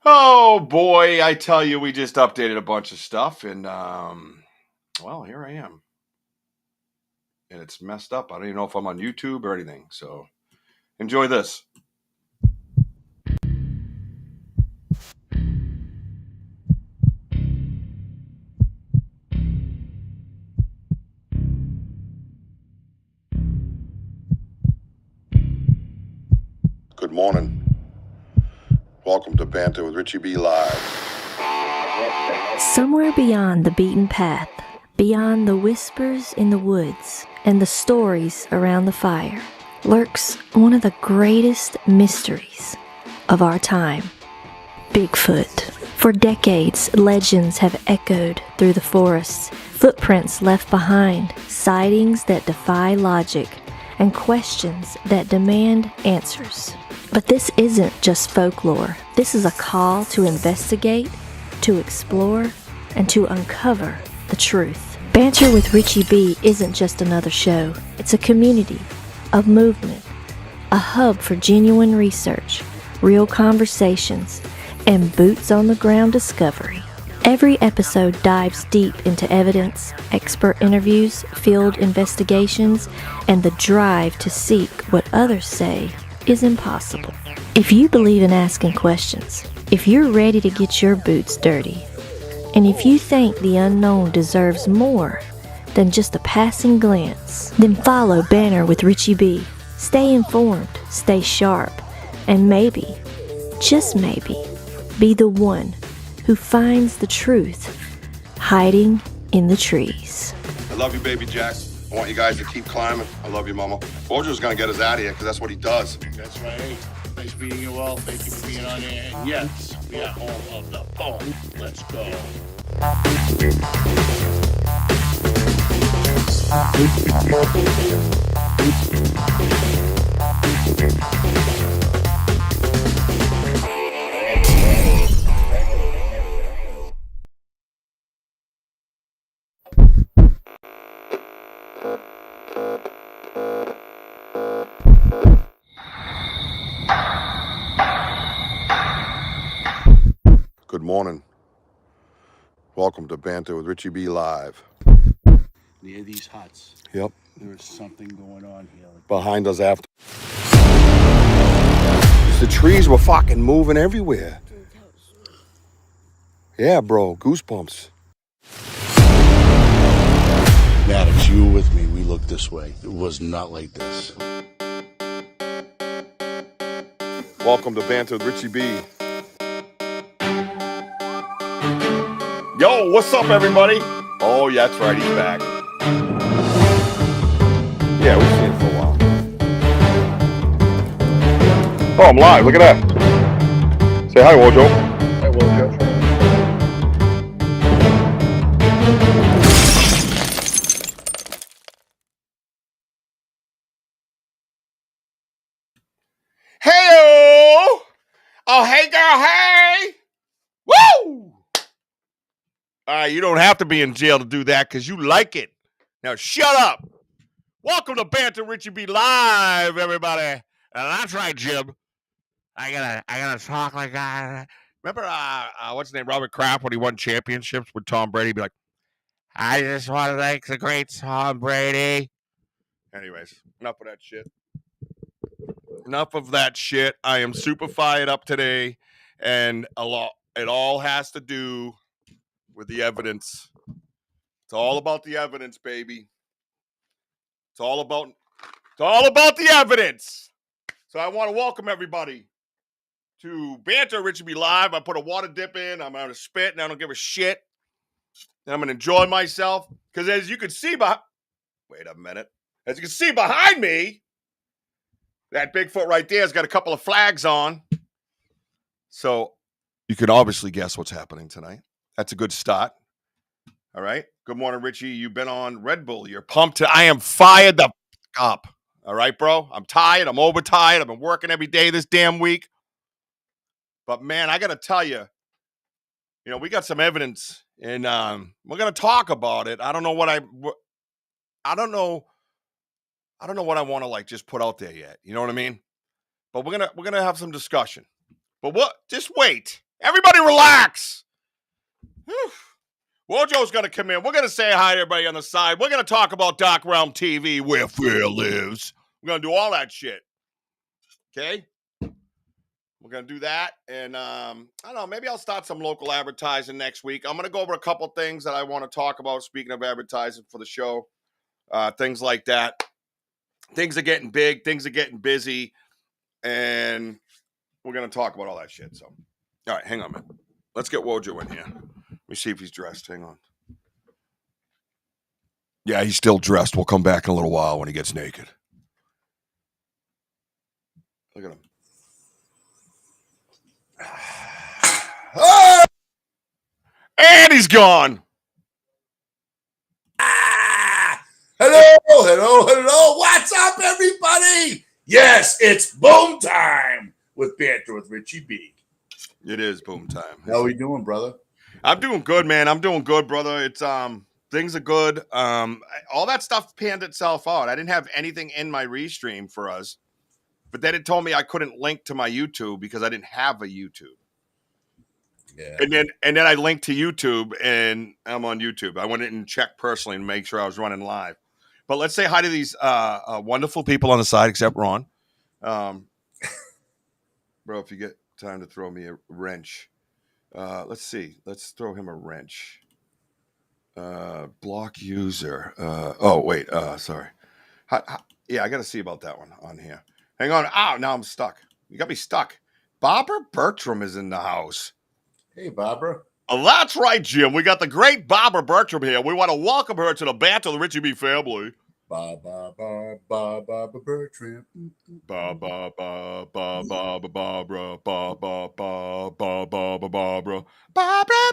Oh boy, I tell you, we just updated a bunch of stuff, and well, here I am, and it's messed up. I don't even know if I'm on YouTube or anything. So enjoy this. Good morning. Welcome to Banter with Richie B Live. Somewhere beyond the beaten path, beyond the whispers in the woods and the stories around the fire, lurks one of the greatest mysteries of our time: Bigfoot. For decades, legends have echoed through the forests, footprints left behind, sightings that defy logic, and questions that demand answers. But this isn't just folklore. This is a call to investigate, to explore, and to uncover the truth. Banter with Richie B isn't just another show. It's a community, a movement, a hub for genuine research, real conversations, and boots-on-the-ground discovery. Every episode dives deep into evidence, expert interviews, field investigations, and the drive to seek what others say is impossible. If you believe in asking questions, if you're ready to get your boots dirty, and if you think the unknown deserves more than just a passing glance, then follow Banter with Richie B. Stay informed, stay sharp, and maybe, just maybe, be the one who finds the truth hiding in the trees. I love you, baby Jack. I want you guys to keep climbing. I love you, Mama. Wojo's gonna get us out of here because that's what he does. That's right. Nice meeting you all. Thank you for being on air. And yes, we are all of the phone. Let's go. Good morning. Welcome to Banter with Richie B Live. Near these huts, Yep. there is something going on here. Behind us after. The trees were fucking moving everywhere. Yeah, bro. Goosebumps. Maddox, you were with me. We looked this way. It was not like this. Welcome to Banter with Richie B. Yo, what's up, everybody? Oh, yeah, that's right, he's back. Yeah, we've seen it for a while. Oh, I'm live. Look at that. Say hi, Wojo. Hi, Wojo. Hey-o! Oh, hey, girl, hey! Woo! All right, you don't have to be in jail to do that because you like it. Now shut up. Welcome to Banter Richie B Live, everybody. And that's right, Jim. I gotta talk like that. Remember, what's his name, Robert Kraft, when he won championships with Tom Brady? He'd be like, I just want to thank the great Tom Brady. Anyways, enough of that shit. Enough of that shit. I am super fired up today, and it all has to do with the evidence. It's all about the evidence, baby. It's all about the evidence. So I want to welcome everybody to Banter Richie B Live. I put a water dip in. I'm going to spit, and I don't give a shit. And I'm going to enjoy myself. Because as you can see wait a minute. As you can see behind me, that Bigfoot right there has got a couple of flags on. So you can obviously guess what's happening tonight. That's a good start. All right. Good morning, Richie. You've been on Red Bull. You're pumped. I am fired the up. All right, bro. I'm tired. I'm overtired. I've been working every day this damn week. But man, I got to tell you, we got some evidence, and we're gonna talk about it. I don't know what I don't know what I want to just put out there yet. You know what I mean? But we're gonna have some discussion. But just wait. Everybody relax. Whew. Wojo's going to come in. We're going to say hi to everybody on the side. We're going to talk about Dark Realm TV, where fear lives. We're going to do all that shit. Okay? We're going to do that. And I don't know, maybe I'll start some local advertising next week. I'm going to go over a couple things that I want to talk about, speaking of advertising for the show. Things like that. Things are getting big. Things are getting busy. And we're going to talk about all that shit. So, all right, hang on, man. Let's get Wojo in here. Let me see if he's dressed. Hang on. Yeah, he's still dressed. We'll come back in a little while when he gets naked. Look at him. Oh! And he's gone. Hello. What's up, everybody? Yes, it's boom time with Banter with Richie B. It is boom time. How we doing, brother? I'm doing good, man. I'm doing good, brother. It's things are good. All that stuff panned itself out. I didn't have anything in my restream for us, but then it told me I couldn't link to my YouTube because I didn't have a YouTube. Yeah. And then I linked to YouTube, and I'm on YouTube. I went in and checked personally and make sure I was running live. But let's say hi to these wonderful people on the side, except Ron. Bro, if you get time to throw me a wrench. Let's see. Let's throw him a wrench. Block user. Sorry. Yeah, I got to see about that one on here. Hang on. Oh, now I'm stuck. You got me stuck. Barbara Bertram is in the house. Hey, Barbara. Oh, that's right, Jim. We got the great Barbara Bertram here. We want to welcome her to the Banter of the Richie B family. Barbara Bertram. Barbara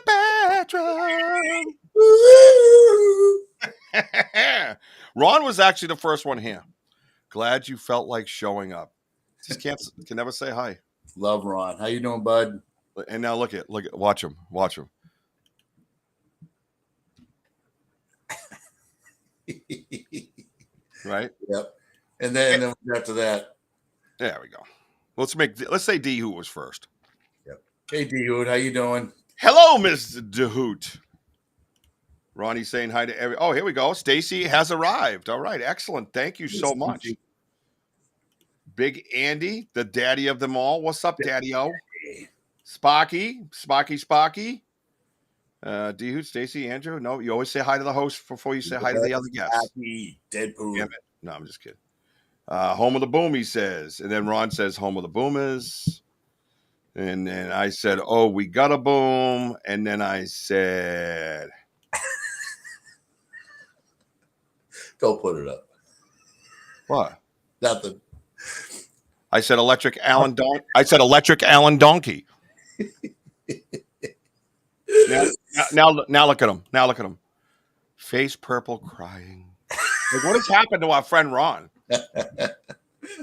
Bertram. Ron was actually the first one here. Glad you felt like showing up. Just can never say hi. Love Ron. How you doing, bud? And now look at, watch him. Right? Yep. And then after that. There we go. Let's say D Hoot was first. Yep. Hey, D Hoot, how you doing? Hello, Miss D Hoot. Ronnie's saying hi to every. Oh, here we go. Stacy has arrived. All right, excellent. Thank you so much. Big Andy, the daddy of them all. What's up, Daddy-O? Sparky. D Hoot, Stacy, Andrew. No, you always say hi to the host before you say hi to the other guests. Deadpool. Damn it. No, I'm just kidding. Home of the Boom, he says. And then Ron says, home of the Boomers. And then I said, oh, we got a boom. And then I said... Go put it up. What? Nothing. I said electric Allen Donkey. Now look at him. Face purple, crying. Like, what has happened to our friend Ron?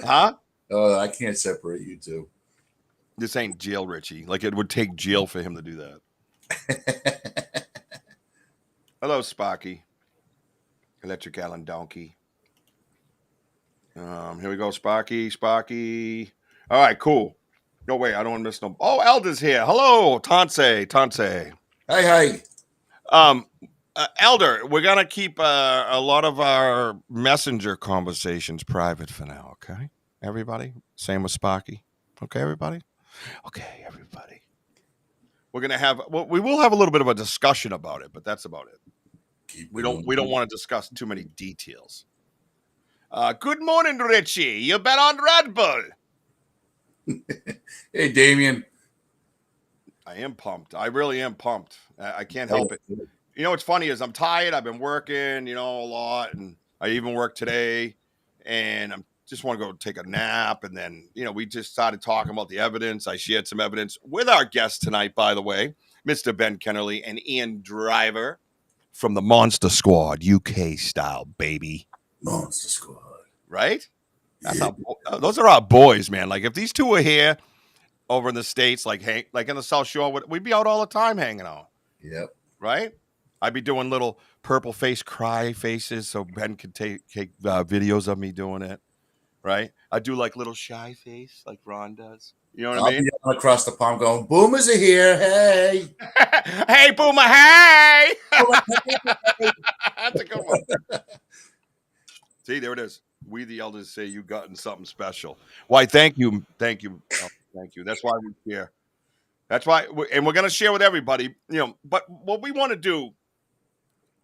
Huh? Oh, I can't separate you two. This ain't jail, Richie. Like, it would take jail for him to do that. Hello, Sparky. Electric Allen Donkey. Here we go, Sparky. All right, cool. No, wait, I don't want to miss no. Oh, Elder's here. Hello, Tanse. Hey. Elder, we're gonna keep a lot of our messenger conversations private for now. Okay, everybody. Same with Sparky. Okay, everybody. We're gonna have. Well, we will have a little bit of a discussion about it, but that's about it. We don't want to discuss too many details. Good morning, Richie. You've been on Red Bull. Hey, Damien. I am pumped. I really am pumped. I can't help it. You know what's funny is I'm tired. I've been working, a lot, and I even worked today, and I'm just want to go take a nap. And then, we just started talking about the evidence. I shared some evidence with our guest tonight, by the way, Mr. Ben Kennerley and Ian Driver from the Monster Squad, UK style, baby. Monster Squad. Right? Those are our boys, man. Like, if these two were here over in the States, like in the South Shore, we'd be out all the time hanging out. Yep. Right? I'd be doing little purple face cry faces so Ben could take videos of me doing it. Right? I do like little shy face like Ron does. You know what I mean? across the pond going, boomers are here. Hey. Hey, Boomer, hey! That's a good one. See, there it is. We the elders say you gotten something special. Why, thank you. Thank you. Thank you. That's why we share. That's why, and we're going to share with everybody, but what we want to do,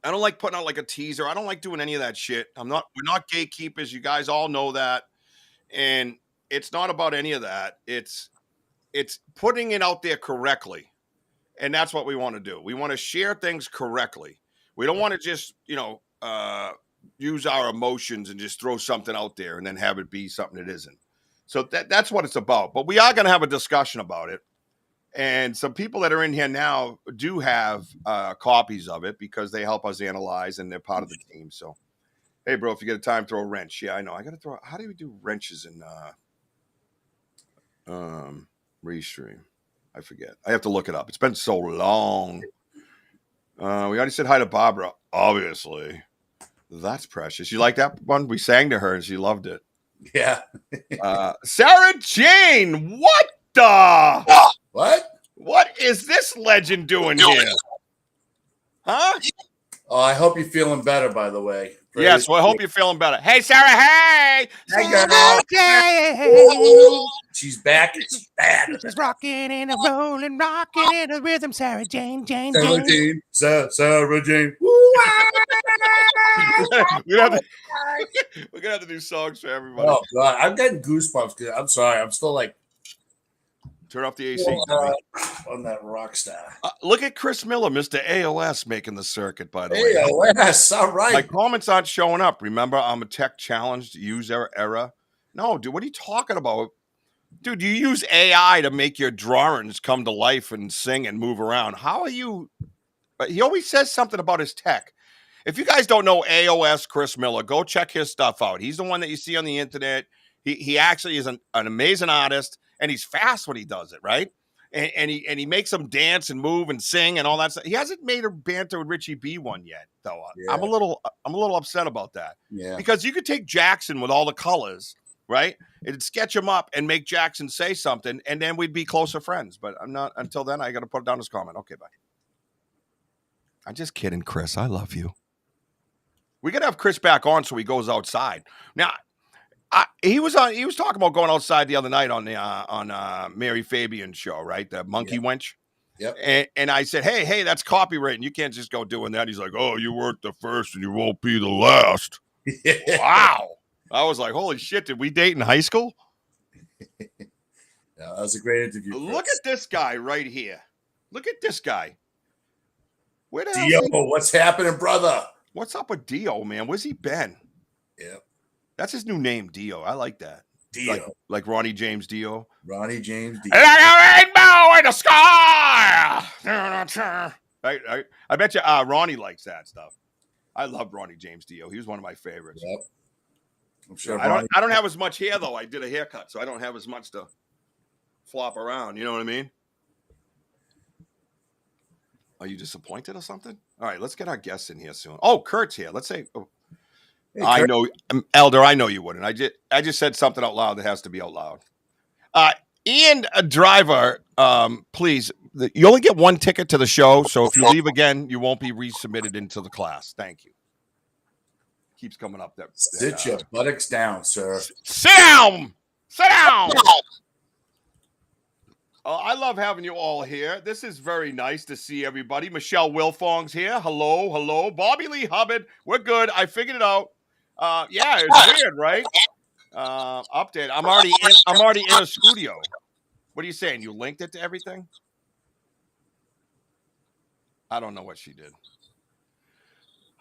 I don't like putting out like a teaser. I don't like doing any of that shit. We're not gatekeepers. You guys all know that. And it's not about any of that. It's putting it out there correctly. And that's what we want to do. We want to share things correctly. We don't want to just, use our emotions and just throw something out there and then have it be something it isn't. So that's what it's about. But we are going to have a discussion about it. And some people that are in here now do have copies of it because they help us analyze and they're part of the team. So, hey, bro, if you get a time, throw a wrench. Yeah, I know. I got to throw. How do we do wrenches in Restream? I forget. I have to look it up. It's been so long. We already said hi to Barbara. Obviously, that's precious. You like that one? We sang to her and she loved it. Yeah. Sarah Jane, what the? What is this legend doing here? Huh? Oh, I hope you're feeling better, by the way. Yes, well, I hope you're feeling better. Hey, Sarah, hey! Hey, Sarah girl. She's back and she's bad. She's rocking and a rolling, rocking in a rhythm. Sarah Jane. Sarah Jane. We're gonna have to do songs for everybody. Oh, God. I'm getting goosebumps. I'm sorry. I'm still like, turn off the AC. On that rock star. Look at Chris Miller, Mr. AOS, making the circuit, by the way. AOS, all right. My comments aren't showing up. Remember, I'm a tech challenged user error. No, dude, what are you talking about? Dude, you use AI to make your drawings come to life and sing and move around. How are you? He always says something about his tech. If you guys don't know AOS Chris Miller, go check his stuff out. He's the one that you see on the internet. He actually is an amazing artist, and he's fast when he does it, right? And he makes them dance and move and sing and all that stuff. He hasn't made a banter with Richie B one yet, though. Yeah. I'm a little upset about that. Yeah. Because you could take Jackson with all the colors, right? It'd sketch him up and make Jackson say something, and then we'd be closer friends. But I'm not. Until then, I got to put down his comment. Okay, bye. I'm just kidding, Chris. I love you. We got to have Chris back on so he goes outside. Now, he was talking about going outside the other night on the Mary Fabian's show, right? The monkey wench. Yep. And I said, hey, that's copyright, and you can't just go doing that. He's like, oh, you weren't the first, and you won't be the last. Wow. I was like, holy shit, did we date in high school? Yeah, that was a great interview. Look at this guy right here. Look at this guy. Where the hell? Dio, what's happening, brother? What's up with Dio, man? Where's he been? Yeah. That's his new name, Dio. I like that. Dio. Like Ronnie James Dio. Ronnie James Dio. Like a rainbow in the sky. I bet you Ronnie likes that stuff. I love Ronnie James Dio. He was one of my favorites. Yep. I'm sure. I don't have as much hair, though. I did a haircut, so I don't have as much to flop around. You know what I mean? Are you disappointed or something? All right, let's get our guests in here soon. Oh, Kurt's here. Let's say... Oh. Hey, I know, Elder. I know you wouldn't. I just said something out loud that has to be out loud. Ian Driver, please. You only get one ticket to the show, so if you leave again, you won't be resubmitted into the class. Thank you. Keeps coming up there. Sit your buttocks down, sir. Sit down. Sit down. I love having you all here. This is very nice to see everybody. Michelle Wilfong's here. Hello. Bobby Lee Hubbard. We're good. I figured it out. Yeah, it's weird, right? Update. I'm already in a studio. What are you saying? You linked it to everything? I don't know what she did.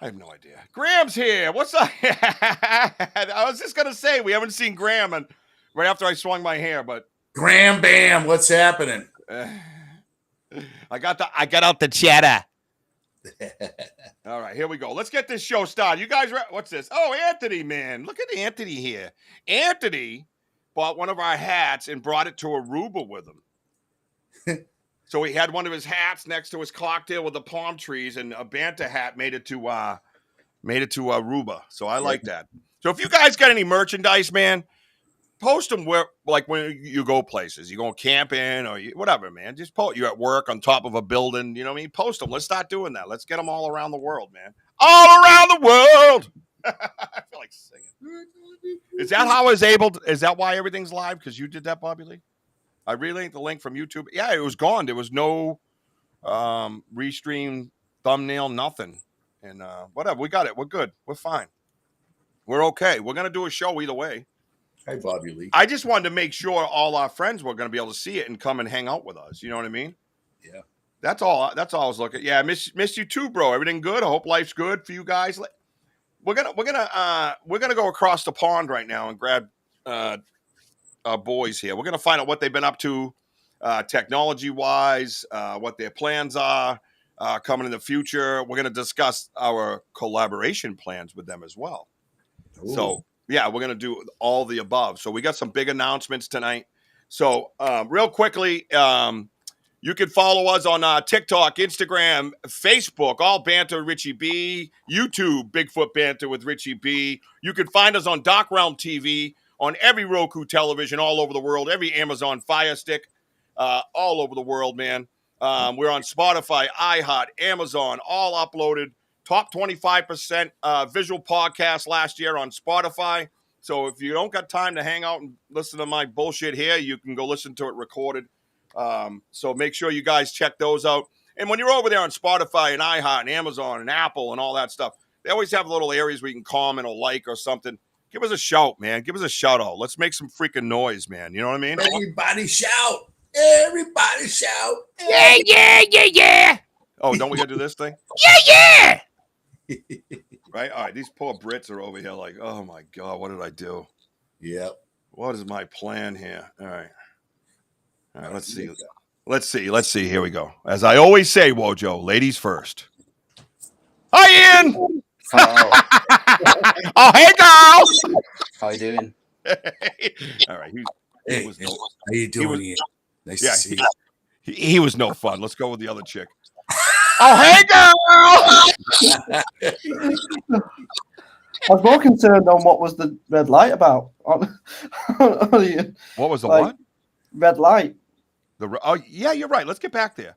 I have no idea. Graham's here. What's up? I was just gonna say we haven't seen Graham, and right after I swung my hair, but Graham Bam, what's happening? I got out the cheddar. All right, here we go. Let's get this show started. You guys, what's this? Oh, Anthony, man. Look at Anthony here. Anthony bought one of our hats and brought it to Aruba with him. So he had one of his hats next to his cocktail with the palm trees, and a Banta hat made it to Aruba. So I like that. So if you guys got any merchandise, man, post them where, like when you go places, you go camping or whatever, man. Just post. You're at work on top of a building. You know what I mean? Post them. Let's start doing that. Let's get them all around the world, man. All around the world. I feel like singing. Is that how I was able to? Is that why everything's live? Because you did that, Bobby Lee? I relinked the link from YouTube. Yeah, it was gone. There was no restream thumbnail, nothing. And whatever, we got it. We're good. We're fine. We're okay. We're gonna do a show either way. Hey, Bobby Lee. I just wanted to make sure all our friends were gonna be able to see it and come and hang out with us. You know what I mean? Yeah. That's all I was looking. Yeah, I miss you too, bro. Everything good? I hope life's good for you guys. We're gonna go across the pond right now and grab our boys here. We're gonna find out what they've been up to, technology wise, what their plans are coming in the future. We're gonna discuss our collaboration plans with them as well. Ooh. So yeah, we're gonna do all the above. So we got some big announcements tonight. So real quickly. You can follow us on TikTok, Instagram, Facebook, All Banter with Richie B, YouTube, Bigfoot Banter with Richie B. You can find us on Doc Realm TV, on every Roku television all over the world, every Amazon Fire Stick all over the world, man. We're on Spotify, iHeart, Amazon, all uploaded. Top 25% visual podcast last year on Spotify. So if you don't got time to hang out and listen to my bullshit here, you can go listen to it recorded. So make sure you guys check those out. And when you're over there on Spotify and iHeart and Amazon and Apple and all that stuff, they always have little areas where you can comment or like or something. Give us a shout, man. Give us a shout out. Let's make some freaking noise, man. You know what I mean? Everybody shout. Everybody shout. Yeah, yeah, yeah, yeah. Oh, don't we gotta do this thing? Yeah, yeah. Right? All right. These poor Brits are over here like, oh my God, what did I do? Yep. What is my plan here? All right. All right, let's see. Here we go. As I always say, Wojo, ladies first. Hi, Ian. Oh, oh hey, girl. how you doing? All right. Hey, how you doing, Ian? Nice to see you. He was no fun. Let's go with the other chick. Oh, hey, girl. I was more concerned on what was the red light about. What was the what? Red light. Oh, yeah, you're right. Let's get back there.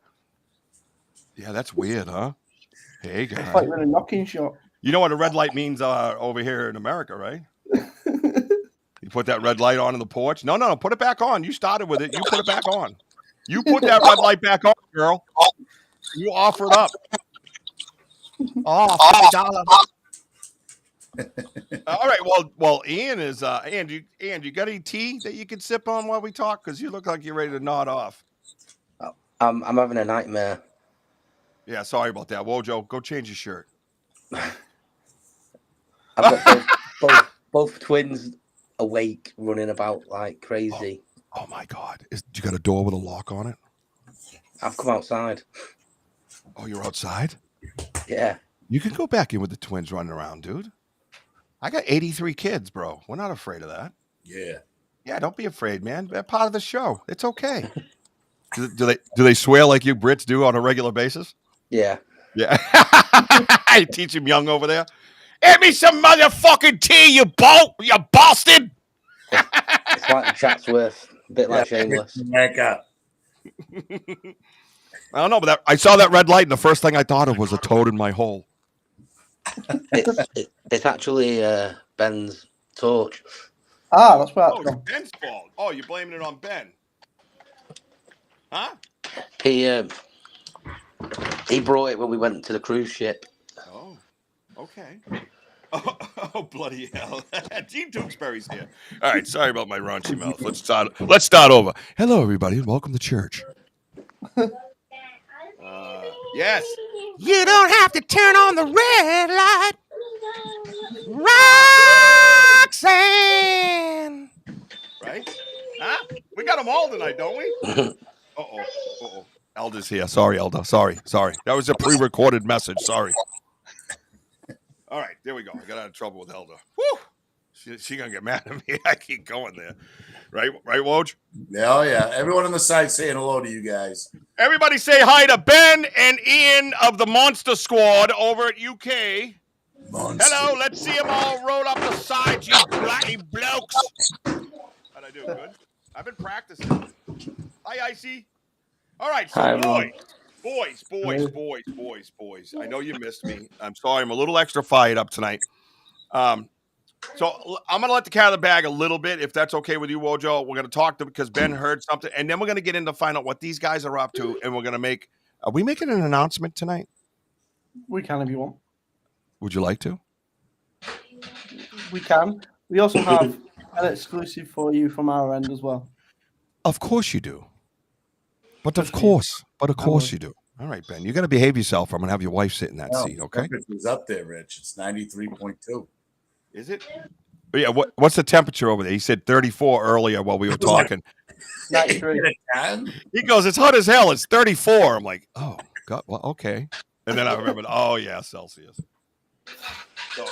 Yeah, that's weird, huh? Hey, guys. It's like we're in a knocking shot. You know what a red light means over here in America, right? You put that red light on in the porch. No, put it back on. You started with it. You put it back on. You put that red light back on, girl. You offer it up. Oh, $50. All right. Well, Ian is. Ian, you got any tea that you can sip on while we talk? Because you look like you're ready to nod off. I'm having a nightmare. Yeah, sorry about that. Wojo, go change your shirt. I've got both twins awake, running about like crazy. Oh my God! You got a door with a lock on it? I've come outside. Oh, you're outside? Yeah. You can go back in with the twins running around, dude. I got 83 kids, bro. We're not afraid of that. Yeah. Yeah, don't be afraid, man. They're part of the show. It's okay. Do they swear like you Brits do on a regular basis? Yeah. Yeah. I teach him young over there. Give me some motherfucking tea, you bastard. It's like Chatsworth, a bit like Shameless. Back up. I don't know, but I saw that red light, and the first thing I thought of was a toad in my hole. It's actually Ben's torch. Ah, that's where it's Ben's fault. Oh, you're blaming it on Ben. Huh? He brought it when we went to the cruise ship. Oh, okay. Oh bloody hell! Gene Tewksbury's here. All right, sorry about my raunchy mouth. Let's start over. Hello, everybody, and welcome to church. Yes. You don't have to turn on the red light, Roxanne. Right? Huh? We got them all tonight, don't we? Uh-oh. Elda's here. Sorry, Elda. Sorry. That was a pre-recorded message. Sorry. All right, there we go. I got out of trouble with Elda. Woo! She gonna get mad at me. I keep going there. Right, Woj? Oh, yeah. Everyone on the side saying hello to you guys. Everybody say hi to Ben and Ian of the Monster Squad over at UK. Monster. Hello, let's see them all roll up the sides, you bloody blokes. How'd do? Good. I've been practicing. Hi, Icy. All right, so Hi, everyone. boys. I know you missed me. I'm sorry. I'm a little extra fired up tonight. So I'm going to let the cat out of the bag a little bit, if that's okay with you, Wojo. We're going to talk to because Ben heard something, and then we're going to get into find out what these guys are up to, and we're going to make. Are we making an announcement tonight? We can if you want. Would you like to? We can. We also have an exclusive for you from our end as well. Of course you do. But of Just you. course you do. All right, Ben, you got to behave yourself. I'm going to have your wife sit in that No, seat, okay? temperature's up there, Rich. It's 93.2. Is it? But yeah, what's the temperature over there? He said 34 earlier while we were talking. 93. He goes, it's hot as hell. It's 34. I'm like, oh, God, well, okay. And then I remembered, oh, yeah, Celsius. So,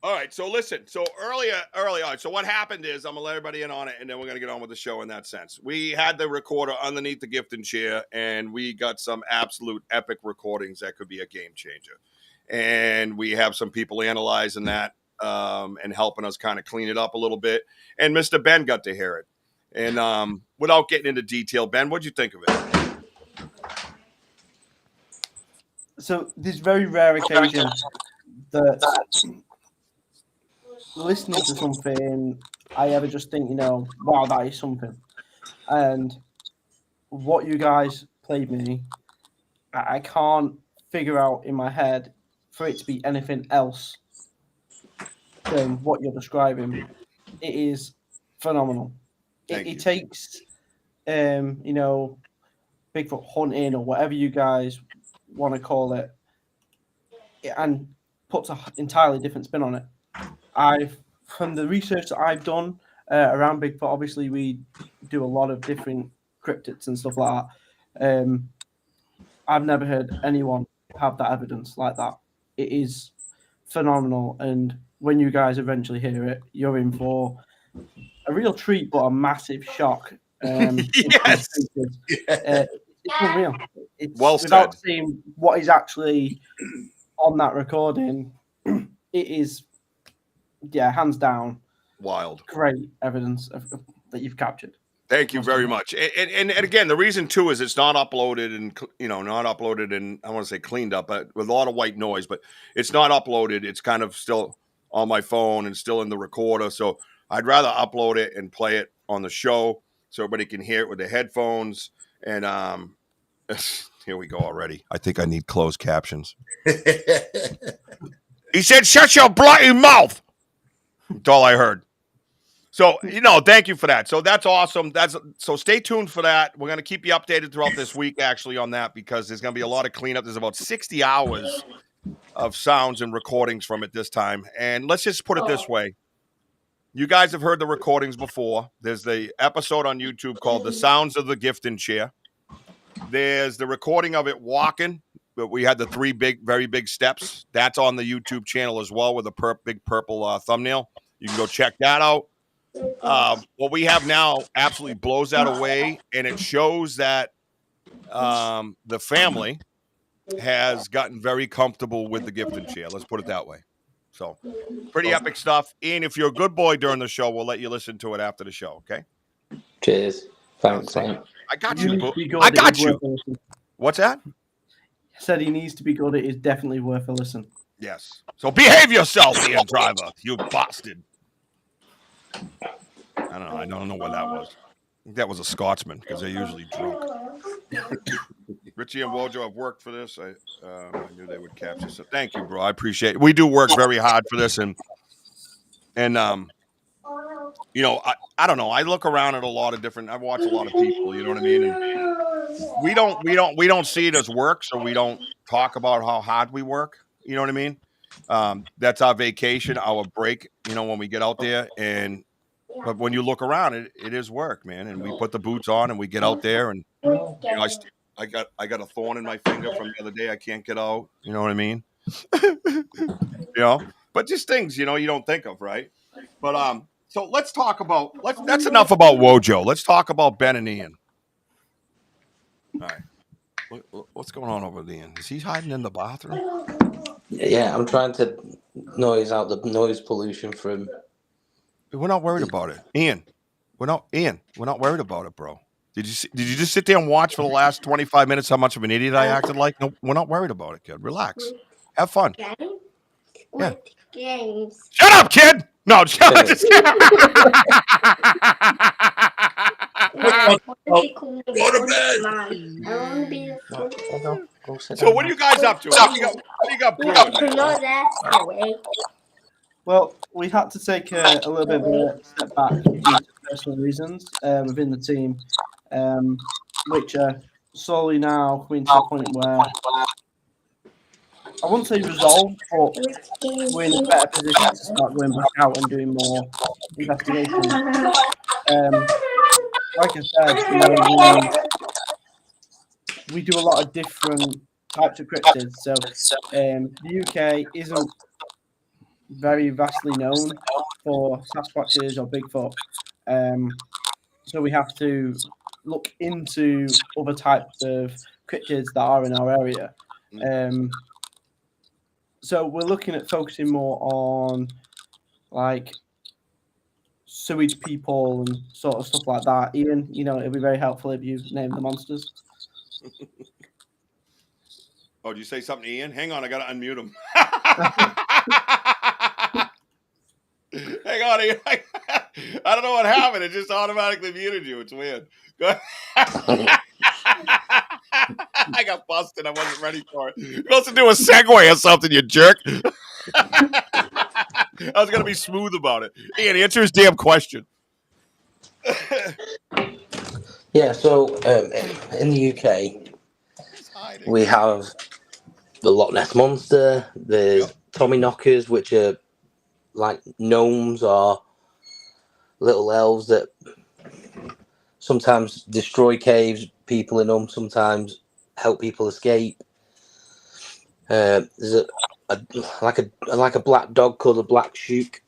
all right, so listen. So early on. So what happened is I'm going to let everybody in on it, and then we're going to get on with the show in that sense. We had the recorder underneath the gifting chair, and we got some absolute epic recordings that could be a game changer. And we have some people analyzing that. And helping us kind of clean it up a little bit. And Mr. Ben got to hear it. And without getting into detail, Ben, what'd you think of it? So this very rare occasion that listening to something, I ever just think, wow, that is something. And what you guys played me, I can't figure out in my head for it to be anything else than what you're describing. It is phenomenal. It takes, Bigfoot hunting or whatever you guys want to call it, and puts an entirely different spin on it. From the research that I've done around Bigfoot, obviously we do a lot of different cryptids and stuff like that. I've never heard anyone have that evidence like that. It is phenomenal, and when you guys eventually hear it, you're in for a real treat, but a massive shock. Yes. It's unreal. It's Well without said. seeing what is actually on that recording, it is, hands down, wild. Great evidence that you've captured. Thank you very much. And again, the reason too is it's not uploaded and I want to say cleaned up, but with a lot of white noise. But it's not uploaded. It's kind of still on my phone and still in the recorder. So I'd rather upload it and play it on the show so everybody can hear it with their headphones. And here we go already. I think I need closed captions. He said, "Shut your bloody mouth." That's all I heard. So, thank you for that. So that's awesome. So stay tuned for that. We're going to keep you updated throughout this week, actually, on that, because there's going to be a lot of cleanup. There's about 60 hours of sounds and recordings from it this time. And let's just put it this way. You guys have heard the recordings before. There's the episode on YouTube called The Sounds of the Gifting Chair. There's the recording of it walking, but we had the very big steps. That's on the YouTube channel as well with a big purple thumbnail. You can go check that out. What we have now absolutely blows that away, and it shows that the family has gotten very comfortable with the gifting chair. Let's put it that way. So pretty epic stuff. Ian, if you're a good boy during the show, we'll let you listen to it after the show, okay? Cheers. Thanks, mate. I got you, boo. I got you. What's that? I said he needs to be good. It is definitely worth a listen. Yes. So behave yourself, Ian Driver, you bastard. I don't know what that was. I think that was a Scotsman because they're usually drunk. Richie and Wojo have worked for this. I knew they would capture. So thank you, bro. I appreciate it. We do work very hard for this, and I don't know. I look around at a lot of different. I watch a lot of people. You know what I mean? And we don't see it as work, so we don't talk about how hard we work. You know what I mean? That's our vacation, our break. When we get out there But when you look around, it is work, man. And we put the boots on and we get out there. And I got a thorn in my finger from the other day. I can't get out. You know what I mean? But just things you don't think of, right? But so let's talk about. That's enough about Wojo. Let's talk about Ben and Ian. All right, what's going on over there? Ian? Is he hiding in the bathroom? Yeah, I'm trying to noise out the noise pollution from. We're not worried about it. Ian, We're not worried about it, bro. Did you just sit there and watch for the last 25 minutes how much of an idiot I acted like? No, we're not worried about it, kid. Relax. Have fun. Yeah. Games. Shut up, kid! No, shut up. Just Go to bed. I want to be a Go sit So down. what are you guys up to? What do you got brewing there? No, that's the way. Well, we had to take a little bit of a step back due to personal reasons within the team, which are slowly now coming to a point where I wouldn't say resolved, but we're in a better position to start going back out and doing more investigation. Like I said, we do a lot of different types of cryptids. So the UK isn't very vastly known for Sasquatches or Bigfoot. So we have to look into other types of cryptids that are in our area. So we're looking at focusing more on like sewage people and sort of stuff like that. Ian, it'd be very helpful if you named the monsters. Oh, did you say something to Ian? Hang on, I gotta unmute him. Hang on, Ian. I don't know what happened. It just automatically muted you. It's weird. Go ahead. I got busted. I wasn't ready for it. You're supposed to do a segue or something, you jerk. I was gonna be smooth about it. Ian, answer his damn question. Yeah, so in the UK, we have the Loch Ness Monster, the Tommy Knockers, which are like gnomes or little elves that sometimes destroy caves, people in them, sometimes help people escape. There's a black dog called a black shook.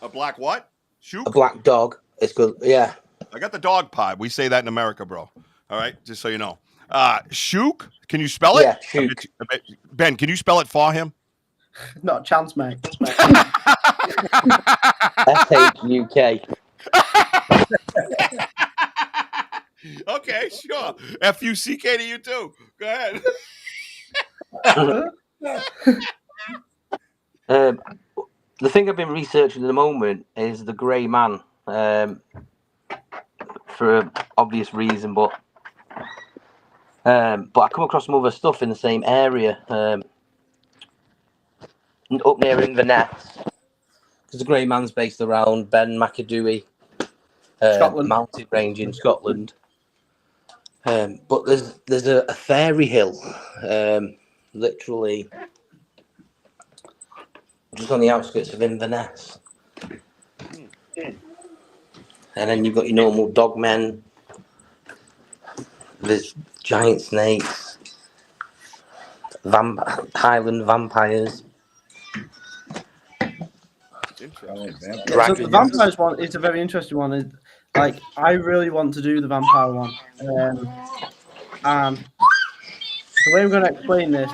A black what? Shook? A black dog. It's good. Yeah. I got the dog pod. We say that in America, bro. All right, just so you know. Shook? Can you spell it? Yeah, shook. Ben, can you spell it for him? Not a chance, mate. SHUK. Okay, sure. FUCK to you too. Go ahead. The thing I've been researching at the moment is the grey man, for obvious reason, but I come across some other stuff in the same area, up near Inverness, because the grey man's based around Ben Macadooey, mountain range in Scotland. But there's a fairy hill, literally just on the outskirts of Inverness. And then you've got your normal dogmen. There's giant snakes, Highland vampires. So the vampires one is a very interesting one. Like, I really want to do the vampire one. And the way I'm going to explain this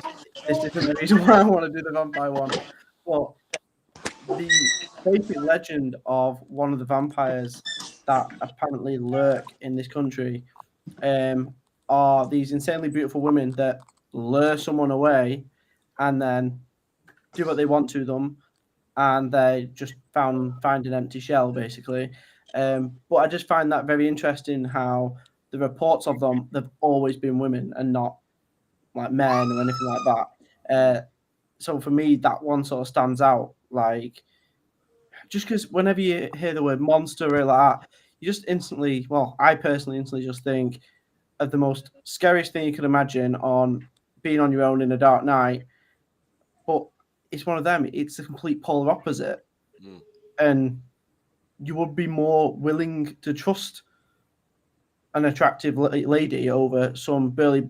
isn't the reason why I want to do the vampire one. But the basic legend of one of the vampires that apparently lurk in this country are these insanely beautiful women that lure someone away and then do what they want to them, and they just find an empty shell, basically. But I just find that very interesting how the reports of them, they've always been women and not like men or anything like that. So for me, that one sort of stands out. Like, just because whenever you hear the word monster or like that, you just instantly, well, I personally instantly just think of the most scariest thing you could imagine on being on your own in a dark night. But it's one of them. It's the complete polar opposite. And you would be more willing to trust an attractive lady over some burly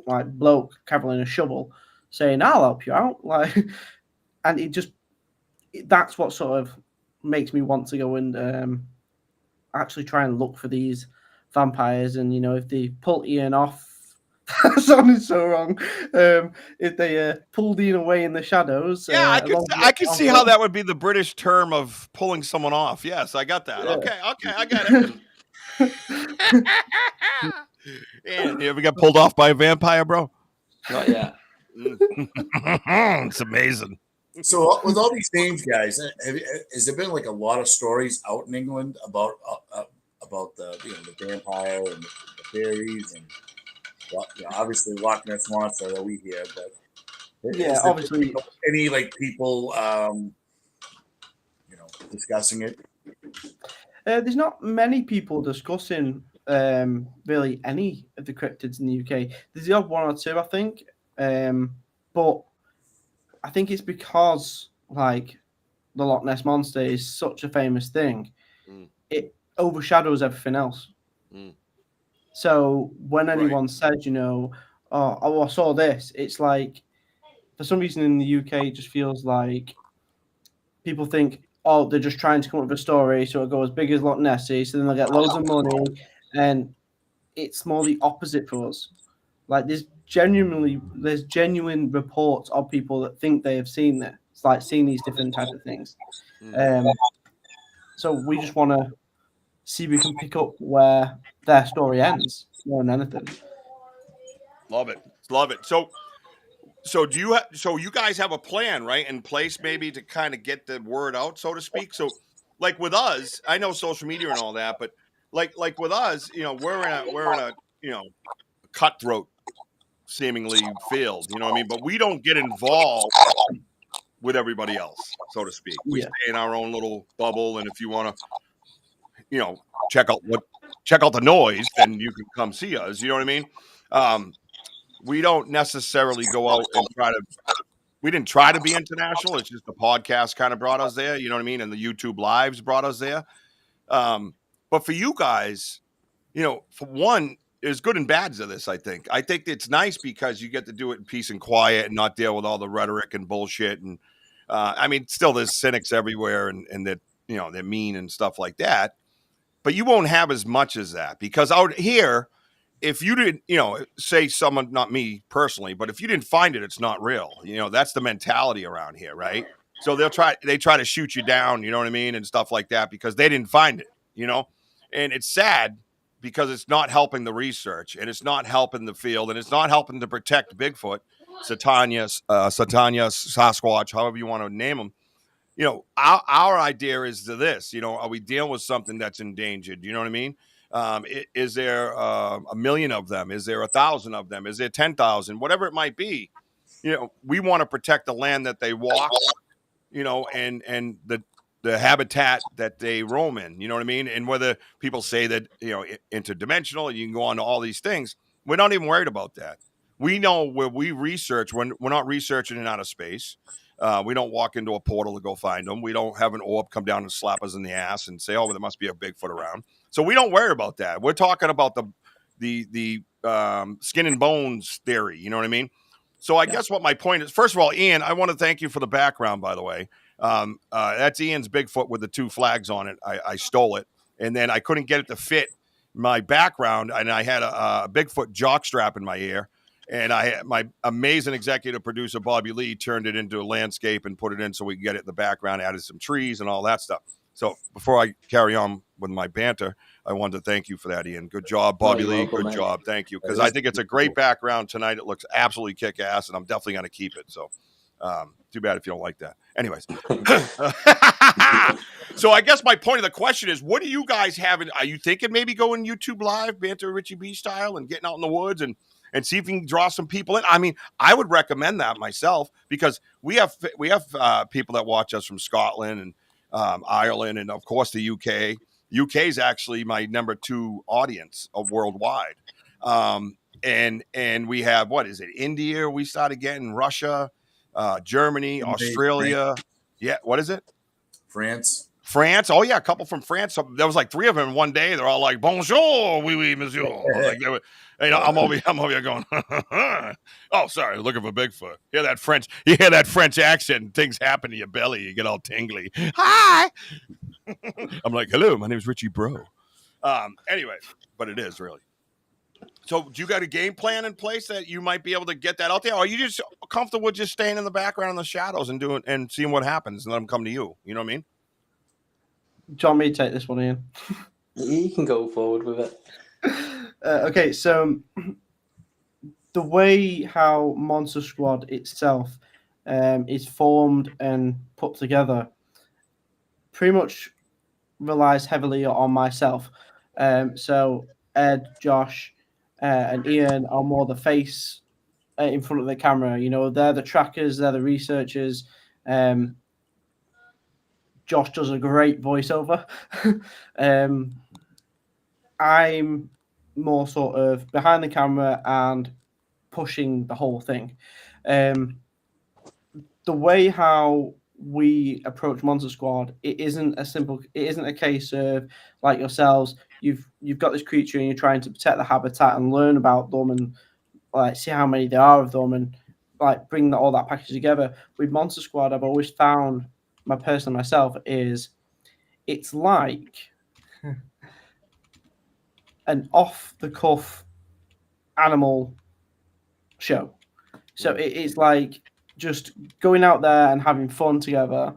like bloke cavalling a shovel saying, I'll help you out. Like, and that's what sort of makes me want to go and actually try and look for these vampires. And, if they pull Ian off That sounded so wrong. If they pulled Ian away in the shadows. Yeah, I could see how that. that would be the British term of pulling someone off. Yes, I got that. Okay, I got it. And you ever got pulled off by a vampire, bro? Not yet. It's amazing. So with all these names, guys, has there been like a lot of stories out in England about the the vampire and the fairies and obviously Loch Ness monster that we hear, but Yeah, obviously any like people discussing it. There's not many people discussing really any of the cryptids in the UK. There's the odd one or two, I think, but I think it's because like the Loch Ness monster is such a famous thing, it overshadows everything else. So when anyone says, oh, I saw this, it's like for some reason in the UK it just feels like people think, oh, they're just trying to come up with a story so it'll go as big as Loch Nessie, so then they'll get loads of money, and it's more the opposite for us. Like there's genuine reports of people that think they have seen this. It's like seen these different types of things. So we just want to see if we can pick up where their story ends more than anything. Love it. So do you so you guys have a plan, right, in place maybe to kind of get the word out, so to speak? So like with us, I know social media and all that, but like with us, we're in a cutthroat seemingly field, you know what I mean? But we don't get involved with everybody else, so to speak. We stay in our own little bubble, and if you want to, check out the noise, then you can come see us. You know what I mean? We don't necessarily go out and we didn't try to be international. It's just the podcast kind of brought us there. You know what I mean? And the YouTube lives brought us there. But for you guys, for one, there's good and bads of this, I think. I think it's nice because you get to do it in peace and quiet and not deal with all the rhetoric and bullshit. And still there's cynics everywhere and that, they're mean and stuff like that. But you won't have as much as that because out here, if you didn't, say someone, not me personally, but if you didn't find it, it's not real. That's the mentality around here, right? So they try to shoot you down, you know what I mean? And stuff like that because they didn't find it, and it's sad because it's not helping the research and it's not helping the field and it's not helping to protect Bigfoot, Satania, Sasquatch, however you want to name them. Our idea is to this, are we dealing with something that's endangered? You know what I mean? Is there a million of them? Is there 1,000 of them? Is there 10,000? Whatever it might be, we want to protect the land that they walk, and the habitat that they roam in. You know what I mean? And whether people say that interdimensional, you can go on to all these things, we're not even worried about that. We know where we research when we're not researching in outer space. We don't walk into a portal to go find them. We don't have an orb come down and slap us in the ass and say, "Oh, there must be a Bigfoot around." So we don't worry about that. We're talking about the skin and bones theory. You know what I mean? So I guess what my point is, first of all, Ian, I want to thank you for the background, by the way. That's Ian's Bigfoot with the 2 flags on it. I stole it, and then I couldn't get it to fit my background, and I had a Bigfoot jockstrap in my ear. And my amazing executive producer, Bobby Lee, turned it into a landscape and put it in so we could get it in the background, added some trees and all that stuff. So before I carry on with my banter, I wanted to thank you for that, Ian. Good job, Bobby Lee. Good job. Thank you. Because I think it's a great background tonight. It looks absolutely kick-ass, and I'm definitely going to keep it. So too bad if you don't like that. Anyways. So I guess my point of the question is, what do you guys have? Are you thinking maybe going YouTube Live, Banter Richie B style, and getting out in the woods and see if you can draw some people in? I mean, I would recommend that myself because we have people that watch us from Scotland and Ireland and, of course, the UK. UK is actually my number 2 audience of worldwide. And we have, what is it, India we started getting, Russia, Germany, Australia. France. Yeah, what is it? France. Oh yeah, a couple from France. So there was like 3 of them in one day. They're all like, "Bonjour, oui, oui, monsieur." Like they were, I'm over here going, "Oh, sorry, looking for Bigfoot." You hear that French accent. Things happen to your belly. You get all tingly. Hi. I'm like, "Hello, my name is Richie Bro." Anyway, but it is really. So, do you got a game plan in place that you might be able to get that out there, or are you just comfortable with just staying in the background in the shadows and doing and seeing what happens and let them come to you? You know what I mean? Do you want me to take this one, Ian? You can go forward with it. Okay, so the way how Monster Squad itself is formed and put together pretty much relies heavily on myself. So Ed, Josh, and Ian are more the face in front of the camera. You know, they're the trackers, they're the researchers. Josh does a great voiceover. I'm more sort of behind the camera and pushing the whole thing. The way how we approach Monster Squad, it isn't a case of like yourselves, you've got this creature and you're trying to protect the habitat and learn about them and like see how many there are of them and like bring all that package together. With Monster Squad, I've always found myself is it's like an off the cuff animal show. So it's like just going out there and having fun together,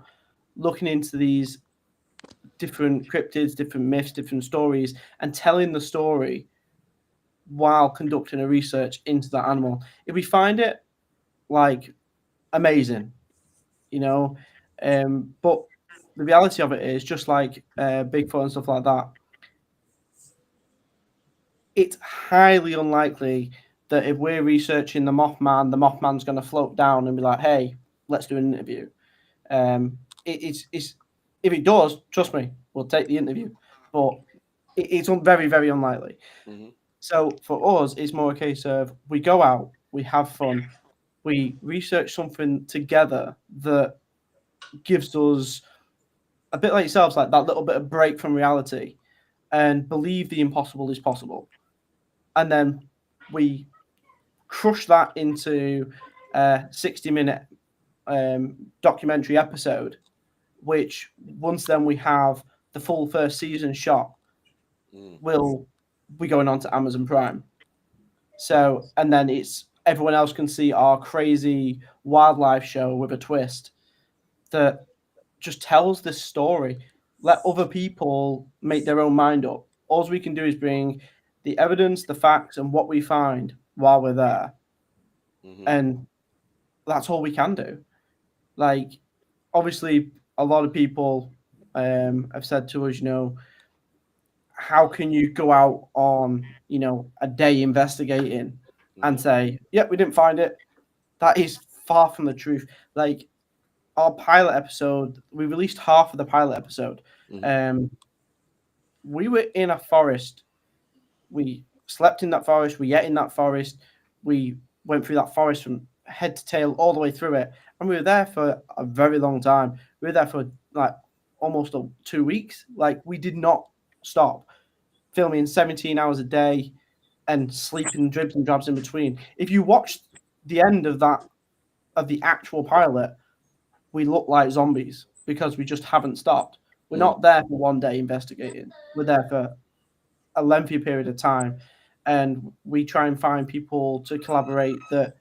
looking into these different cryptids, different myths, different stories, and telling the story while conducting a research into that animal. If we find it like amazing, you know, but the reality of it is just like Bigfoot and stuff like that. It's highly unlikely that if we're researching the Mothman's going to float down and be like, "Hey, let's do an interview." It's if it does, trust me, we'll take the interview, but it's very, very unlikely. Mm-hmm. So for us, it's more a case of we go out, we have fun, we research something together that gives us a bit like yourselves, like that little bit of break from reality, and believe the impossible is possible, and then we crush that into a 60-minute documentary episode, which once then we have the full first season shot, will be going on to Amazon Prime. So, and then it's everyone else can see our crazy wildlife show with a twist that just tells this story. Let other people make their own mind up. All we can do is bring the evidence, the facts, and what we find while we're there. And that's all we can do. Like, obviously, a lot of people have said to us, you know, how can you go out on, you know, a day investigating and say, yep, we didn't find it? That is far from the truth. Like, our pilot episode, we released half of the pilot episode. We were in a forest. We slept in that forest. We ate in that forest. We went through that forest from head to tail all the way through it. And we were there for a very long time. We were there for like almost 2 weeks. Like, we did not stop filming 17 hours a day and sleeping dribs and drabs in between. If you watch the end of that, of the actual pilot, we look like zombies because we just haven't stopped. We're not there for one day investigating. We're there for a lengthy period of time, and we try and find people to collaborate. So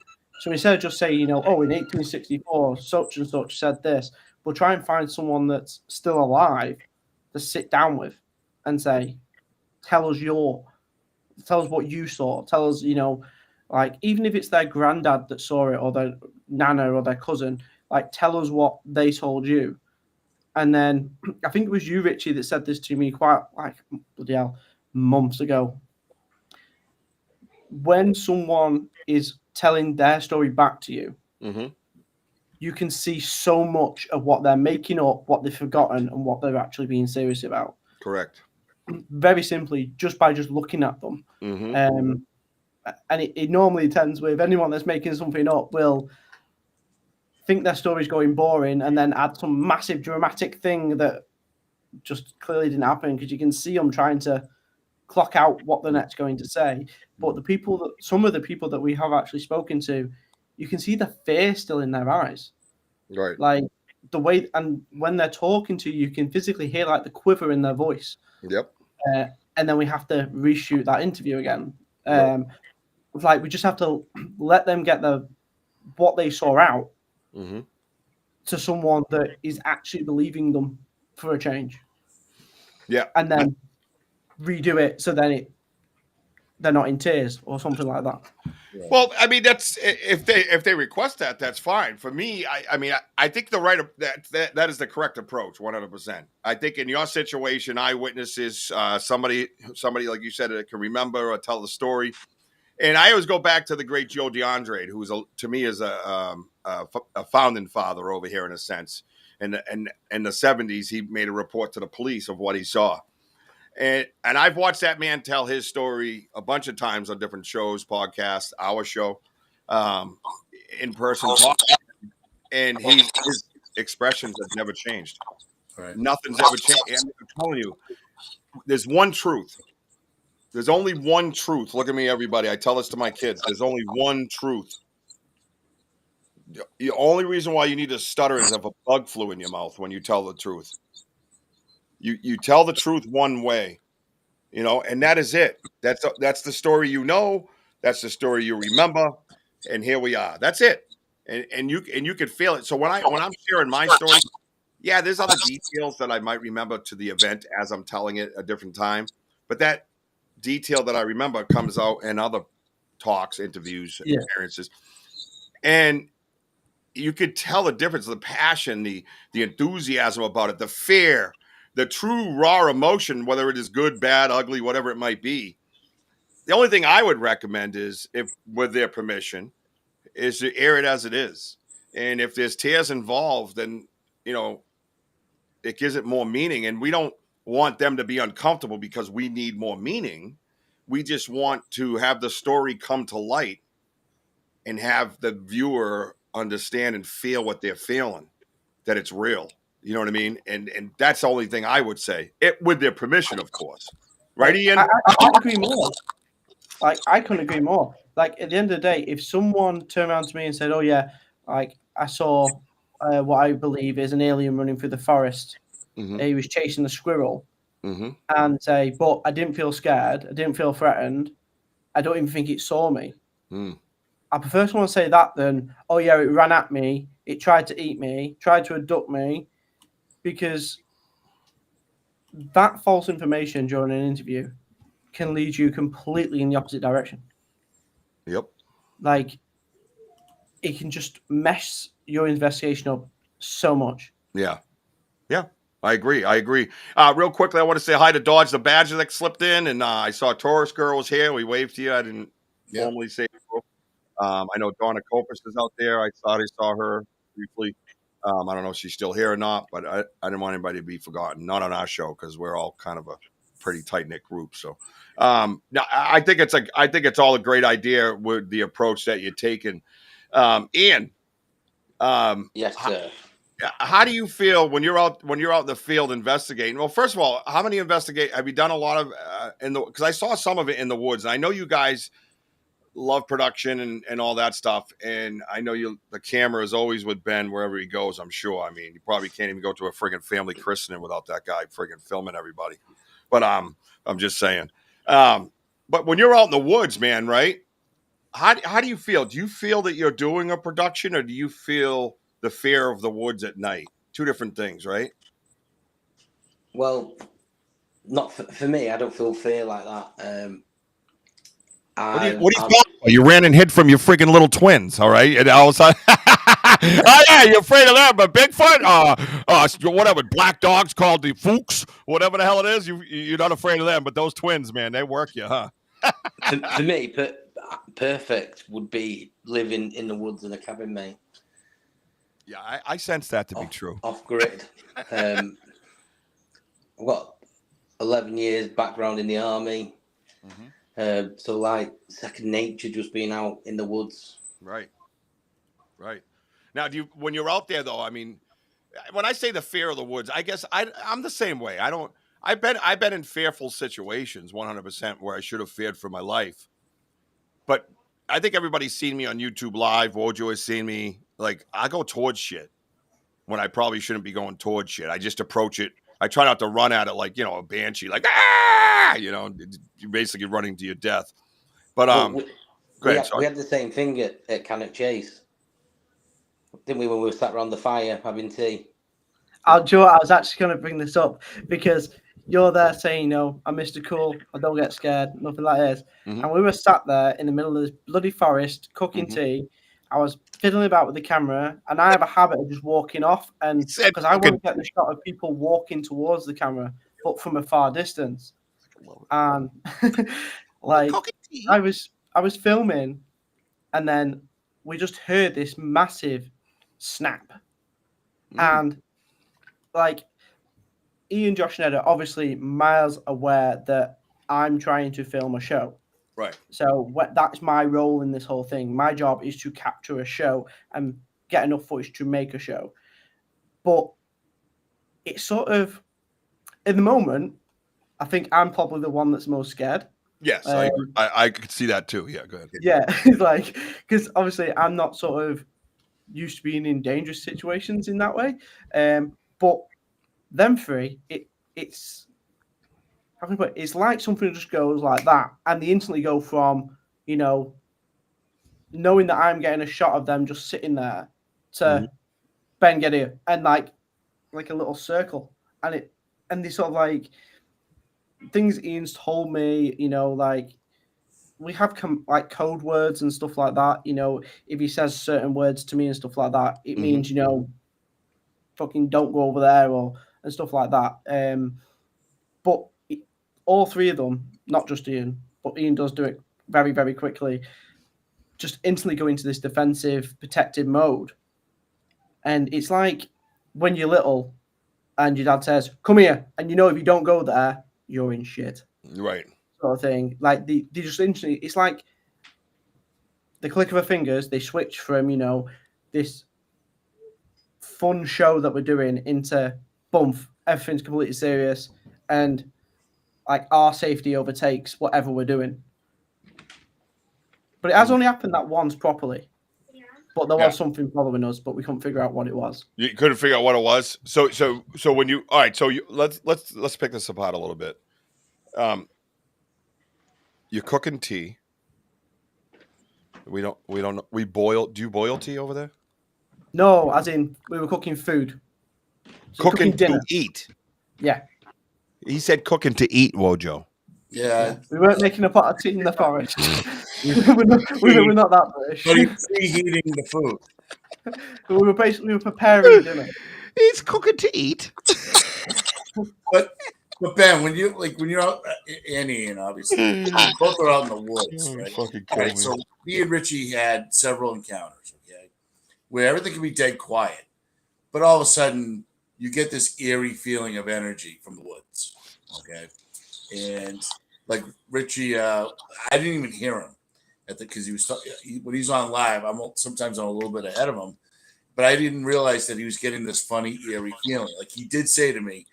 instead of just saying, you know, oh, in 1864, such and such said this, we'll try and find someone that's still alive to sit down with and say, tell us what you saw. Tell us, you know, like, even if it's their granddad that saw it or their nana or their cousin, like, tell us what they told you. And then I think it was you, Richie, that said this to me quite like bloody hell, months ago. When someone is telling their story back to you, you can see so much of what they're making up, what they've forgotten, and what they're actually being serious about. Correct. Very simply, just by just looking at them. And it normally tends with anyone that's making something up will think their story's going boring and then add some massive dramatic thing that just clearly didn't happen, because you can see them trying to clock out what the net's going to say. But some of the people that we have actually spoken to, you can see the fear still in their eyes. Right. Like the way, and when they're talking to you, you can physically hear like the quiver in their voice. Yep. And then we have to reshoot that interview again. Like we just have to let them get what they saw out to someone that is actually believing them for a change. Yeah, and then redo it so then they're not in tears or something like that. Yeah. Well, I mean, that's if they request that, that's fine. For me, I think the right that is the correct approach, 100%. I think in your situation, eyewitnesses, somebody like you said that can remember or tell the story. And I always go back to the great Joe DeAndre, who's to me is a founding father over here in a sense. In the 70s, he made a report to the police of what he saw. And I've watched that man tell his story a bunch of times on different shows, podcasts, our show, in person talk, and his expressions have never changed. Right. Nothing's ever changed. And I'm telling you, there's one truth. There's only one truth. Look at me, everybody. I tell this to my kids. There's only one truth. The only reason why you need to stutter is if a bug flew in your mouth when you tell the truth. You tell the truth one way, and that is it. That's the story that's the story you remember, and here we are. That's it. And you could feel it. So when I'm sharing my story, yeah, there's other details that I might remember to the event as I'm telling it a different time, but that detail that I remember comes out in other talks, interviews, experiences, and you could tell the difference, the passion, the enthusiasm about it, the fear, the true raw emotion, whether it is good, bad, ugly, whatever it might be. The only thing I would recommend is, if with their permission, is to air it as it is. And if there's tears involved, then, it gives it more meaning. And we don't want them to be uncomfortable because we need more meaning. We just want to have the story come to light and have the viewer understand and feel what they're feeling, that it's real. You know what I mean? And that's the only thing I would say, it with their permission, of course. Right, Ian? I couldn't agree more. I couldn't agree more. Like, at the end of the day, if someone turned around to me and said, "Oh yeah, like I saw what I believe is an alien running through the forest. He was chasing a squirrel," and say, "But I didn't feel scared. I didn't feel threatened. I don't even think it saw me." I prefer someone to say that than, "Oh yeah, it ran at me. It tried to eat me. Tried to abduct me," because that false information during an interview can lead you completely in the opposite direction. Yep. Like, it can just mess your investigation up so much. Yeah. I agree. Real quickly, I want to say hi to Dodge the Badger that slipped in, and I saw Taurus Girl was here. We waved to you. I didn't formally say hello. I know Donna Copus is out there. I thought I saw her briefly. I don't know if she's still here or not, but I didn't want anybody to be forgotten. Not on our show, because we're all kind of a pretty tight-knit group. So now I think it's all a great idea with the approach that you're taking. Ian. Yes, sir. How do you feel when you're out in the field investigating? Well, first of all, how many have you done a lot of because I saw some of it in the woods, and I know you guys love production and all that stuff, and I know the camera is always with Ben wherever he goes, I'm sure. I mean, you probably can't even go to a friggin' family christening without that guy friggin' filming everybody. But I'm just saying. But when you're out in the woods, man, right? How do you feel? Do you feel that you're doing a production, or do you feel the fear of the woods at night? Two different things, right? Well, not for me. I don't feel fear like that. What are you talking about? You ran and hid from your freaking little twins, all right? And all of a sudden, oh yeah, you're afraid of them, but Bigfoot, whatever, black dogs called the Fooks, whatever the hell it is, you're not afraid of them, but those twins, man, they work you, huh? For me, perfect would be living in the woods in a cabin, mate. Yeah, I sense that to be true. Off grid. I've got 11 years background in the army. So like second nature, just being out in the woods. Right. Now, when you're out there though, I mean, when I say the fear of the woods, I guess I'm the same way. I've been in fearful situations 100% where I should have feared for my life. But I think everybody's seen me on YouTube Live. Wojo has seen me. Like, I go towards shit when I probably shouldn't be going towards shit. I just approach it. I try not to run at it like, a banshee, like, you're basically running to your death. But Well, go we ahead. had the same thing at Cannock Chase, didn't we? When we were sat around the fire having tea. Do you know what? I was actually going to bring this up because you're there saying, you know, I'm Mr. Cool, I don't get scared, nothing like this. Mhm. And we were sat there in the middle of this bloody forest cooking Mhm. tea. I was fiddling about with the camera, and I have a habit of just walking off, and Said because I want cooking- to get the shot of people walking towards the camera, but from a far distance. And like Cooking tea. I was filming, and then we just heard this massive snap, and like Ian, Josh, and Ed are obviously miles aware that I'm trying to film a show. Right. So that's my role in this whole thing. My job is to capture a show and get enough footage to make a show. But it's sort of, in the moment, I think I'm probably the one that's most scared. Yes, I could see that too. Yeah, go ahead. Yeah, like, because obviously I'm not sort of used to being in dangerous situations in that way. But them three, it's how can I put it? It's like something just goes like that, and they instantly go from, you know, knowing that I'm getting a shot of them just sitting there to Ben, get here, and like a little circle, and they sort of like things Ian's told me, you know, like we have like code words and stuff like that. You know, if he says certain words to me and stuff like that, it means, you know, fucking don't go over there and stuff like that. But all three of them, not just Ian, but Ian does do it very, very quickly, just instantly go into this defensive, protective mode. And it's like when you're little and your dad says, come here. And you know, if you don't go there, you're in shit. Right. Sort of thing. Like they just instantly, it's like the click of a fingers, they switch from, you know, this fun show that we're doing into bump, everything's completely serious. And like our safety overtakes whatever we're doing. But it has only happened that once properly. But there was something following us, but we couldn't figure out what it was. You couldn't figure out what it was. So when you all right, so you let's pick this apart a little bit. You're cooking tea. We don't know. We boil. Do you boil tea over there? No, as in we were cooking food. So cooking dinner. to eat. Yeah. He said cooking to eat, Wojo. Yeah. We weren't making a pot of tea in the forest. we're not that British. But he's preheating the food. We were preparing dinner. He's cooking to eat. But Ben, when you're out, Annie and obviously both are out in the woods, right? Right. So me and Richie had several encounters, okay, where everything can be dead quiet, but all of a sudden you get this eerie feeling of energy from the woods, okay, and like Richie, I didn't even hear him because he was when he's on live. Sometimes I'm a little bit ahead of him, but I didn't realize that he was getting this funny eerie feeling. Like he did say to me,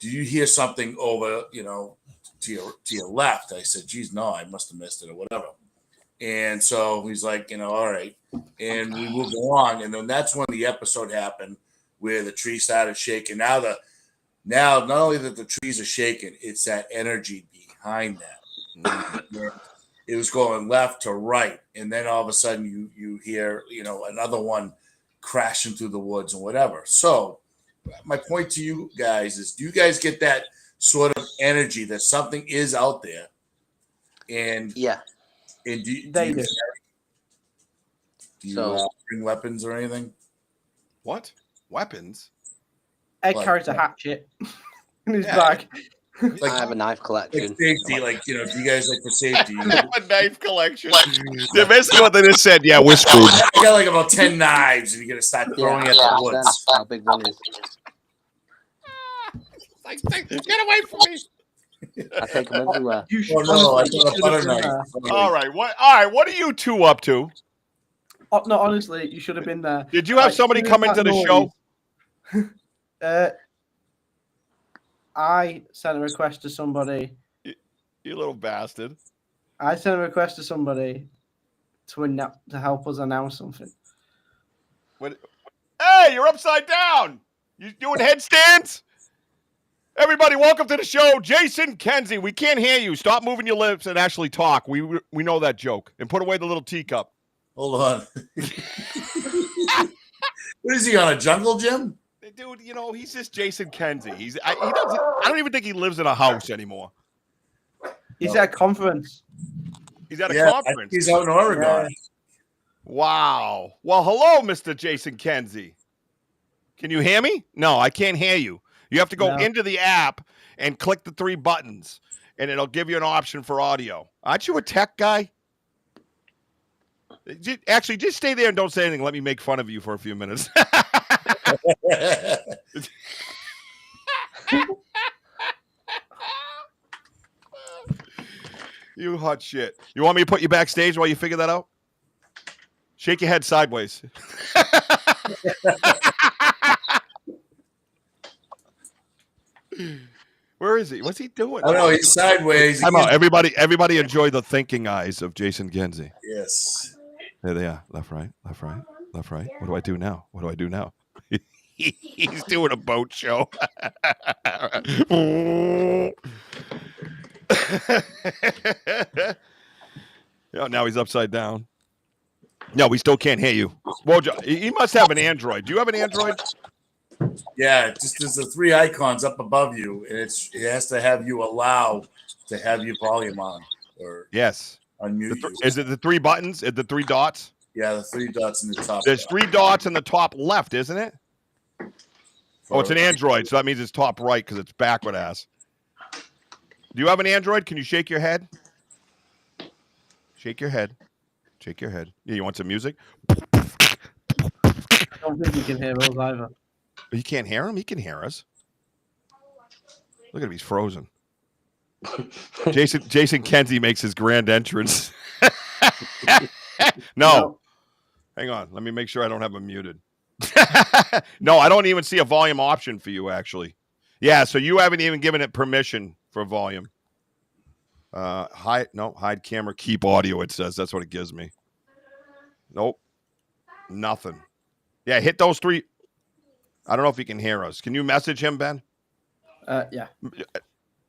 "Do you hear something over, you know, to your left?" I said, "Geez, no, I must have missed it or whatever." And so he's like, you know, all right. And we moved along. And then that's when the episode happened where the tree started shaking. Now not only that the trees are shaking, it's that energy behind that. It was going left to right. And then all of a sudden you hear, you know, another one crashing through the woods and whatever. So my point to you guys is, do you guys get that sort of energy that something is out there? And yeah. And do you bring weapons or anything? What? Weapons? Ed carries a hatchet in his bag. I have a knife collection. Like safety, like, you know, do you guys like for safety? I have a knife collection. Yeah, basically what they just said. Yeah, we're screwed. I got like about 10 knives, and you're gonna start throwing at the woods. That's how big one is. Get away from me! I take them everywhere. All right, what are you two up to? Oh, no, honestly, you should have been there. Did you have somebody come into the show? I sent a request to somebody. You little bastard. I sent a request to somebody to help us announce something. What? Hey, you're upside down. You doing headstands? Everybody, welcome to the show. Jason Kenzie. We can't hear you. Stop moving your lips and actually talk. We know that joke. And put away the little teacup. Hold on. What is he on a jungle gym? Dude, you know, he's just Jason Kenzie. I don't even think he lives in a house anymore. He's at a conference. He's at a I conference. think he's out in Oregon. Yeah. Wow. Well, hello, Mr. Jason Kenzie. Can you hear me? No, I can't hear you. You have to go into the app and click the 3 buttons, and it'll give you an option for audio. Aren't you a tech guy? Actually, just stay there and don't say anything. Let me make fun of you for a few minutes. You hot shit. You want me to put you backstage while you figure that out? Shake your head sideways. Where is he? What's he doing? I don't know. He's sideways. Come on, everybody enjoy the thinking eyes of Jason Kenzie. Yes. There they are. Left, right, left, right, left, right. What do I do now? What do I do now? He's doing a boat show. Yeah, now he's upside down. No, we still can't hear you. Wojo, he must have an Android. Do you have an Android? Yeah, just there's the 3 icons up above you, and it has to have you allow to have your volume on or Yes. unmute you. Is it the 3 buttons? The 3 dots? Yeah, the 3 dots in the top. There's 3 dots in the top left, isn't it? Oh, it's an Android, so that means it's top right because it's backward ass. Do you have an Android? Can you shake your head? Shake your head. Shake your head. Yeah, you want some music? I don't think you can hear us either. You can't hear him? He can hear us. Look at him. He's frozen. Jason Kenzie makes his grand entrance. No. Hang on. Let me make sure I don't have him muted. No, I don't even see a volume option for you, actually. Yeah, so you haven't even given it permission for volume. Hide camera, keep audio, it says. That's what it gives me. Nope. Nothing. Yeah, hit those 3. I don't know if he can hear us. Can you message him, Ben? Yeah.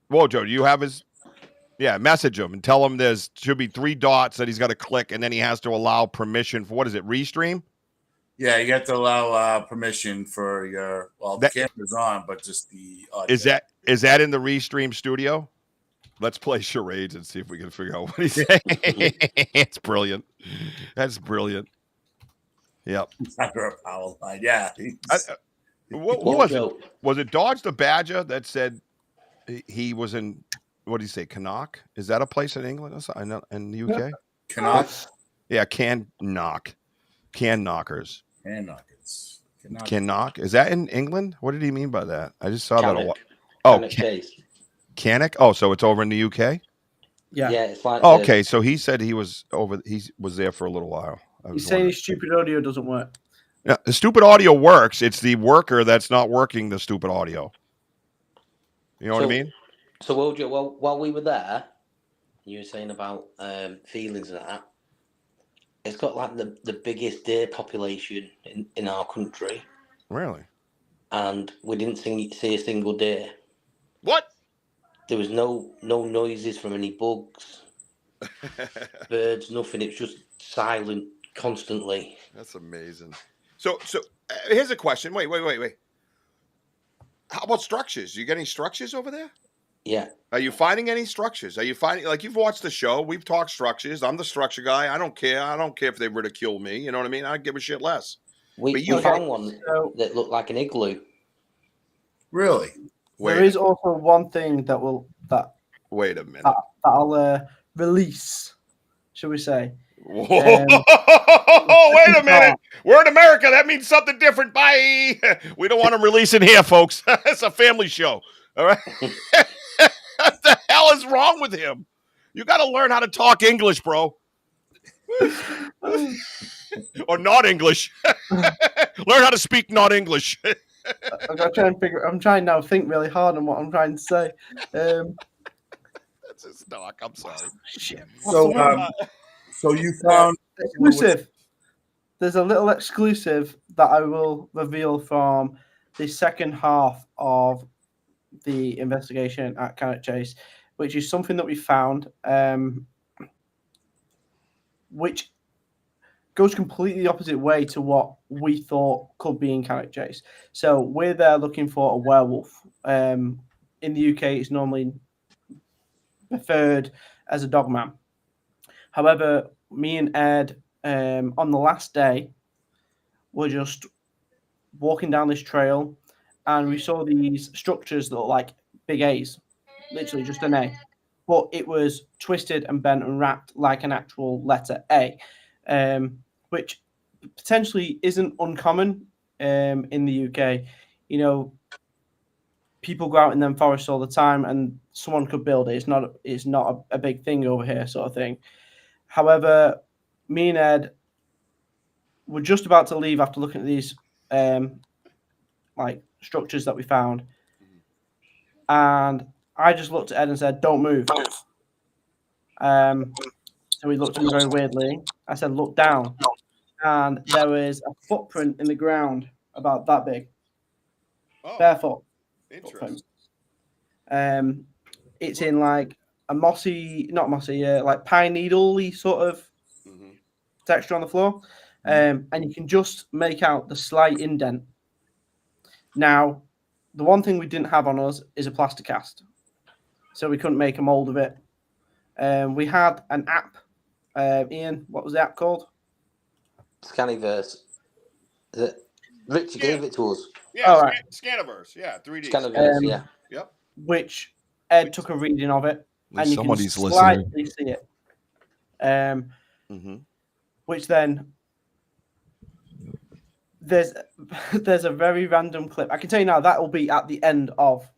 Wojo, do you have his? Yeah, message him and tell him there's should be 3 dots that he's got to click, and then he has to allow permission for, what is it, Restream? Yeah, you have to allow permission for your, the camera's on, but just the audio. Is that in the Restream studio? Let's play charades and see if we can figure out what he's saying. It's brilliant. That's brilliant. Yep. Under a power line. Yeah. What was it? Was it Dodge the Badger that said he was in, what do you say, Cannock? Is that a place in England? In the UK? Cannock? Yeah, Can Knockers. Cannockers. Cannock. Is that in England? What did he mean by that? I just saw that a while. Oh, Cannock? Oh, so it's over in the UK? Yeah. Yeah, it's like okay, so he said he was there for a little while. He's saying his stupid audio doesn't work. Yeah, the stupid audio works. It's the worker that's not working the stupid audio. You know what I mean? So, Wojo, while we were there, you were saying about feelings and that. It's got like the biggest deer population in our country. Really? And we didn't see a single deer. What? There was no noises from any bugs, birds, nothing. It was just silent constantly. That's amazing. So here's a question. Wait. How about structures? You got any structures over there? Yeah. Are you finding any structures? Are you finding, like, you've watched the show? We've talked structures. I'm the structure guy. I don't care. I don't care if they ridicule me. You know what I mean? I give a shit less. We found one that looked like an igloo. Really? There is also one thing Wait a minute. that I'll release, shall we say? Whoa, wait a minute. We're in America. That means something different. Bye. We don't want them releasing here, folks. It's a family show. All right. What the hell is wrong with him? You got to learn how to talk English, bro. Or not English. Learn how to speak not English. I'm trying now to think really hard on what I'm trying to say. That's his knock. I'm sorry. Shit. So you found exclusive. There's a little exclusive that I will reveal from the second half of the investigation at Cannock Chase, which is something that we found, which goes completely the opposite way to what we thought could be in Cannock Chase. So we're there looking for a werewolf. In the UK, it's normally preferred as a dogman. However, me and Ed, on the last day, were just walking down this trail, and we saw these structures that look like big A's, literally just an A, but it was twisted and bent and wrapped like an actual letter A, which potentially isn't uncommon in the UK. You know, people go out in them forests all the time, and someone could build it. It's not a big thing over here, sort of thing. However, me and Ed were just about to leave after looking at these like structures that we found, and I just looked at Ed and said, "Don't move." So he looked at me very weirdly. I said, "Look down," and there was a footprint in the ground about that big, barefoot. Interesting. It's in like a not mossy, like pine needle-y sort of texture on the floor, and you can just make out the slight indent. Now, the one thing we didn't have on us is a plaster cast, so we couldn't make a mold of it. We had an app. Ian, what was the app called? Scanniverse. Richie gave it to us. Yeah, right. Scanniverse. Yeah, 3D. Scanniverse, yeah. Yep. Which Ed took a reading of it, and you can slightly see it. Which then there's a very random clip. I can tell you now that will be at the end of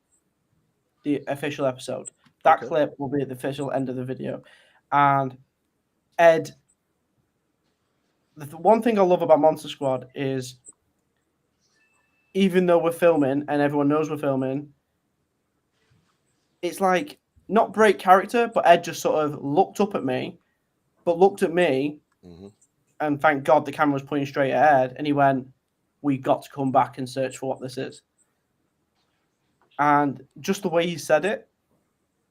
the official episode. That clip will be at the official end of the video. And Ed, the one thing I love about Monster Squad is even though we're filming and everyone knows we're filming, it's like not break character, but Ed just sort of looked up at me, and thank God the camera was pointing straight at Ed, and he went, "We got to come back and search for what this is." And just the way he said it,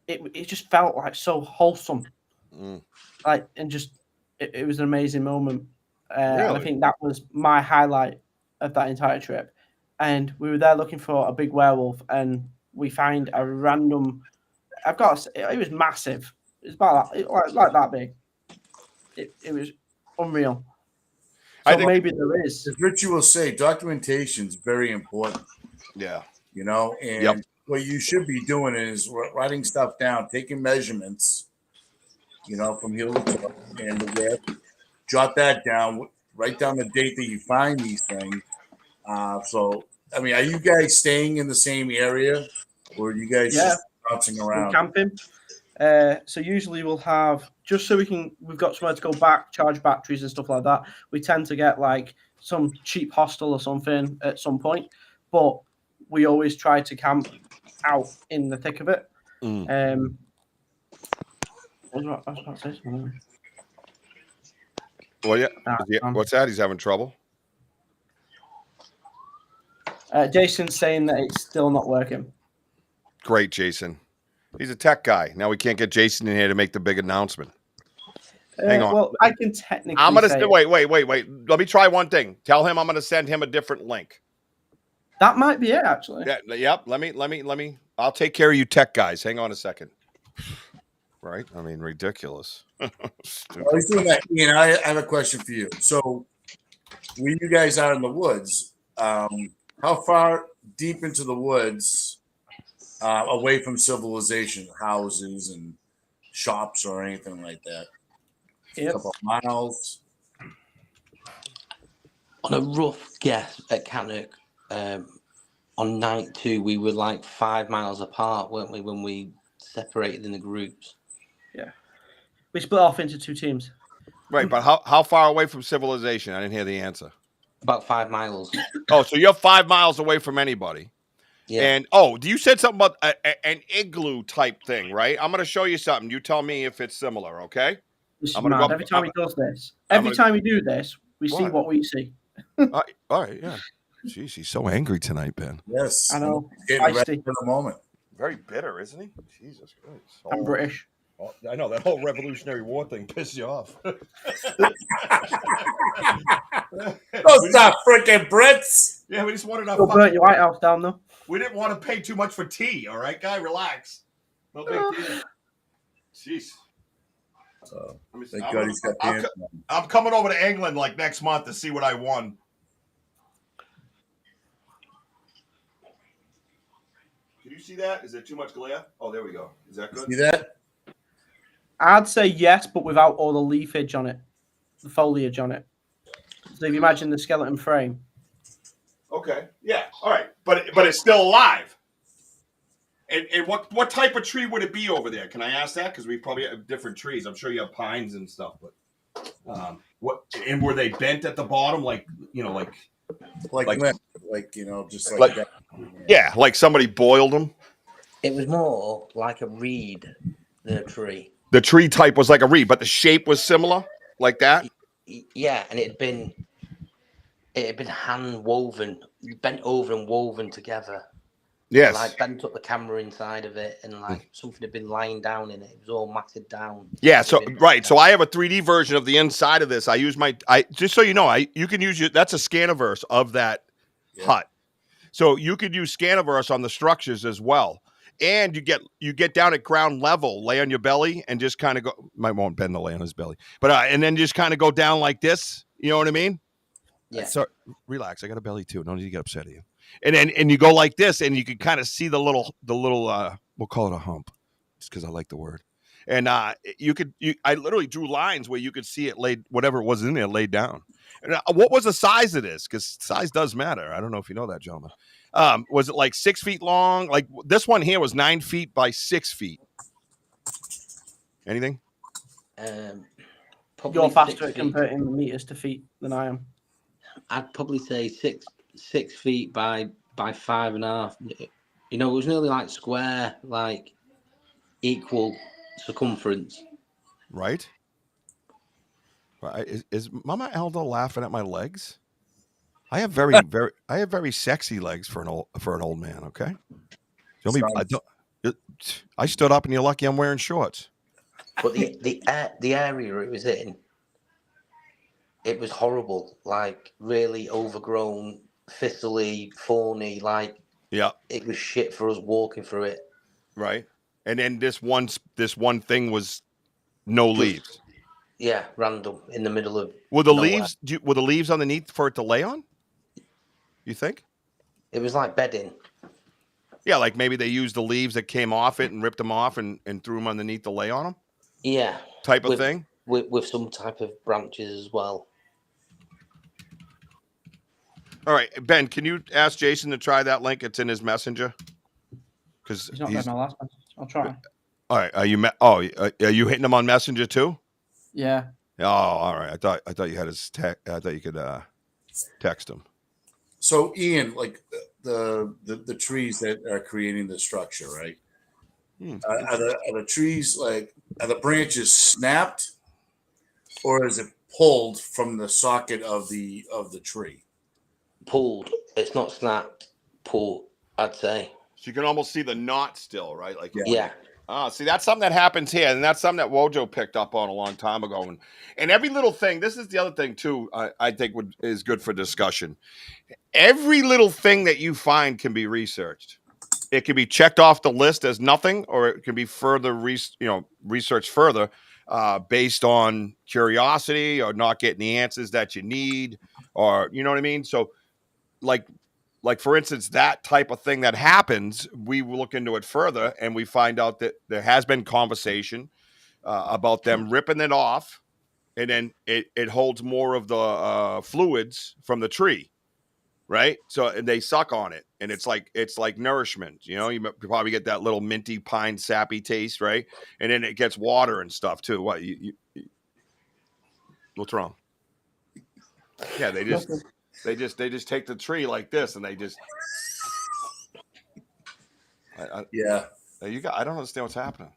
it just felt like so wholesome. Like, and just it was an amazing moment. And I think that was my highlight of that entire trip. And we were there looking for a big werewolf, and we find a random. I've got to say, it was massive. It's about that, like that big. It was unreal. So I think maybe there is. As Richie will say, documentation is very important. Yeah. You know, and what you should be doing is writing stuff down, taking measurements, you know, from heel to toe and the width. Jot that down. Write down the date that you find these things. So, I mean, are you guys staying in the same area, or are you guys just bouncing around? We're camping. So usually we'll have, just so we've got somewhere to go back, charge batteries and stuff like that. We tend to get like some cheap hostel or something at some point, but we always try to camp out in the thick of it. I was about to say something. Well, yeah. What's that? He's having trouble? Jason's saying that it's still not working. Great, Jason. He's a tech guy. Now we can't get Jason in here to make the big announcement. Hang on. Well, I can technically. I'm gonna wait. Let me try one thing. Tell him I'm gonna send him a different link. That might be it, actually. Yeah. Yep. Let me. I'll take care of you, tech guys. Hang on a second. Right? I mean, ridiculous. While he's doing that, Ian, I have a question for you. So, when you guys are in the woods, how far deep into the woods, away from civilization, houses and shops or anything like that? A couple of miles. On a rough guess at Cannock, on night 2, we were like 5 miles apart, weren't we, when we separated in the groups? Yeah. We split off into 2 teams. Right, but how far away from civilization? I didn't hear the answer. About 5 miles. Oh, so you're 5 miles away from anybody. Yeah. And you said something about an igloo type thing, right? I'm going to show you something. You tell me if it's similar, okay? Every time he does this, time we do this, we see what we see. All right, yeah. Jeez, he's so angry tonight, Ben. Yes, I know. Getting ready for the moment. very bitter, isn't he? Jesus Christ. I'm British. Oh, I know that whole Revolutionary War thing pissed you off. Those are freaking Brits. Yeah, we just wanted You'll burn your White House down, though. We didn't want to pay too much for tea. All right, guy, relax. No big deal. Jeez. Thank God he's got the I'm coming over to England like next month to see what I won. Can you see that? Is there too much glare? Oh, there we go. Is that good? See that? I'd say yes, but without all the leafage on it, the foliage on it. So if you imagine the skeleton frame. Okay. Yeah. All right. But it's still alive. And what type of tree would it be over there? Can I ask that? Because we probably have different trees. I'm sure you have pines and stuff. But what? And were they bent at the bottom, like just like that? Yeah, like somebody boiled them. It was more like a reed than a tree. The tree type was like a reed, but the shape was similar, like that. Yeah, and it had been hand woven, bent over and woven together. Yes. Like bent up the camera inside of it, and like something had been lying down in it. It was all matted down. Yeah. So right. So I have a 3D version of the inside of this. I use just so you know, you can use that's a Scaniverse of that hut. So you could use Scaniverse on the structures as well. And you get down at ground level, lay on your belly, and just kind of go. Might won't bend to lay on his belly, but and then just kind of go down like this. You know what I mean? Yeah. So relax. I got a belly too. No need to get upset at you. And you go like this, and you can kind of see the little we'll call it a hump, just because I like the word. And I literally drew lines where you could see it laid, whatever it was in there, laid down. And what was the size of this? Because size does matter. I don't know if you know that, gentlemen. Was it like 6 feet long? Like this one here was 9 feet by 6 feet. Anything? You're faster at converting meters to feet than I am. I'd probably say 6 feet by 5.5. You know, it was nearly like square, like equal circumference. Right. Is Mama Elda laughing at my legs? I have very sexy legs for an old man. Okay. I stood up, and you're lucky I'm wearing shorts. But the area it was in, it was horrible. Like really overgrown, thistly, thorny. Like it was shit for us walking through it. Right. And then this one thing was no leaves. Yeah, random in the middle of. Were the leaves underneath for it to lay on? You think? It was like bedding. Yeah, like maybe they used the leaves that came off it and ripped them off and threw them underneath to lay on them. Yeah. Type of thing. With some type of branches as well. All right, Ben, can you ask Jason to try that link? It's in his messenger. Because he's not read my last message. I'll try. All right, are you hitting him on Messenger too? Yeah. Oh, all right. I thought you had his text. I thought you could text him. So Ian, like the trees that are creating the structure, right? Are the trees are the branches snapped, or is it pulled from the socket of the tree? Pulled. It's not snapped. Pulled, I'd say. So you can almost see the knot still, right? Like yeah. See, that's something that happens here, and that's something that Wojo picked up on a long time ago. And every little thing, this is the other thing too, I think is good for discussion. Every little thing that you find can be researched. It can be checked off the list as nothing, or it can be further researched further based on curiosity or not getting the answers that you need, or you know what I mean? So like for instance, that type of thing that happens, we will look into it further, and we find out that there has been conversation about them ripping it off, and then it holds more of the fluids from the tree, right? So and they suck on it, and it's like nourishment. You know, you probably get that little minty pine sappy taste, right? And then it gets water and stuff too. What what's wrong? Yeah, they just take the tree like this, and they just. I don't understand what's happening.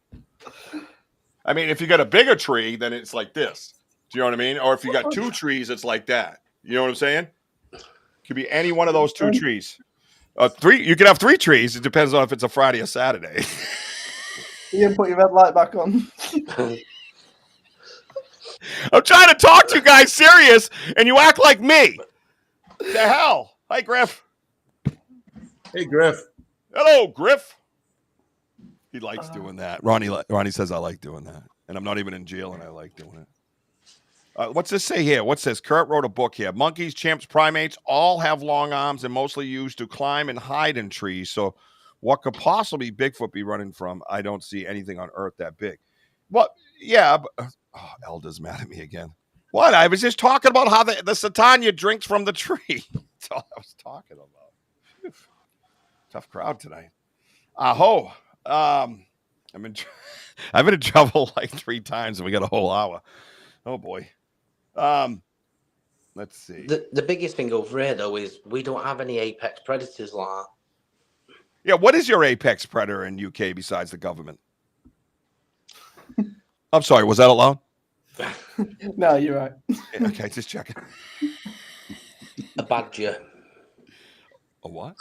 I mean, if you got a bigger tree, then it's like this. Do you know what I mean? Or if you got two trees, it's like that. You know what I'm saying? Could be any one of those two trees. Three. You can have 3 trees. It depends on if it's a Friday or Saturday. Ian, put your red light back on. I'm trying to talk to you guys serious, and you act like me. The hell? Hi, Griff. Hey, Griff. Hello, Griff. He likes doing that. Ronnie says I like doing that, and I'm not even in jail, and I like doing it. What's this say here? What's this? Kurt wrote a book here. Monkeys, chimps, primates all have long arms and mostly used to climb and hide in trees. So what could possibly Bigfoot be running from? I don't see anything on Earth that big. Well, yeah. But, Elder's mad at me again. What? I was just talking about how the Satanya drinks from the tree. That's all I was talking about. Phew. Tough crowd tonight. Aho. I've been in trouble like 3 times and we got a whole hour. Oh boy. Let's see. The biggest thing over here though is we don't have any apex predators like that. Yeah, what is your apex predator in UK besides the government? I'm sorry, was that allowed? No, you're right. Okay, just checking. A badger. A what?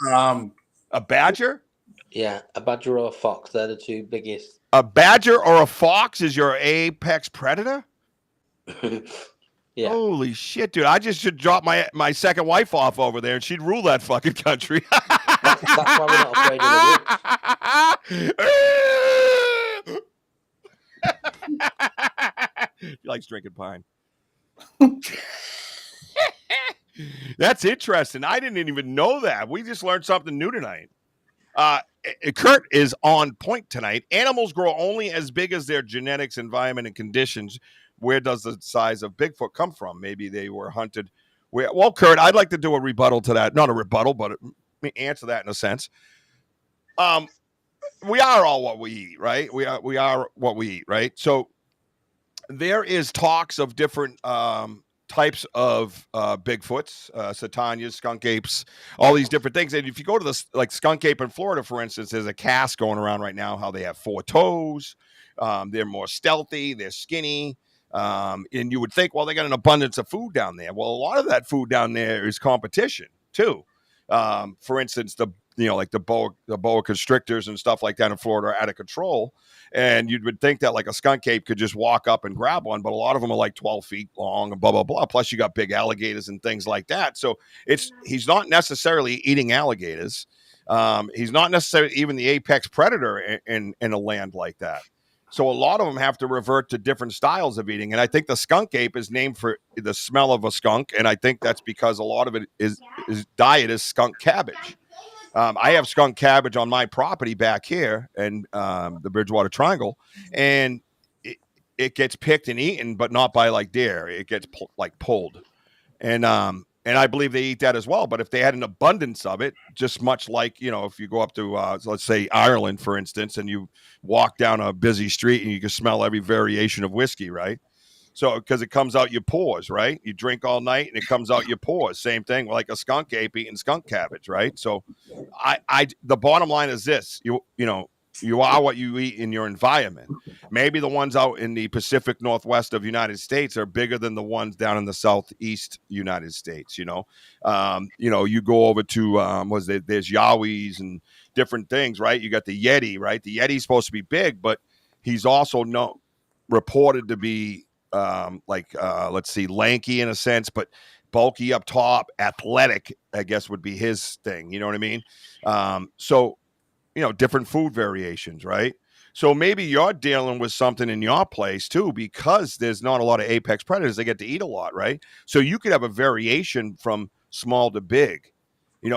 A badger? Yeah, a badger or a fox. They're the 2 biggest. A badger or a fox is your apex predator? Yeah. Holy shit, dude. I just should drop my second wife off over there and she'd rule that fucking country. That's why we're not afraid of the woods. He likes drinking pine. That's interesting. I didn't even know that. We just learned something new tonight. Kurt is on point tonight. Animals grow only as big as their genetics, environment, and conditions. Where does the size of Bigfoot come from? Maybe they were hunted. Well, Kurt, I'd like to do a rebuttal to that. Not a rebuttal, but answer that in a sense. We are all what we eat, right? We are what we eat, right? So there is talks of different types of Bigfoots, Satanyas, skunk apes, all these different things. And if you go to the like skunk ape in Florida, for instance, there's a cast going around right now how they have 4 toes. They're more stealthy. They're skinny. And you would think, well, they got an abundance of food down there. Well, a lot of that food down there is competition too. For instance, the boa constrictors and stuff like that in Florida are out of control. And you would think that like a skunk ape could just walk up and grab one, but a lot of them are like 12 feet long and blah, blah, blah. Plus you got big alligators and things like that. So he's not necessarily eating alligators. He's not necessarily even the apex predator in a land like that. So a lot of them have to revert to different styles of eating. And I think the skunk ape is named for the smell of a skunk. And I think that's because a lot of it is diet is skunk cabbage. I have skunk cabbage on my property back here in the Bridgewater Triangle. And it gets picked and eaten, but not by like deer. It gets pulled. And I believe they eat that as well. But if they had an abundance of it, just much like, if you go up to, let's say, Ireland, for instance, and you walk down a busy street and you can smell every variation of whiskey, right? So because it comes out your pores, right? You drink all night and it comes out your pores. Same thing like a skunk ape eating skunk cabbage, right? So the bottom line is this, you are what you eat in your environment. Maybe the ones out in the Pacific Northwest of United States are bigger than the ones down in the Southeast United States. You go over to there's Yowies and different things, right? You got the Yeti, right? The Yeti's supposed to be big, but he's also reported to be let's see, lanky in a sense, but bulky up top, athletic, I guess would be his thing. You know what I mean? Different food variations, right? So maybe you're dealing with something in your place too, because there's not a lot of apex predators. They get to eat a lot, right? So you could have a variation from small to big. In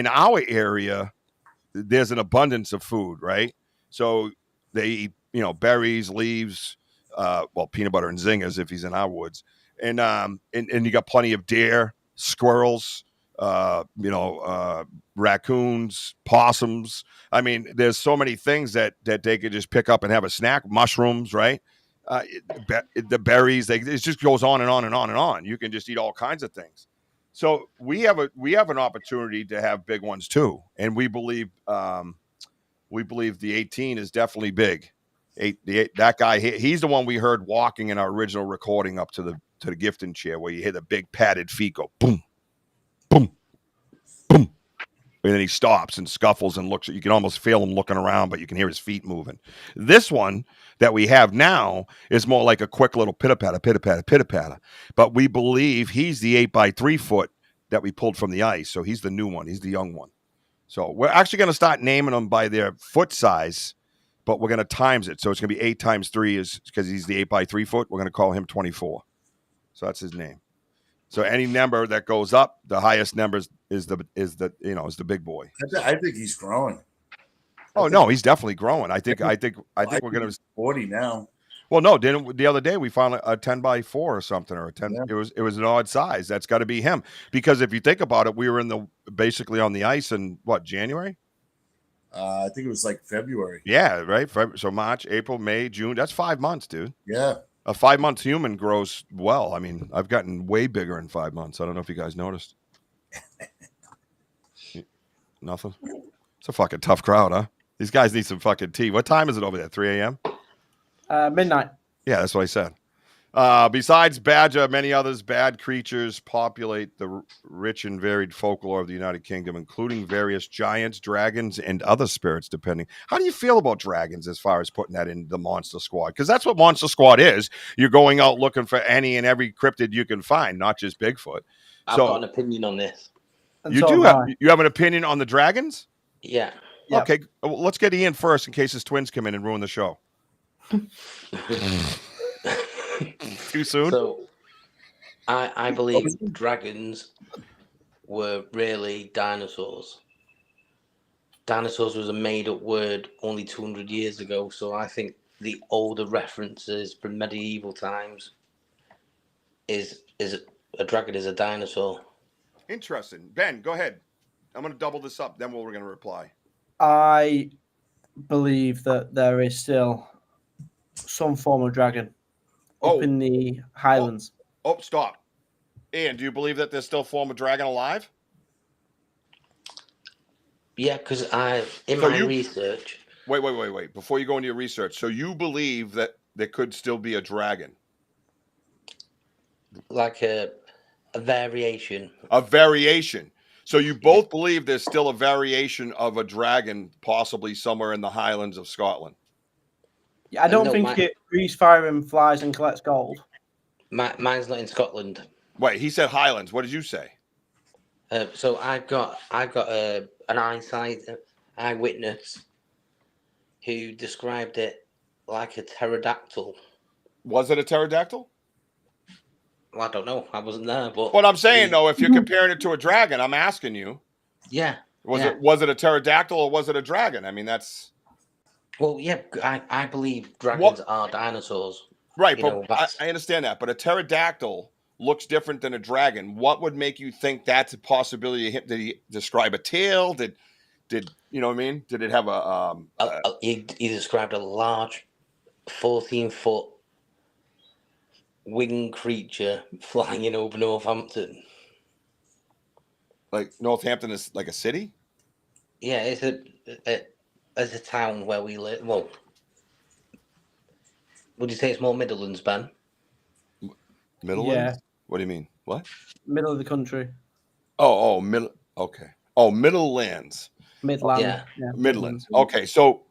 our area, there's an abundance of food, right? So they eat, berries, leaves, peanut butter and zingers if he's in our woods. And you got plenty of deer, squirrels, raccoons, possums. I mean, there's so many things that they could just pick up and have a snack. Mushrooms, right? The berries. It just goes on and on and on and on. You can just eat all kinds of things. So we have an opportunity to have big ones too, and we believe the 18 is definitely big. That guy, he's the one we heard walking in our original recording up to the gifting chair, where you hear the big padded feet go boom, boom, boom. And then he stops and scuffles and looks. You can almost feel him looking around, but you can hear his feet moving. This one that we have now is more like a quick little pitter-patter, pitter-patter, pitter-patter. But we believe he's the 8x3 foot that we pulled from the ice. So he's the new one. He's the young one. So we're actually going to start naming them by their foot size, but we're going to times it. So it's going to be 8 times 3 is because he's the 8x3 foot. We're going to call him 24. So that's his name. So any number that goes up, the highest number is the big boy. I think he's growing. No, he's definitely growing. I think we're going he's 40 now. Well, no, the other day we found a 10x4 or something, or a 10. Yeah. It was an odd size. That's got to be him, because if you think about it, we were basically on the ice in what, January? I think it was like February. Yeah, right. So March, April, May, June. That's 5 months, dude. Yeah. A 5 month human grows well. I mean, I've gotten way bigger in 5 months. I don't know if you guys noticed. Nothing. It's a fucking tough crowd, huh? These guys need some fucking tea. What time is it over there? 3 a.m. Midnight. Yeah, that's what I said. Besides badger, many others bad creatures populate the rich and varied folklore of the United Kingdom, including various giants, dragons, and other spirits, depending. How do you feel about dragons as far as putting that in the Monster Squad? Because that's what Monster Squad is. You're going out looking for any and every cryptid you can find, not just Bigfoot. I've got an opinion on this. You have an opinion on the dragons? Yeah. Yep. Okay, well, let's get Ian first in case his twins come in and ruin the show. Too soon? So, I believe dragons were really dinosaurs. Dinosaurs was a made-up word only 200 years ago, so I think the older references from medieval times is a dragon is a dinosaur. Interesting. Ben, go ahead. I'm going to double this up, then we're going to reply. I believe that there is still some form of dragon up in the Highlands. Oh, stop. Ian, do you believe that there's still a form of dragon alive? Yeah, because research. Wait. Before you go into your research, so you believe that there could still be a dragon? Like a variation. A variation. So you both believe there's still a variation of a dragon possibly somewhere in the Highlands of Scotland? Yeah, I don't think it breathes fire and flies and collects gold. Mine's not in Scotland. Wait, he said Highlands. What did you say? So I've got an eyewitness who described it like a pterodactyl. Was it a pterodactyl? Well, I don't know. I wasn't there, but what I'm saying though, if you're comparing it to a dragon, I'm asking you. Yeah. Was it a pterodactyl or was it a dragon? I mean, that's. Well, yeah, I believe dragons are dinosaurs. Right, but I understand that. But a pterodactyl looks different than a dragon. What would make you think that's a possibility? Did he describe a tail? Did you know what I mean? Did it have a? He described a large, 14-foot winged creature flying over Northampton. Like Northampton is like a city? Yeah, it's a town where we live. Well, would you say it's more Midlands, Ben? Midlands? Yeah. What do you mean? What? Middle of the country. Oh, middle. Okay. Oh, Middlelands. Midland. Yeah. Midlands. Okay, so,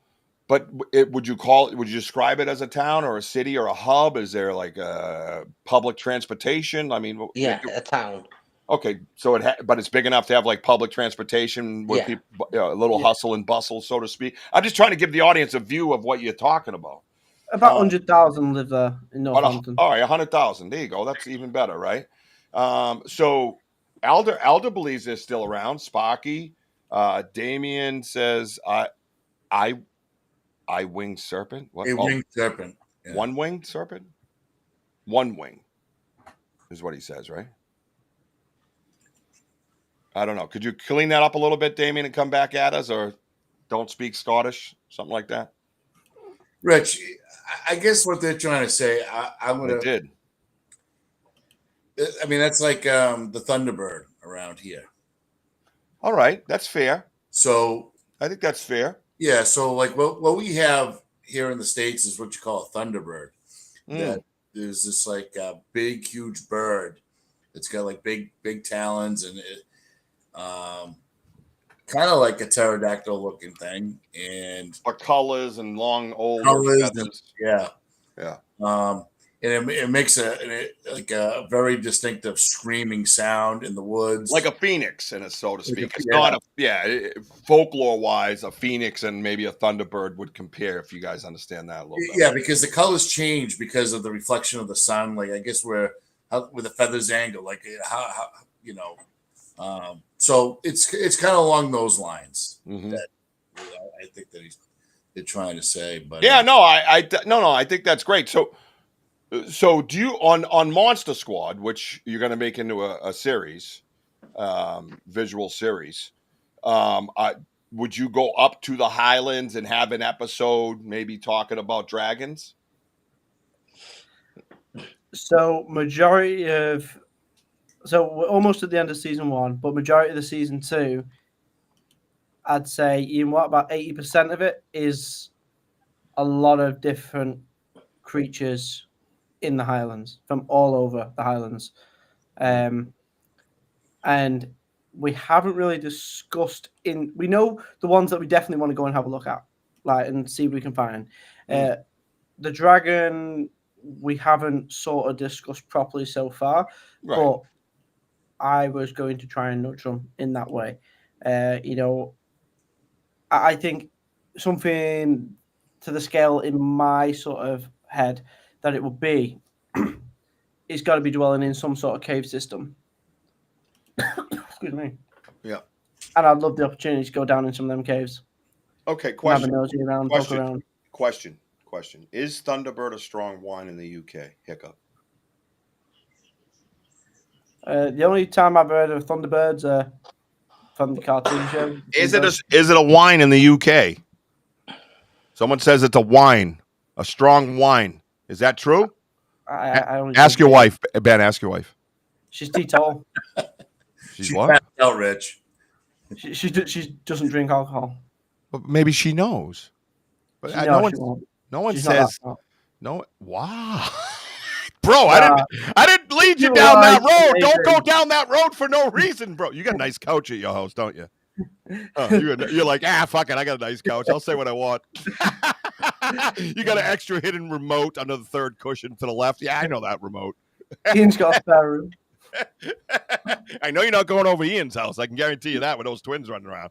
but would you describe it as a town or a city or a hub? Is there like a public transportation? I mean, yeah, a town. Okay, so but it's big enough to have like public transportation where people, a little hustle and bustle, so to speak. I'm just trying to give the audience a view of what you're talking about. About 100,000 live there in Northampton. All right, 100,000. There you go. That's even better, right? So Alder believes they're still around. Sparky, Damien says, I winged serpent. What? Winged serpent. Yeah. One winged serpent. One wing is what he says, right? I don't know. Could you clean that up a little bit, Damien, and come back at us, or don't speak Scottish, something like that? Rich, I guess what they're trying to say, I'm going to. Did. I mean, that's like the Thunderbird around here. All right. That's fair. So. I think that's fair. Yeah. So, like, what we have here in the States is what you call a Thunderbird. That there's this, like, big, huge bird. It's got, like, big talons, and kind of like a pterodactyl looking thing, and Or colors and long, older colors, and, feathers. yeah. Yeah. And it makes a very distinctive screaming sound in the woods, Like a phoenix, in it, so to speak. It's yeah. not folklore-wise, a phoenix and maybe a thunderbird would compare, if you guys understand that a little bit. Yeah, because the colors change because of the reflection of the sun. Like, I guess where the feathers angle, like how you know. So it's kind of along those lines that I think that they're trying to say. But yeah, no, I think that's great. So do you on Monster Squad, which you're going to make into a series, visual series? Would you go up to the Highlands and have an episode maybe talking about dragons? So we're almost at the end of season 1, but majority of the season 2, I'd say, about 80% of it is a lot of different creatures in the Highlands, from all over the Highlands. And we haven't really discussed we know the ones that we definitely want to go and have a look at, like, and see what we can find. The dragon, we haven't sort of discussed properly so far, right. But I was going to try and nudge them in that way. I think something to the scale in my sort of head that it would be, it's got to be dwelling in some sort of cave system. Excuse me. Yeah. And I'd love the opportunity to go down in some of them caves. Okay, question. Have a nosy around, poke around. Question. Is Thunderbird a strong wine in the UK? Hiccup. The only time I've heard of Thunderbirds from the cartoon show. Is it a wine in the UK? Someone says it's a wine, a strong wine. Is that true? I ask your wife, Ben. Ask your wife. She's tall. She's what? Out, Rich. She doesn't drink alcohol. But maybe she knows. But no one says no. Wow. Bro, I didn't lead you down that road. Don't go down that road for no reason, bro. You got a nice couch at your house, don't you? You're like, fuck it. I got a nice couch. I'll say what I want. You got an extra hidden remote under the third cushion to the left. Yeah, I know that remote. Ian's got a spare room. I know you're not going over Ian's house. I can guarantee you that with those twins running around.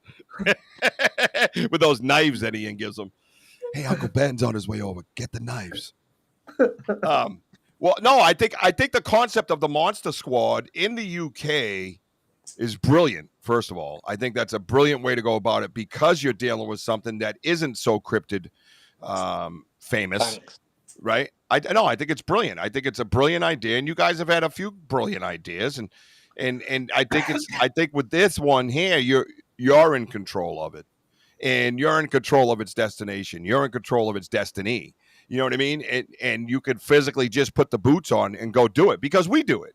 With those knives that Ian gives them. Hey, Uncle Ben's on his way over. Get the knives. Well, no, I think the concept of the Monster Squad in the UK is brilliant. First of all, I think that's a brilliant way to go about it because you're dealing with something that isn't so cryptid famous. Thanks. Right? I think it's brilliant. I think it's a brilliant idea, and you guys have had a few brilliant ideas, and I think with this one here, you're in control of it, and you're in control of its destination. You're in control of its destiny. You know what I mean? And you could physically just put the boots on and go do it because we do it.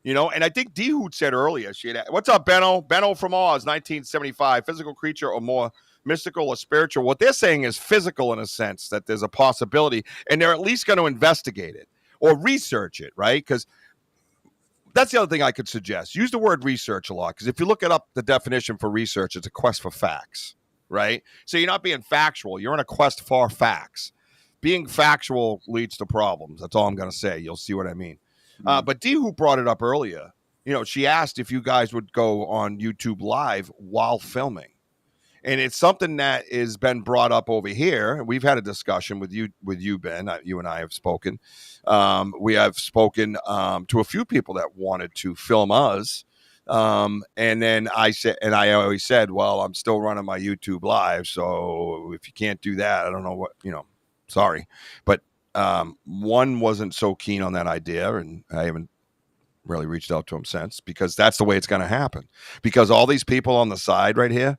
You know, and I think D Hoot said earlier, what's up, Benno? Benno from Oz, 1975, physical creature or more mystical or spiritual. What they're saying is physical in a sense, that there's a possibility, and they're at least going to investigate it or research it, right? Because that's the other thing I could suggest. Use the word research a lot, because if you look it up, the definition for research, it's a quest for facts, right? So you're not being factual. You're on a quest for facts. Being factual leads to problems. That's all I'm going to say. You'll see what I mean. But D, who brought it up earlier, she asked if you guys would go on YouTube Live while filming. And it's something that has been brought up over here. We've had a discussion with you, Ben. You and I have spoken. We have spoken to a few people that wanted to film us. And then I always said, well, I'm still running my YouTube Live. So if you can't do that, I don't know what, sorry. But one wasn't so keen on that idea, and I haven't really reached out to him since, because that's the way it's going to happen. Because all these people on the side right here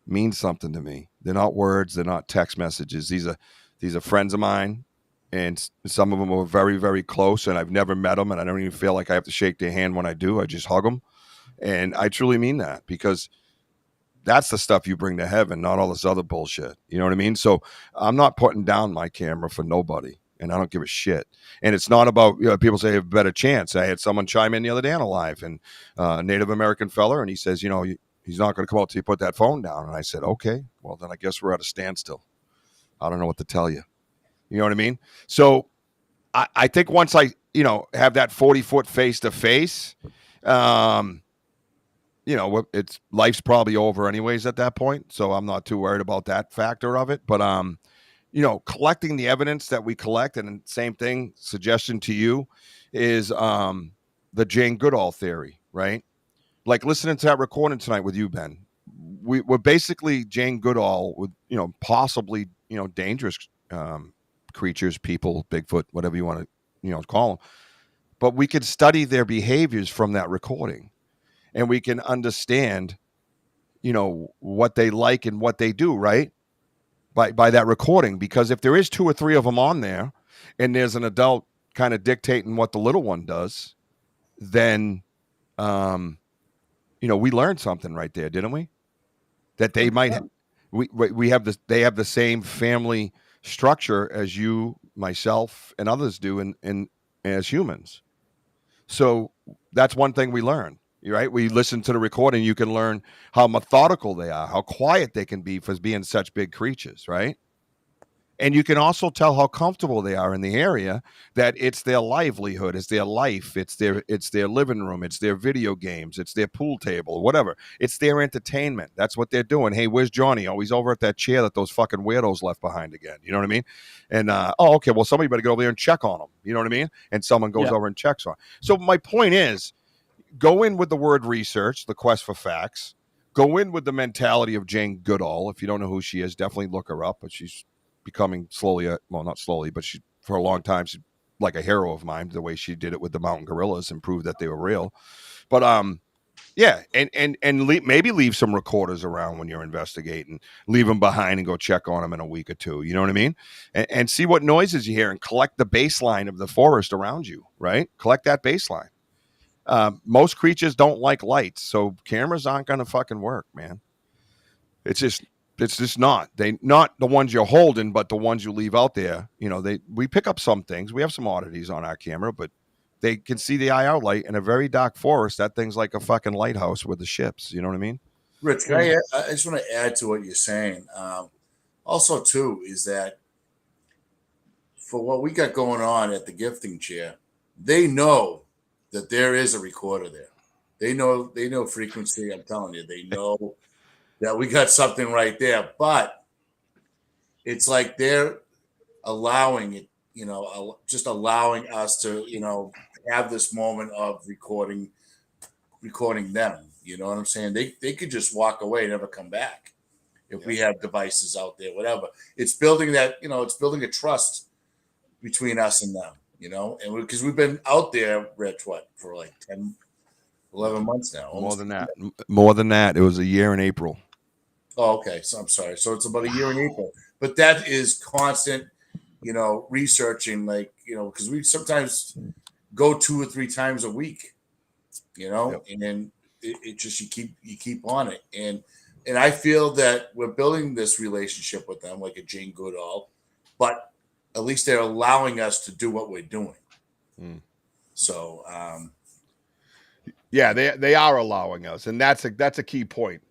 mean something to me. They're not words. They're not text messages. These are friends of mine, and some of them are very, very close, and I've never met them, and I don't even feel like I have to shake their hand when I do. I just hug them, and I truly mean that, because that's the stuff you bring to heaven, not all this other bullshit. You know what I mean? So I'm not putting down my camera for nobody, and I don't give a shit. And it's not about, people say you have a better chance. I had someone chime in the other day on a live, and Native American fella, and he says, He's not going to come out till you put that phone down. And I said, okay, well, then I guess we're at a standstill. I don't know what to tell you. You know what I mean? So I think once I, have that 40-foot face-to-face, it's life's probably over anyways at that point. So I'm not too worried about that factor of it. But, collecting the evidence that we collect, and same thing, suggestion to you is the Jane Goodall theory, right? Like listening to that recording tonight with you, Ben. We're basically Jane Goodall with, possibly, dangerous creatures, people, Bigfoot, whatever you want to, call them. But we could study their behaviors from that recording, and we can understand, what they like and what they do, right? By that recording, because if there is 2 or 3 of them on there, and there's an adult kind of dictating what the little one does, then, we learned something right there, didn't we? That they might, we have they have the same family structure as you, myself, and others do in as humans. So that's one thing we learn, right? We listen to the recording. You can learn how methodical they are, how quiet they can be for being such big creatures, right? And you can also tell how comfortable they are in the area, that it's their livelihood, it's their life, it's their living room, it's their video games, it's their pool table, whatever. It's their entertainment. That's what they're doing. Hey, where's Johnny? Oh, he's over at that chair that those fucking weirdos left behind again. You know what I mean? And, okay, well, somebody better go over there and check on them. You know what I mean? And someone goes over and checks on. So my point is, go in with the word research, the quest for facts. Go in with the mentality of Jane Goodall. If you don't know who she is, definitely look her up. But she's becoming slowly, well, not slowly, but she, for a long time, she's like a hero of mine, the way she did it with the mountain gorillas and proved that they were real. But yeah, and maybe leave some recorders around when you're investigating, leave them behind and go check on them in a week or two. You know what I mean? And see what noises you hear and collect the baseline of the forest around you, right? Collect that baseline. Most creatures don't like lights, so cameras aren't going to fucking work, man. It's just not. They not the ones you're holding, but the ones you leave out there. We pick up some things. We have some oddities on our camera, but they can see the IR light in a very dark forest. That thing's like a fucking lighthouse with the ships. You know what I mean? Rich, I just want to add to what you're saying. Also, too, is that for what we got going on at the gifting chair, they know that there is a recorder there. They know frequency. I'm telling you, they know that we got something right there. But it's like they're allowing it, just allowing us to, have this moment of recording them. You know what I'm saying? They could just walk away and never come back if we have devices out there, whatever. It's building that, it's building a trust between us and them, and because we've been out there, Rich, for like 10, 11 months now. More than that. It was a year in April. Oh, okay. So I'm sorry. So it's about a year in April, but that is constant, researching, like, because we sometimes go 2 or 3 times a week, and then it just, you keep on it. And I feel that we're building this relationship with them like a Jane Goodall, but at least they're allowing us to do what we're doing. So, yeah, they are allowing us. And that's a key point.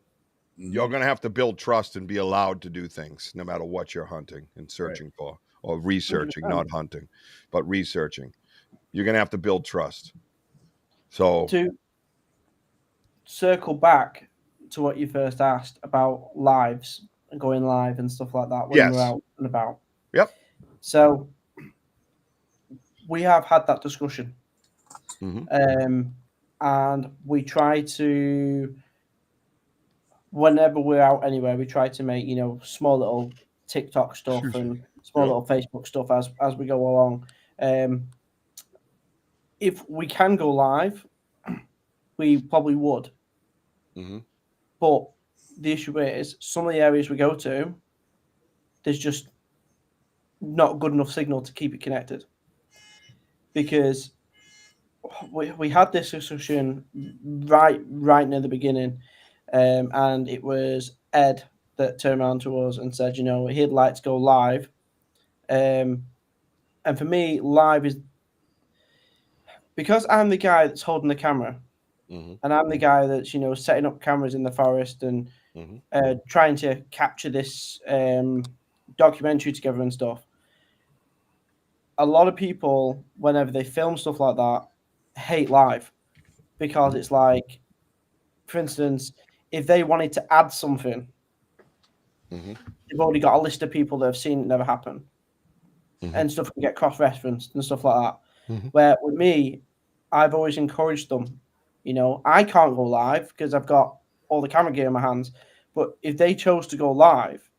You're going to have to build trust and be allowed to do things no matter what you're hunting and searching for, or researching, not hunting, but researching. You're going to have to build trust. So to circle back to what you first asked about lives and going live and stuff like that when we're out and about. Yep. So we have had that discussion. And we try to, whenever we're out anywhere, we try to make, small little TikTok stuff and small little Facebook stuff as we go along. If we can go live, we probably would. But the issue is, some of the areas we go to, there's just not good enough signal to keep it connected. Because we had this discussion right near the beginning, and it was Ed that turned around to us and said, he'd like to go live. And for me, live is, because I'm the guy that's holding the camera, Mhm. and I'm the guy that's setting up cameras in the forest and Mhm. trying to capture this documentary together and stuff. A lot of people, whenever they film stuff like that, hate live because it's like, for instance, if they wanted to add something, Mhm. they've already got a list of people that have seen it never happen, Mhm. and stuff can get cross-referenced and stuff like that. Mhm. Where with me, I've always encouraged them. I can't go live because I've got all the camera gear in my hands. But if they chose to go live,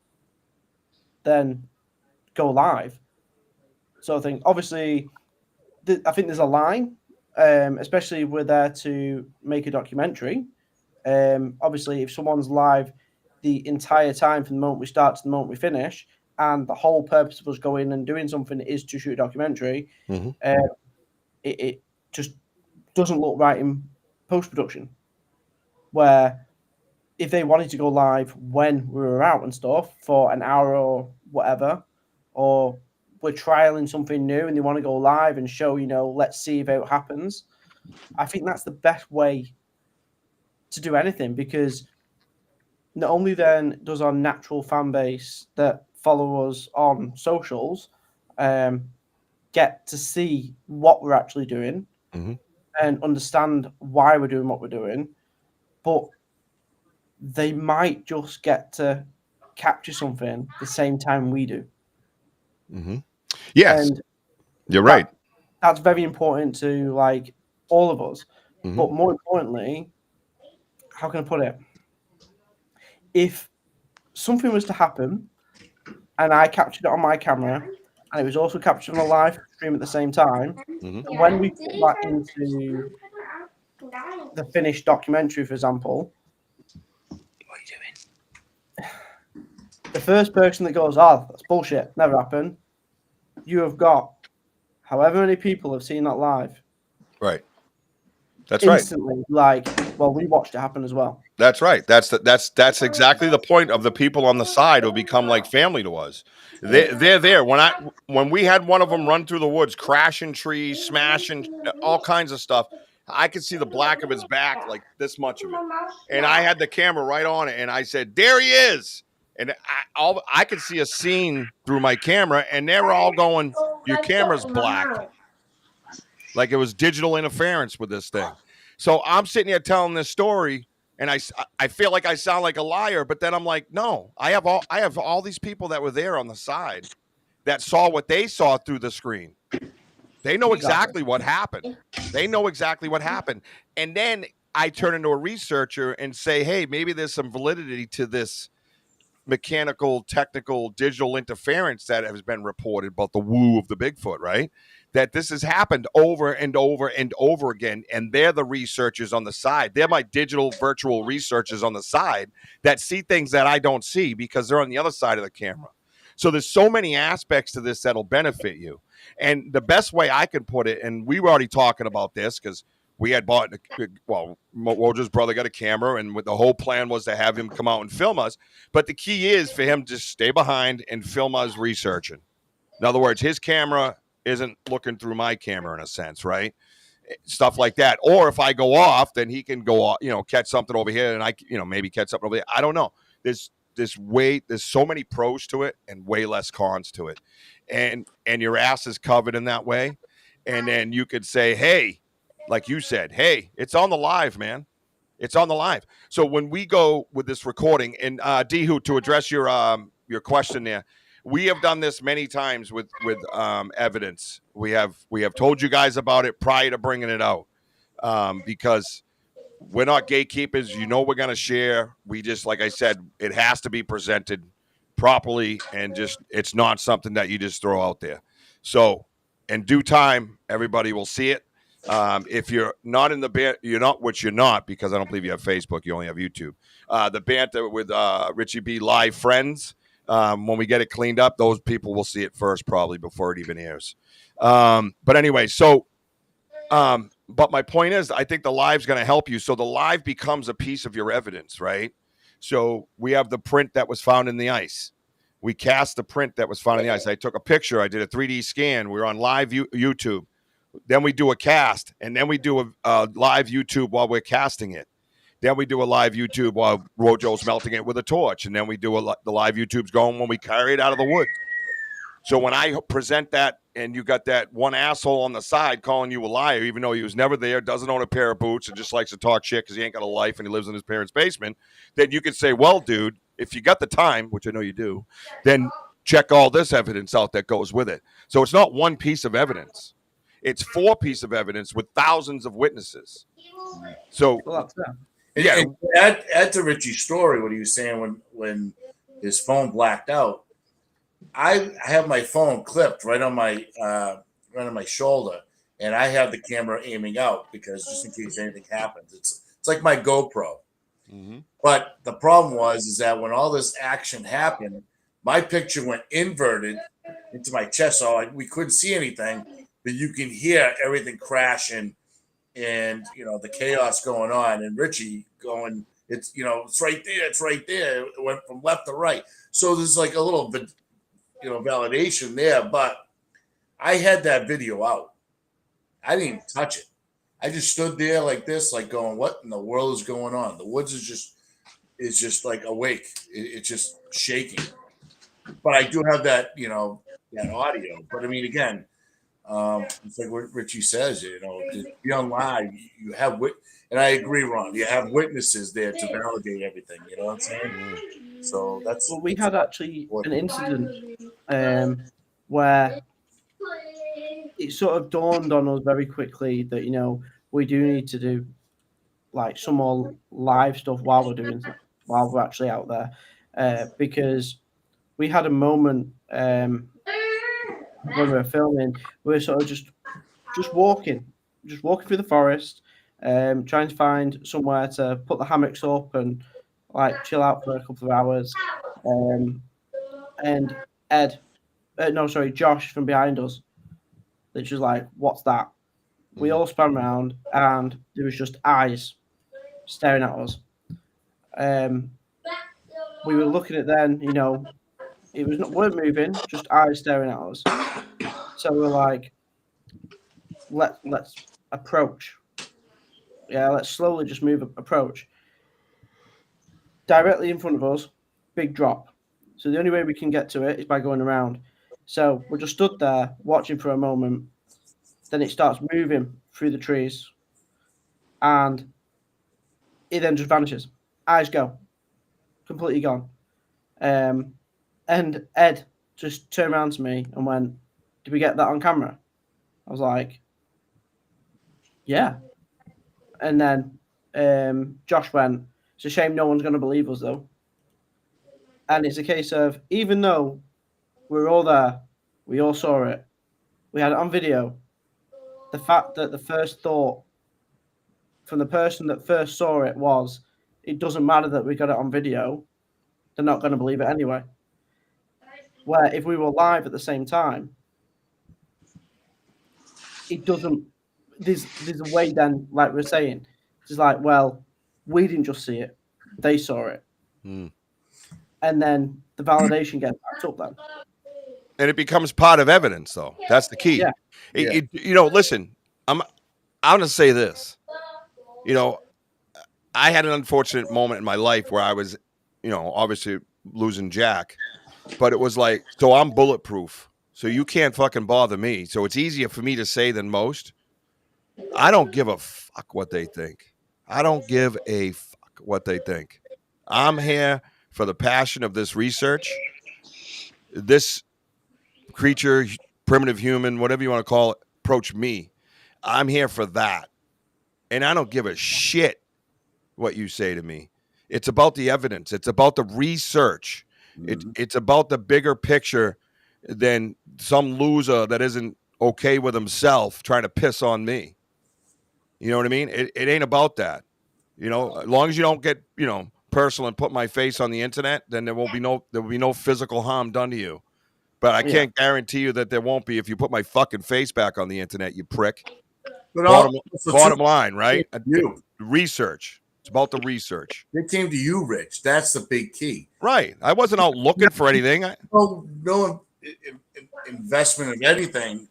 then go live. So I think, obviously, I think there's a line, especially if we're there to make a documentary. Obviously, if someone's live the entire time from the moment we start to the moment we finish, and the whole purpose of us going and doing something is to shoot a documentary, Mhm. it just doesn't look right in post-production. Where if they wanted to go live when we were out and stuff for an hour or whatever, or we're trialing something new and they want to go live and show, let's see if it happens, I think that's the best way to do anything, because not only then does our natural fan base that follow us on socials get to see what we're actually doing Mhm. and understand why we're doing what we're doing, but they might just get to capture something the same time we do. Mhm. Yes, And you're right. that's very important to like all of us. Mhm. But more importantly, how can I put it? If something was to happen and I captured it on my camera and it was also captured on a live stream at the same time, Mhm. and when we put that into the finished documentary, for example, What are you doing? the first person that goes, "Oh, that's bullshit, never happened," you have got however many people have seen that live Right. That's right. instantly, like, well, we watched it happen as well. That's right. That's exactly the point of the people on the side who become like family to us. They're there. When we had one of them run through the woods, crashing trees, smashing all kinds of stuff, I could see the black of his back, like this much of it, and I had the camera right on it, and I said, "There he is." And I could see a scene through my camera, and they were all going, "Your camera's black." Like it was digital interference with this thing. So I'm sitting here telling this story, and I feel like I sound like a liar, but then I'm like, no, I have all these people that were there on the side that saw what they saw through the screen. They know exactly what happened. They know exactly what happened. And then I turn into a researcher and say, hey, maybe there's some validity to this mechanical, technical, digital interference that has been reported about the woo of the Bigfoot, right? That this has happened over and over and over again. And they're the researchers on the side. They're my digital virtual researchers on the side that see things that I don't see because they're on the other side of the camera. So there's so many aspects to this that'll benefit you. And the best way I can put it, and we were already talking about this because we had bought, Wojo's brother got a camera, and the whole plan was to have him come out and film us. But the key is for him to stay behind and film us researching. In other words, his camera isn't looking through my camera in a sense, right? Stuff like that. Or if I go off, then he can go off, catch something over here, and I, maybe catch something over there. I don't know. There's so many pros to it and way less cons to it. And your ass is covered in that way. And then you could say, hey, like you said, hey, it's on the live, man. It's on the live. So when we go with this recording, and Dihu, to address your question there, we have done this many times with evidence. We have told you guys about it prior to bringing it out because we're not gatekeepers. We're going to share. We just, like I said, it has to be presented properly, and just it's not something that you just throw out there. So in due time, everybody will see it. If you're not in the band, which you're not, because I don't believe you have Facebook. You only have YouTube. The banter with Richie B live friends. When we get it cleaned up, those people will see it first, probably before it even airs. But anyway, so but my point is, I think the live's going to help you. So the live becomes a piece of your evidence, right? So we have the print that was found in the ice. We cast the print that was found in the ice. I took a picture. I did a 3D scan. We were on live YouTube. Then we do a cast, and then we do a live YouTube while we're casting it. Then we do a live YouTube while Wojo's melting it with a torch, and then we do the live YouTube's going when we carry it out of the woods. So when I present that, and you got that one asshole on the side calling you a liar, even though he was never there, doesn't own a pair of boots, and just likes to talk shit because he ain't got a life and he lives in his parents' basement, then you can say, well, dude, if you got the time, which I know you do, then check all this evidence out that goes with it. So it's not one piece of evidence. It's 4 pieces of evidence with thousands of witnesses. So, yeah. And add to Richie's story what he was saying when his phone blacked out. I have my phone clipped right on my shoulder, and I have the camera aiming out because just in case anything happens, it's like my GoPro. Mm-hmm. But the problem is that when all this action happened, my picture went inverted into my chest, so we couldn't see anything, but you can hear everything crashing and the chaos going on, and Richie going, it's right there, it's right there. It went from left to right, so there's like a little bit validation there. But I had that video out. I didn't even touch it. I just stood there like this, like going, what in the world is going on? The woods is just like awake. It's just shaking. But I do have that, that audio. But I mean, again, it's like what Richie says, to be on live, you have and I agree, Ron, you have witnesses there to validate everything. You know what I'm saying? So that's. Well, we had actually an incident where it sort of dawned on us very quickly that we do need to do like some more live stuff while we're actually out there, because we had a moment when we were filming. We were sort of just walking through the forest, trying to find somewhere to put the hammocks up and like chill out for a couple of hours. And Josh from behind us, which was like, "What's that?" We all spun around, and there was just eyes staring at us. We were looking at then, it weren't moving, just eyes staring at us. So we're like, let's approach. Yeah, let's slowly just approach. Directly in front of us, big drop. So the only way we can get to it is by going around. So we're just stood there watching for a moment. Then it starts moving through the trees, and it then just vanishes. Eyes go, completely gone. And Ed just turned around to me and went, "Did we get that on camera?" I was like, "Yeah." And then Josh went, "It's a shame no one's going to believe us, though." And it's a case of, even though we were all there, we all saw it, we had it on video, the fact that the first thought from the person that first saw it was, it doesn't matter that we got it on video, they're not going to believe it anyway. Where if we were live at the same time, it doesn't, there's a way then, like we're saying, it's like, well, we didn't just see it, they saw it. And then the validation gets backed up then. And it becomes part of evidence, though. That's the key. Yeah. Listen, I'm going to say this. I had an unfortunate moment in my life where I was, obviously losing Jack. But it was like, so I'm bulletproof. So you can't fucking bother me. So it's easier for me to say than most. I don't give a fuck what they think. I don't give a fuck what they think. I'm here for the passion of this research. This creature, primitive human, whatever you want to call it, approach me. I'm here for that. And I don't give a shit what you say to me. It's about the evidence. It's about the research. It's about the bigger picture than some loser that isn't okay with himself trying to piss on me. You know what I mean? It ain't about that. As long as you don't get, personal and put my face on the internet, then there will be no physical harm done to you. But I can't guarantee you that there won't be if you put my fucking face back on the internet, you prick. But bottom line, right? Research. It's about the research. They came to you, Rich. That's the big key. Right. I wasn't out looking for anything. No investment of anything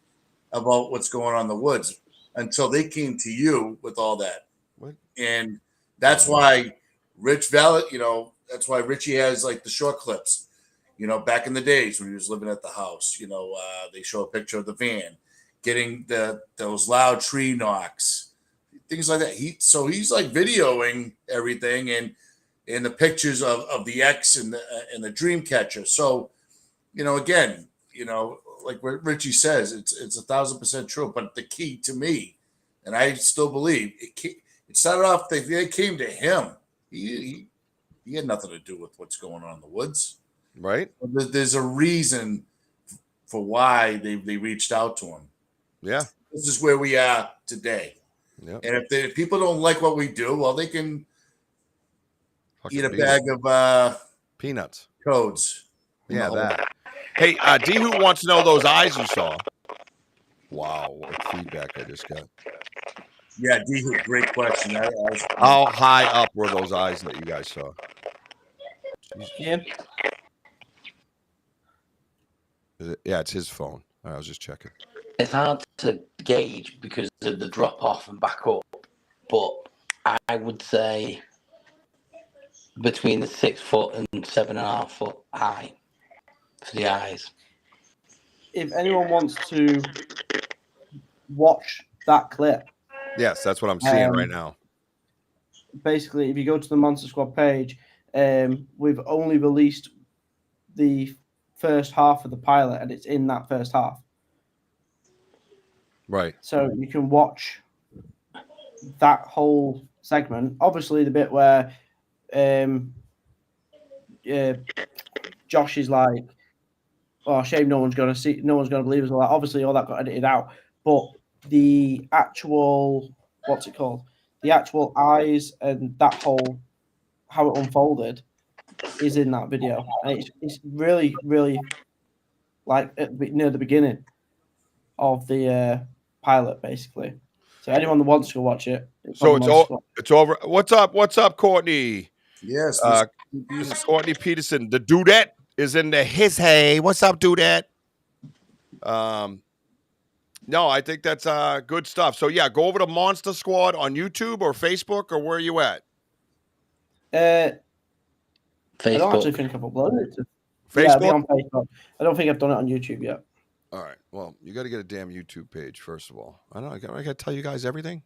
about what's going on in the woods until they came to you with all that. What? And that's why Rich Vallet, that's why Richie has like the short clips. Back in the days when he was living at the house, they show a picture of the van getting those loud tree knocks, things like that. He's like videoing everything and the pictures of the X and the dream catcher. So, again, like what Richie says, it's 1,000% true. But the key to me, and I still believe it started off. They came to him. He had nothing to do with what's going on in the woods. Right. There's a reason for why they reached out to him. Yeah. This is where we are today. Yeah. And if people don't like what we do, well, they can eat a Fucking bag of peanuts. Codes. Yeah, that. Hey, D-Who wants to know those eyes you saw. Wow, what feedback I just got. Yeah, D-Who, great question. How high up were those eyes that you guys saw? Yeah. Yeah, it's his phone. I was just checking. It's hard to gauge because of the drop off and back up, but I would say between the 6 foot and 7.5 foot high for the eyes. If anyone wants to watch that clip, yes, that's what I'm seeing right now. Basically, if you go to the Monster Squad page, we've only released the first half of the pilot, and it's in that first half. Right. So you can watch that whole segment. Obviously, the bit where Josh is like, "Oh, shame no one's gonna believe us." All that. Obviously, all that got edited out. But the actual, what's it called? The actual eyes and that whole how it unfolded is in that video. And it's really, really like near the beginning of the pilot, basically. So anyone that wants to watch it, it's over. What's up, Courtney? Yes, this is Courtney Peterson. The dudette is in the his hey. What's up, dudette? No, I think that's good stuff. So yeah, go over to Monster Squad on YouTube or Facebook, or where are you at? Facebook. I don't actually think I've uploaded it to Facebook. Yeah, I'll be on Facebook. I don't think I've done it on YouTube yet. All right. Well, you got to get a damn YouTube page first of all. I got to tell you guys everything.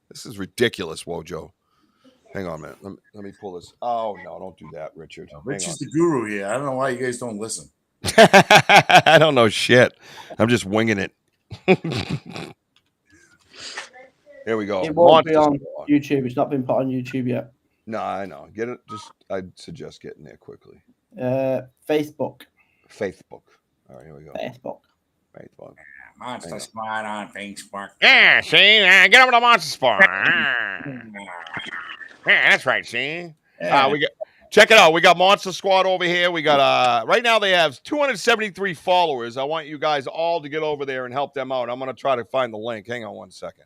This is ridiculous, Wojo. Hang on a minute. Let me pull this. Oh no, don't do that, Richard. Richard's the guru here. I don't know why you guys don't listen. I don't know shit. I'm just winging it. Here we go. It won't be on YouTube. It's not been put on YouTube yet. No, I know. Get it. I'd suggest getting there quickly. Facebook. All right, here we go. Facebook. Monster Squad on Facebook. Yeah, see? Get over to Monster Squad. Yeah, that's right, see? Yeah. Check it out. We got Monster Squad over here. We got right now they have 273 followers. I want you guys all to get over there and help them out. I'm going to try to find the link. Hang on one second.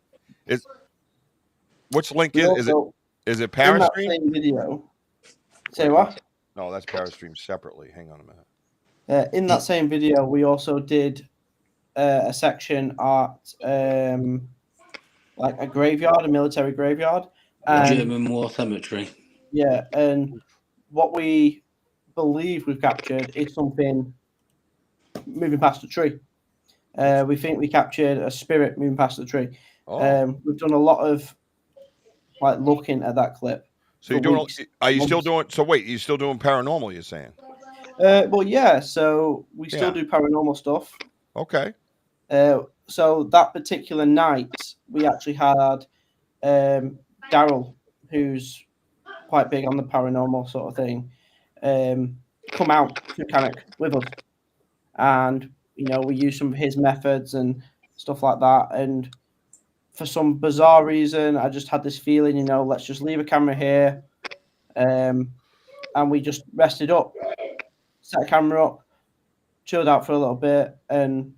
Which link is it Parastream? In that same video. Say what? No, that's Parastream separately. Hang on a minute. In that same video, we also did a section at like a graveyard, a military graveyard. German war cemetery. Yeah, and what we believe we've captured is something moving past the tree. We think we captured a spirit moving past the tree. We've done a lot of like looking at that clip. So you're doing? Are you still doing? So wait, you're still doing paranormal? You're saying? Well, yeah. So we still do paranormal stuff. Okay. So that particular night, we actually had Daryl, who's quite big on the paranormal sort of thing, come out to Cannock with us, and we use some of his methods and stuff like that. And for some bizarre reason, I just had this feeling, let's just leave a camera here, and we just rested up, set a camera up, chilled out for a little bit, and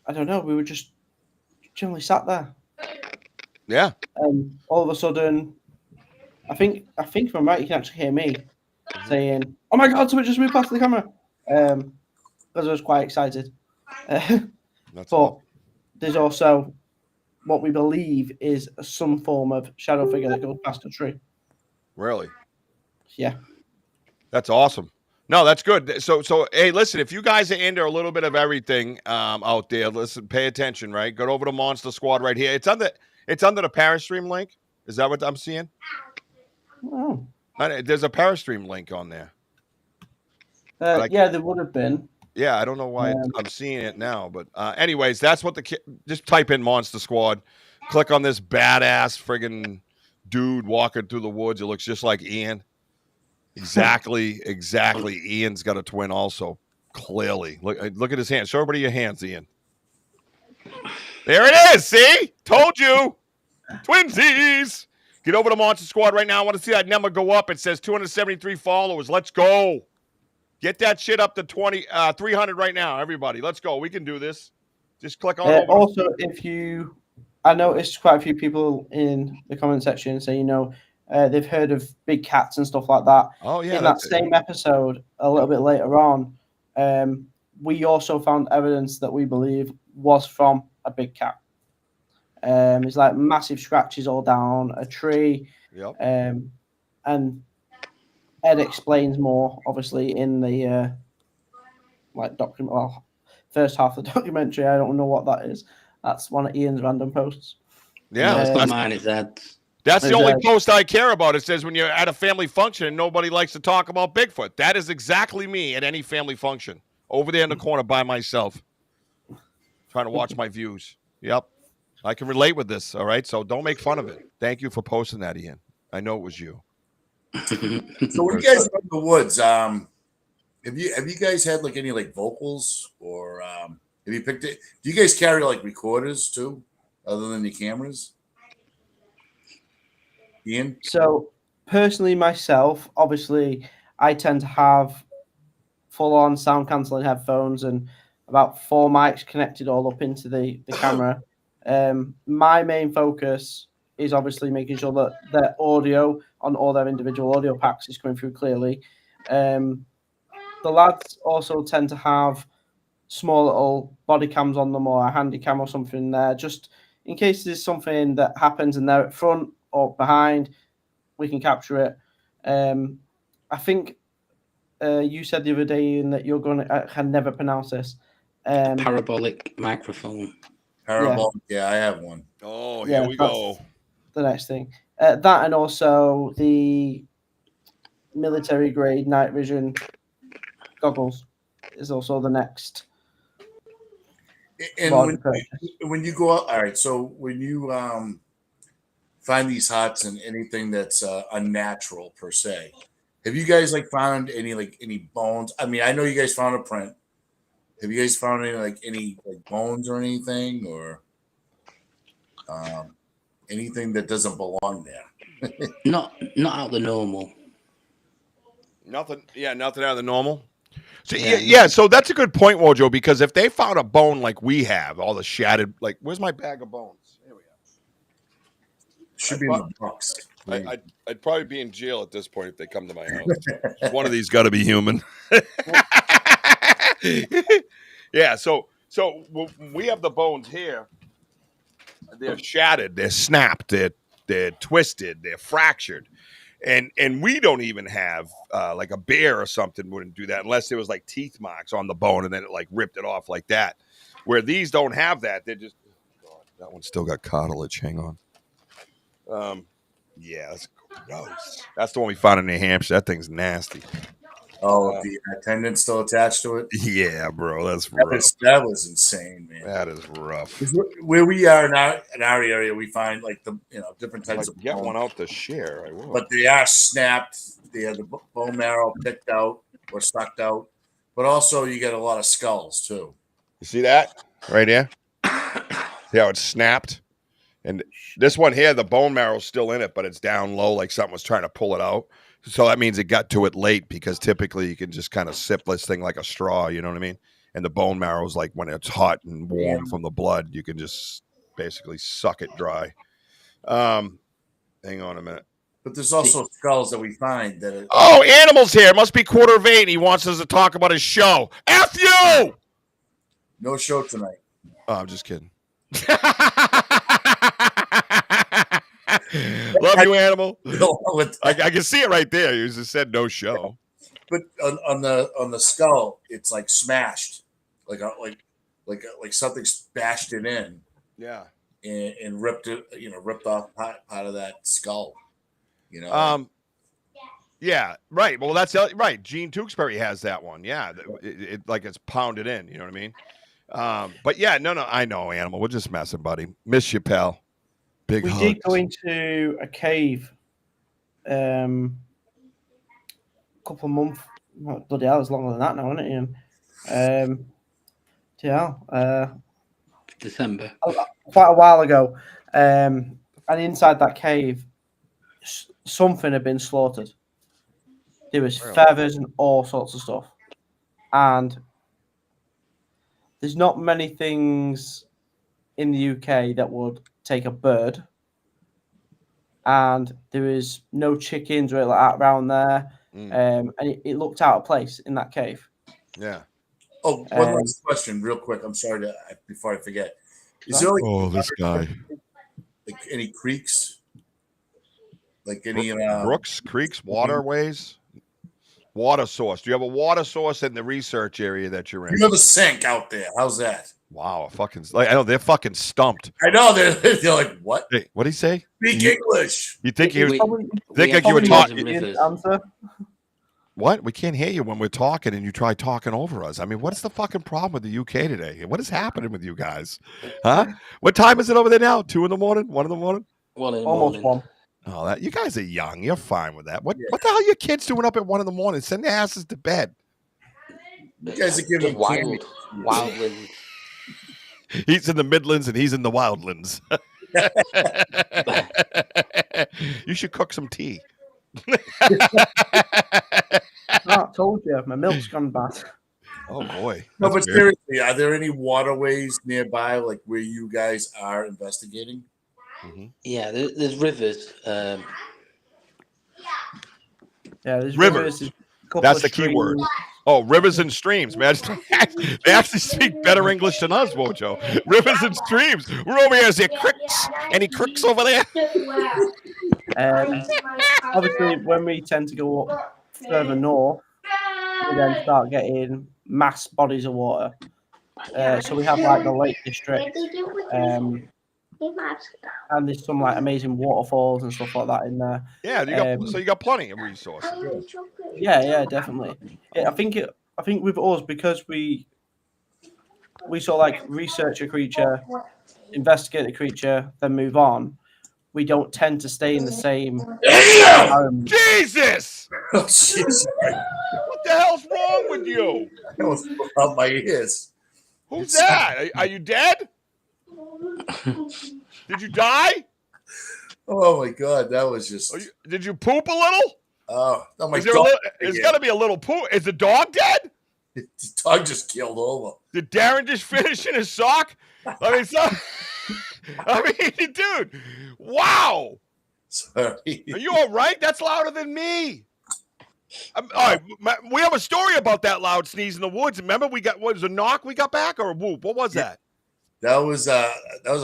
I don't know, we were just generally sat there. Yeah. And all of a sudden, I think if I'm right, you can actually hear me saying, "Oh my God, someone just moved past the camera," because I was quite excited. but there's also what we believe is some form of shadow figure that goes past a tree. Really? Yeah. That's awesome. No, that's good. So hey, listen, if you guys are into a little bit of everything out there, listen, pay attention, right? Go over to Monster Squad right here. It's under the Parastream link. Is that what I'm seeing? Oh. There's a Parastream link on there. Yeah, there would have been. Yeah, I don't know why I'm seeing it now, but anyways, that's what just type in Monster Squad, click on this badass friggin' dude walking through the woods. It looks just like Ian. Exactly. Ian's got a twin also. Clearly. Look at his hands. Show everybody your hands, Ian. There it is. See? Told you. Twinsies. Get over to Monster Squad right now. I want to see that number go up. It says 273 followers. Let's go. Get that shit up to 300 right now, everybody. Let's go. We can do this. Just click on over. Also, I noticed quite a few people in the comment section say, they've heard of big cats and stuff like that. Oh, yeah. In that same episode, a little bit later on, we also found evidence that we believe was from a big cat. It's like massive scratches all down a tree. Yep. And Ed explains more, obviously, in the first half of the documentary. I don't know what that is. That's one of Ian's random posts. Yeah, that's not mine. It's Ed's. That's the only post I care about. It says when you're at a family function and nobody likes to talk about Bigfoot. That is exactly me at any family function. Over there in the corner by myself. Trying to watch my views. Yep. I can relate with this, all right? So don't make fun of it. Thank you for posting that, Ian. I know it was you. So when you guys are in the woods, have you guys had like any like vocals or have you picked it? Do you guys carry like recorders too, other than the cameras? Ian? So personally, myself, obviously, I tend to have full-on sound cancelling headphones and about 4 mics connected all up into the camera. My main focus is obviously making sure that their audio on all their individual audio packs is coming through clearly. The lads also tend to have small little body cams on them or a handy cam or something there, just in case there's something that happens and they're at front or behind, we can capture it. I think you said the other day, Ian, that you're going to, I can never pronounce this. Parabolic microphone. Parabolic, yeah, I have one. Oh, here we go. The next thing. That and also the military grade night vision goggles is also the next. And when you go out, all right, so when you find these huts and anything that's unnatural per se, have you guys like found any bones? I mean, I know you guys found a print. Have you guys found any bones or anything or anything that doesn't belong there? Not out of the normal. Nothing out of the normal. So yeah, so that's a good point, Wojo, because if they found a bone like we have, all the shattered, like, where's my bag of bones? Here we go. Should be in the box. I'd probably be in jail at this point if they come to my house. One of these got to be human. Yeah, so we have the bones here. They're shattered, they're snapped, they're twisted, they're fractured. And we don't even have like a bear or something wouldn't do that unless there was like teeth marks on the bone and then it like ripped it off like that. Where these don't have that, they're just that one's still got cartilage. Hang on. Yeah, that's gross. That's the one we found in New Hampshire. That thing's nasty. Oh, the tendon's still attached to it? Yeah, bro, that's rough. That was insane, man. That is rough. Where we are in our area, we find like the different types of get one out to share. I will. But they are snapped. They have the bone marrow picked out or sucked out. But also, you get a lot of skulls too. You see that right here? See how it's snapped? And this one here, the bone marrow's still in it, but it's down low, like something was trying to pull it out. So that means it got to it late because typically you can just kind of sip this thing like a straw, you know what I mean? And the bone marrow is like when it's hot and warm from the blood, you can just basically suck it dry. Hang on a minute. But there's also skulls that we find that. Animals here. It must be 7:45. He wants us to talk about his show. F you! No show tonight. Oh, I'm just kidding. Love you, animal. I can see it right there. You just said no show. But on the skull, it's like smashed, like something's bashed it in. Yeah. And ripped it, ripped off part of that skull. Yeah, right. Well, that's right. Gene Tewksbury has that one. Yeah, it like it's pounded in. You know what I mean? But yeah, no, I know, animal. We're just messing, buddy. Miss you, pal. Big. We hugs. did go into a cave. A couple of months. Bloody hell, it's longer than that now, isn't it, Ian? December. Quite a while ago. And inside that cave, something had been slaughtered. There was feathers and all sorts of stuff. And there's not many things in the UK that would take a bird. And there is no chickens or like that around there. And it looked out of place in that cave. Yeah. Oh, one last question, real quick. I'm sorry before I forget. Is there this guy? Like any creeks? Like any brooks, creeks, waterways, water source? Do you have a water source in the research area that you're in? You have a sink out there. How's that? Wow, I know they're fucking stumped. I know they're like, what? Hey, what did he say? Speak English. You think he was? Think you were talking? Answer. What? We can't hear you when we're talking, and you try talking over us. I mean, what's the fucking problem with the UK today? What is happening with you guys? Huh? What time is it over there now? 2 in the morning? 1 in the morning? Almost 1. Oh, you guys are young. You're fine with that. What the hell are your kids doing up at 1 in the morning? Send their asses to bed. You guys are giving wildlands. He's in the Midlands and he's in the Wildlands. You should cook some tea. I told you, my milk's gone bad. Oh boy. No, but seriously, are there any waterways nearby, like where you guys are investigating? Mm-hmm. Yeah, there's rivers. Yeah, there's rivers. That's the key word. Oh, rivers and streams, man. They actually speak better English than us, Wojo. Rivers and streams. We're over here. Is there cricks? Any cricks over there? Obviously, when we tend to go up further north, we then start getting mass bodies of water. So we have like the Lake District, and there's some like amazing waterfalls and stuff like that in there. Yeah, so you got plenty of resources. Yeah, definitely. Yeah, I think with us, because we sort of like research a creature, investigate the creature, then move on. We don't tend to stay in the same environment. Jesus! Oh, jeez. What the hell's wrong with you? I almost blew out my ears. Who's that? Are you dead? Did you die? Oh my god, that was just. Did you poop a little? Oh, my dog. There's got to be a little poop. Is the dog dead? The dog just killed over. Did Darren just finish in his sock? Dude, wow. Sorry. Are you all right? That's louder than me. All right, we have a story about that loud sneeze in the woods. Remember, what was a knock we got back or a whoop? What was that? That was a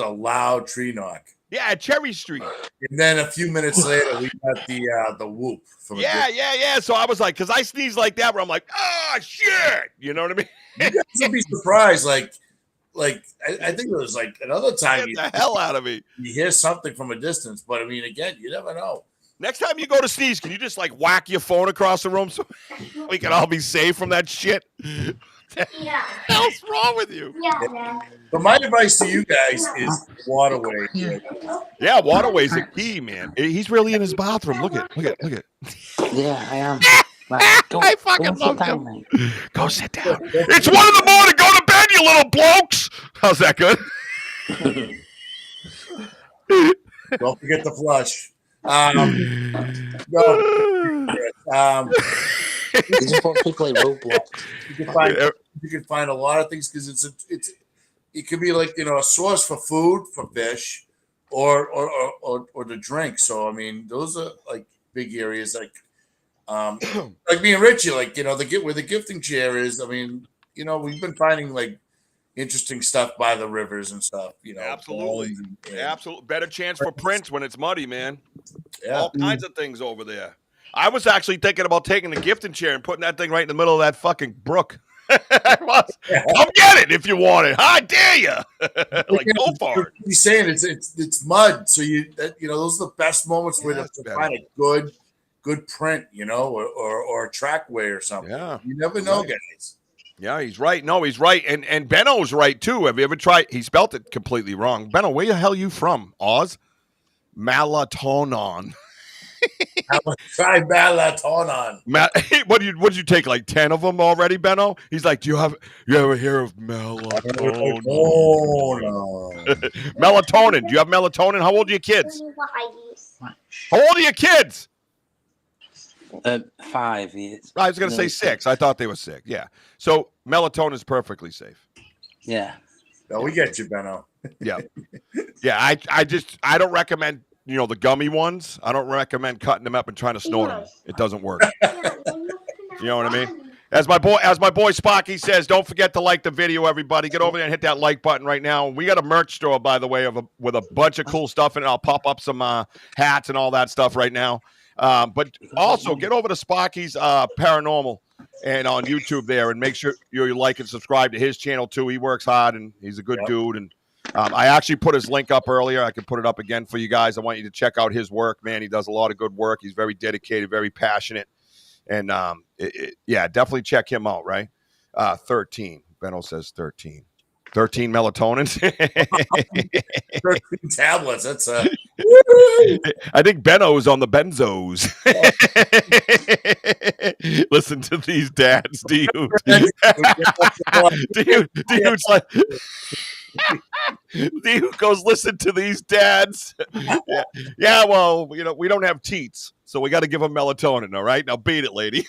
loud tree knock. Yeah, at Cherry Street. And then a few minutes later, we got the whoop. From yeah. So I was like, because I sneeze like that, where I'm like, shit. You know what I mean? You guys would be surprised. Like I think it was like another time. Get the hell out of me. You hear something from a distance, but I mean, again, you never know. Next time you go to sneeze, can you just like whack your phone across the room so we can all be safe from that shit? Yeah. What the hell's wrong with you? Yeah. But my advice to you guys is waterway. Yeah, waterways are key, man. He's really in his bathroom. Look at. Yeah, I am. I fucking love him. Mate. Go sit down. It's 1 in the morning. Go to bed, you little blokes. How's that good? Don't forget the flush. You just want to play Roblox. You can find a lot of things because it could be like a source for food for fish, or to drink. So I mean, those are like big areas like me and Richie, like where the gifting chair is. I mean, we've been finding like interesting stuff by the rivers and stuff. Absolutely. bones and- Absolutely. Better chance for prints when it's muddy, man. Yeah. All kinds of things over there. I was actually thinking about taking the gifting chair and putting that thing right in the middle of that fucking brook. I was. Come get it if you want it. I dare you. Like, go for it. He's saying it's mud, so those are the best moments where Yes, to better. find a good print, or a trackway or something. Yeah. You never know, guys. Yeah, he's right. No, he's right. And Benno's right, too. Have you ever tried? He spelt it completely wrong. Benno, where the hell you from? Oz? Melatonin. Try melatonin. What did you take, like 10 of them already, Benno? He's like, you ever hear of melatonin? Melatonin. Do you have melatonin? How old are your kids? How old are your kids? 5 years. I was going to say 6. I thought they were 6. Yeah. So melatonin is perfectly safe. Yeah. No, we get you, Benno. Yeah. Yeah. I don't recommend, the gummy ones. I don't recommend cutting them up and trying to snort them. It doesn't work. You know what I mean? As my boy Sparky says, don't forget to like the video, everybody. Get over there and hit that like button right now. We got a merch store, by the way, with a bunch of cool stuff in it. I'll pop up some hats and all that stuff right now. But also get over to Sparky's Paranormal and on YouTube there, and make sure you like and subscribe to his channel too. He works hard and he's a good dude. And I actually put his link up earlier. I can put it up again for you guys. I want you to check out his work, man. He does a lot of good work. He's very dedicated, very passionate. And definitely check him out, right? 13. Benno says 13. 13 melatonins. 13 tablets. That's I think Benno is on the benzos. Listen to these dads, dude. Dude's like, dude goes, listen to these dads. Yeah, well, we don't have teats, so we got to give them melatonin, all right? Now beat it, lady.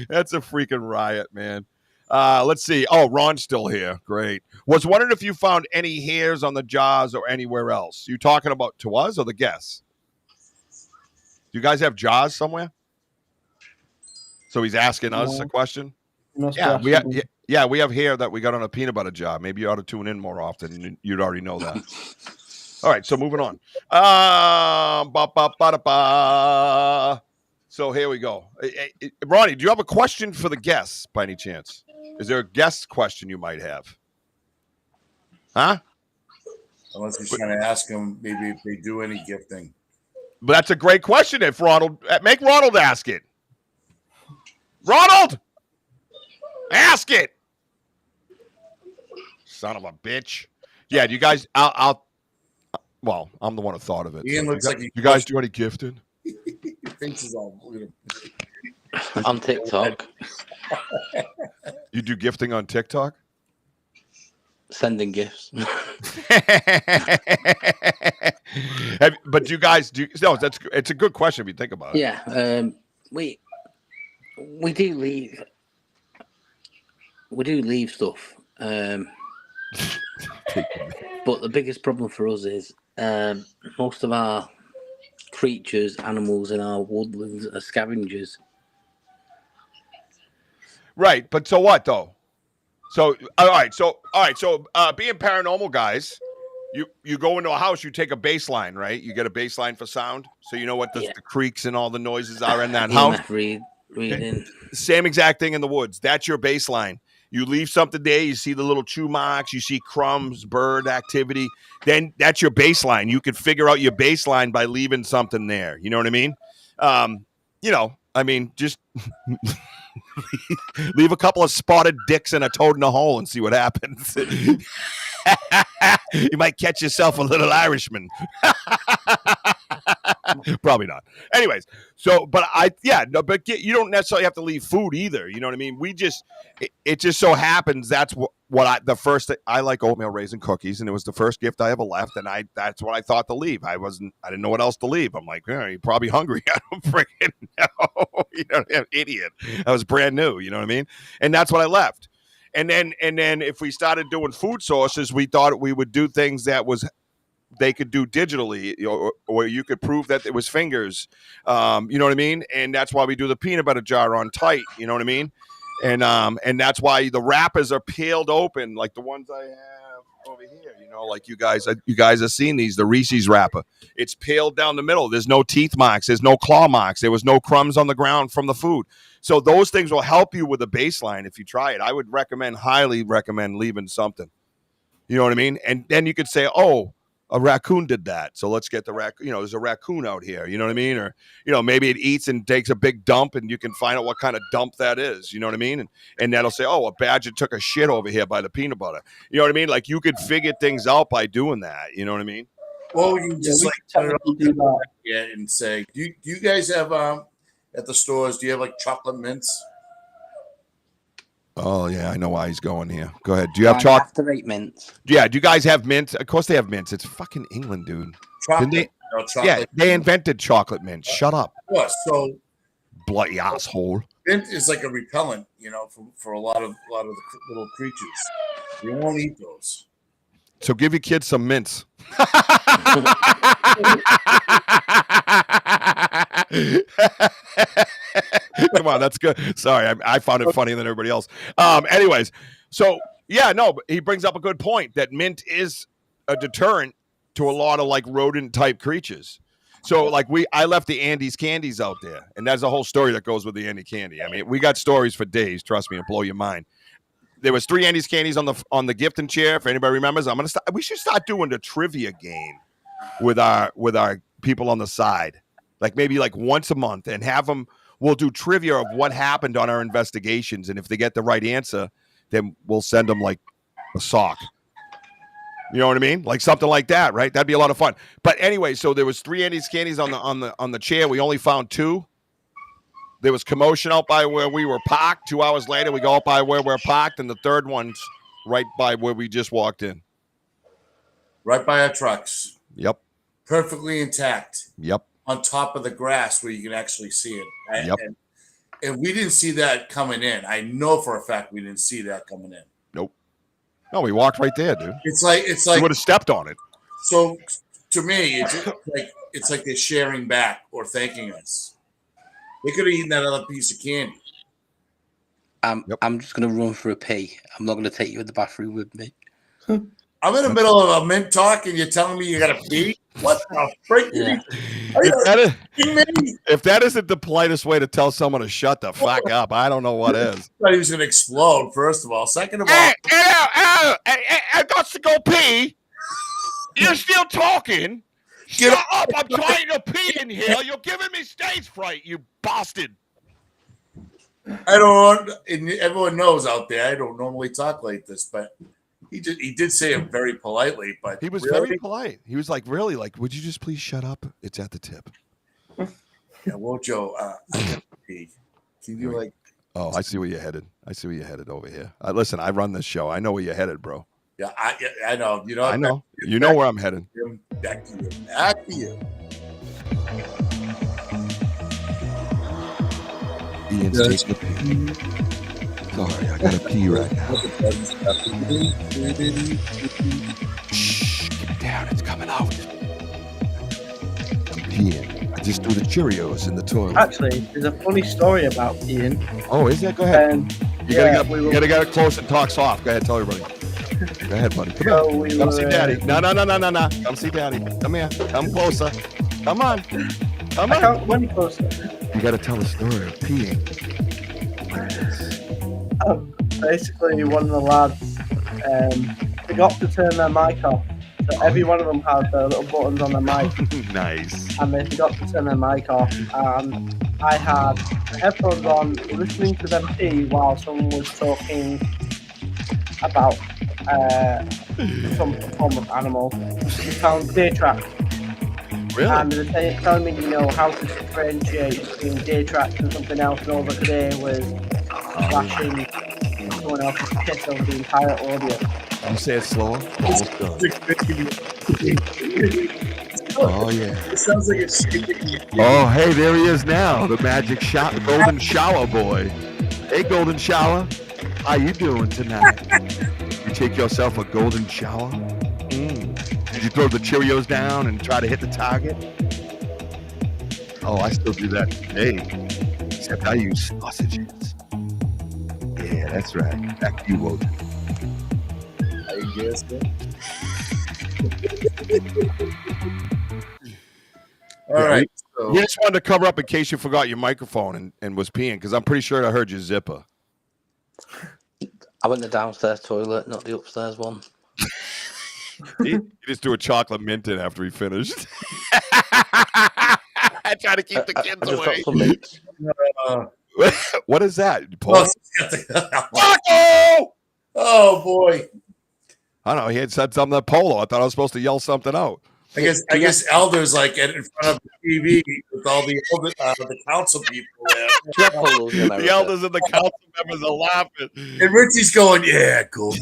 That's a freaking riot, man. Let's see. Oh, Ron's still here. Great. Was wondering if you found any hairs on the jaws or anywhere else. You talking about to us or the guests? Do you guys have jaws somewhere? So he's asking us a question. Yeah, we have hair that we got on a peanut butter jar. Maybe you ought to tune in more often. You'd already know that. All right, so moving on. So here we go. Ronnie, do you have a question for the guests by any chance? Is there a guest question you might have? Huh? Unless he's trying to ask them maybe if they do any gifting. But that's a great question. If Ronald, make Ronald ask it. Ronald, ask it. Son of a bitch. Yeah, do you guys? Well, I'm the one who thought of it. Ian So looks like you guys do any gifting? Your face is all On TikTok. You do gifting on TikTok? Sending gifts. But you guys do? No, it's a good question if you think about it. Yeah, we do leave. We do leave stuff, but the biggest problem for us is most of our creatures, animals in our woodlands are scavengers. Right, but so what though? So all right, so being paranormal guys, you go into a house, you take a baseline, right? You get a baseline for sound, so you know what the creaks and all the noises are in that house. Reading. Same exact thing in the woods. That's your baseline. You leave something there, you see the little chew marks, you see crumbs, bird activity. Then that's your baseline. You can figure out your baseline by leaving something there. You know what I mean? Just leave a couple of spotted dicks and a toad in a hole and see what happens. You might catch yourself a little Irishman. Probably not. Anyways, but you don't necessarily have to leave food either. You know what I mean? It just so happens that's I like oatmeal raisin cookies, and it was the first gift I ever left, and that's what I thought to leave. I didn't know what else to leave. I'm like, you're probably hungry. I don't freaking know. I'm an idiot. I was brand new. You know what I mean? And that's what I left. And then if we started doing food sources, we thought we would do things that they could do digitally, or you could prove that it was fingers. You know what I mean? And that's why we do the peanut butter jar on tight. You know what I mean? And that's why the wrappers are peeled open, like the ones I have over here. You know, like you guys have seen these, the Reese's wrapper. It's peeled down the middle. There's no teeth marks. There's no claw marks. There was no crumbs on the ground from the food. So those things will help you with the baseline if you try it. I would highly recommend leaving something. You know what I mean? And then you could say, oh, a raccoon did that, so let's get the raccoon. You know, there's a raccoon out here. You know what I mean? Or, you know, maybe it eats and takes a big dump, and you can find out what kind of dump that is. You know what I mean? And that'll say, oh, a badger took a shit over here by the peanut butter. You know what I mean? Like, you could figure things out by doing that. You know what I mean? Well, you can just put it up and say, do you guys have at the stores? Do you have like chocolate mints? Oh yeah, I know why he's going here. Go ahead. Do you have chocolate? After 8 mints. Yeah. Do you guys have mint? Of course they have mints. It's fucking England, dude. Chocolate. Yeah, they invented chocolate mint. Shut up. What? So bloody asshole. Mint is like a repellent, you know, for a lot of the little creatures. You won't eat those. So give your kids some mints. Come on, that's good. Sorry, I found it funnier than everybody else. Anyways, so yeah, no, but he brings up a good point that mint is a deterrent to a lot of like rodent type creatures. So like I left the Andes candies out there, and there's a whole story that goes with the Andes candy. I mean, we got stories for days. Trust me, it'll blow your mind. There was 3 Andes candies on the gifting chair. If anybody remembers, we should start doing the trivia game with our people on the side, like maybe like once a month, and have them. We'll do trivia of what happened on our investigations, and if they get the right answer, then we'll send them like a sock. You know what I mean? Like something like that, right? That'd be a lot of fun. But anyway, so there was 3 Andes candies on the chair. We only found 2. There was commotion out by where we were parked. 2 hours later, we go out by where we're parked, and the third one's right by where we just walked in. Right by our trucks. Yep. Perfectly intact. Yep. On top of the grass where you can actually see it. Yep. And we didn't see that coming in. I know for a fact we didn't see that coming in. Nope. No, we walked right there, dude. It's like you would have stepped on it. So to me, it's like they're sharing back or thanking us. They could have eaten that other piece of candy. I'm just gonna run for a pee. I'm not gonna take you in the bathroom with me. I'm in the middle of a mint talk and you're telling me you gotta pee? What the freak? Yeah. If that isn't the politest way to tell someone to shut the fuck up, I don't know what is. I thought he was gonna explode, first of all. Second of all, I got to go pee. You're still talking. Shut up! I'm trying to pee in here. You're giving me stage fright, you bastard. I don't. And everyone knows out there, I don't normally talk like this, but he did say it very politely. But he was very polite. He was like, "Really? Like, would you just please shut up? It's at the tip." Yeah, Wojo. Can you like? Oh, I see where you're headed. Over here. Listen, I run this show. I know where you're headed, bro. Yeah, I know. You know. I know. You know where I'm headed. Back to you. Back to you. Ian's taking a pee. Sorry, I gotta pee right now. Shh, get down. It's coming out. I'm peeing. I just threw the Cheerios in the toilet. Actually, there's a funny story about Ian. Oh, is that? Go ahead. You gotta get it close and talk soft. Go ahead, tell everybody. Go ahead, buddy. Come on. Come see Daddy. No. Come see Daddy. Come here. Come closer. Come on. Come on. I can't come any closer. You got to tell the story of peeing. Basically, one of the lads forgot to turn their mic off. So every one of them had their little buttons on their mic. Nice. And they forgot to turn their mic off. And I had headphones on, listening to them pee while someone was talking about some form of animal. We found deer tracks. Really? And they were telling me, how to differentiate between deer tracks and something else. And all they could hear was flashing someone else's piss over the entire audio. Can you say it slower? Almost done. Oh, yeah. It sounds like it's shaking. Oh, hey, there he is now. The magic golden shower boy. Hey, golden shower. How you doing tonight? You take yourself a golden shower? Did you throw the Cheerios down and try to hit the target? Oh, I still do that today, except I use sausages. Yeah, that's right. Back to you, Wojo. I guess. All right. So We just wanted to cover up in case you forgot your microphone and was peeing, because I'm pretty sure I heard your zipper. I went the downstairs toilet, not the upstairs one. He just threw a chocolate mint in after he finished. I try to keep the kids I just away. got some mints. What is that? Oh, Polo? oh boy. I don't know. He had said something at Polo. I thought I was supposed to yell something out. I guess Elder's like in front of the TV with all the council people there. The elders and the council members are laughing. And Richie's going, yeah, Goldie.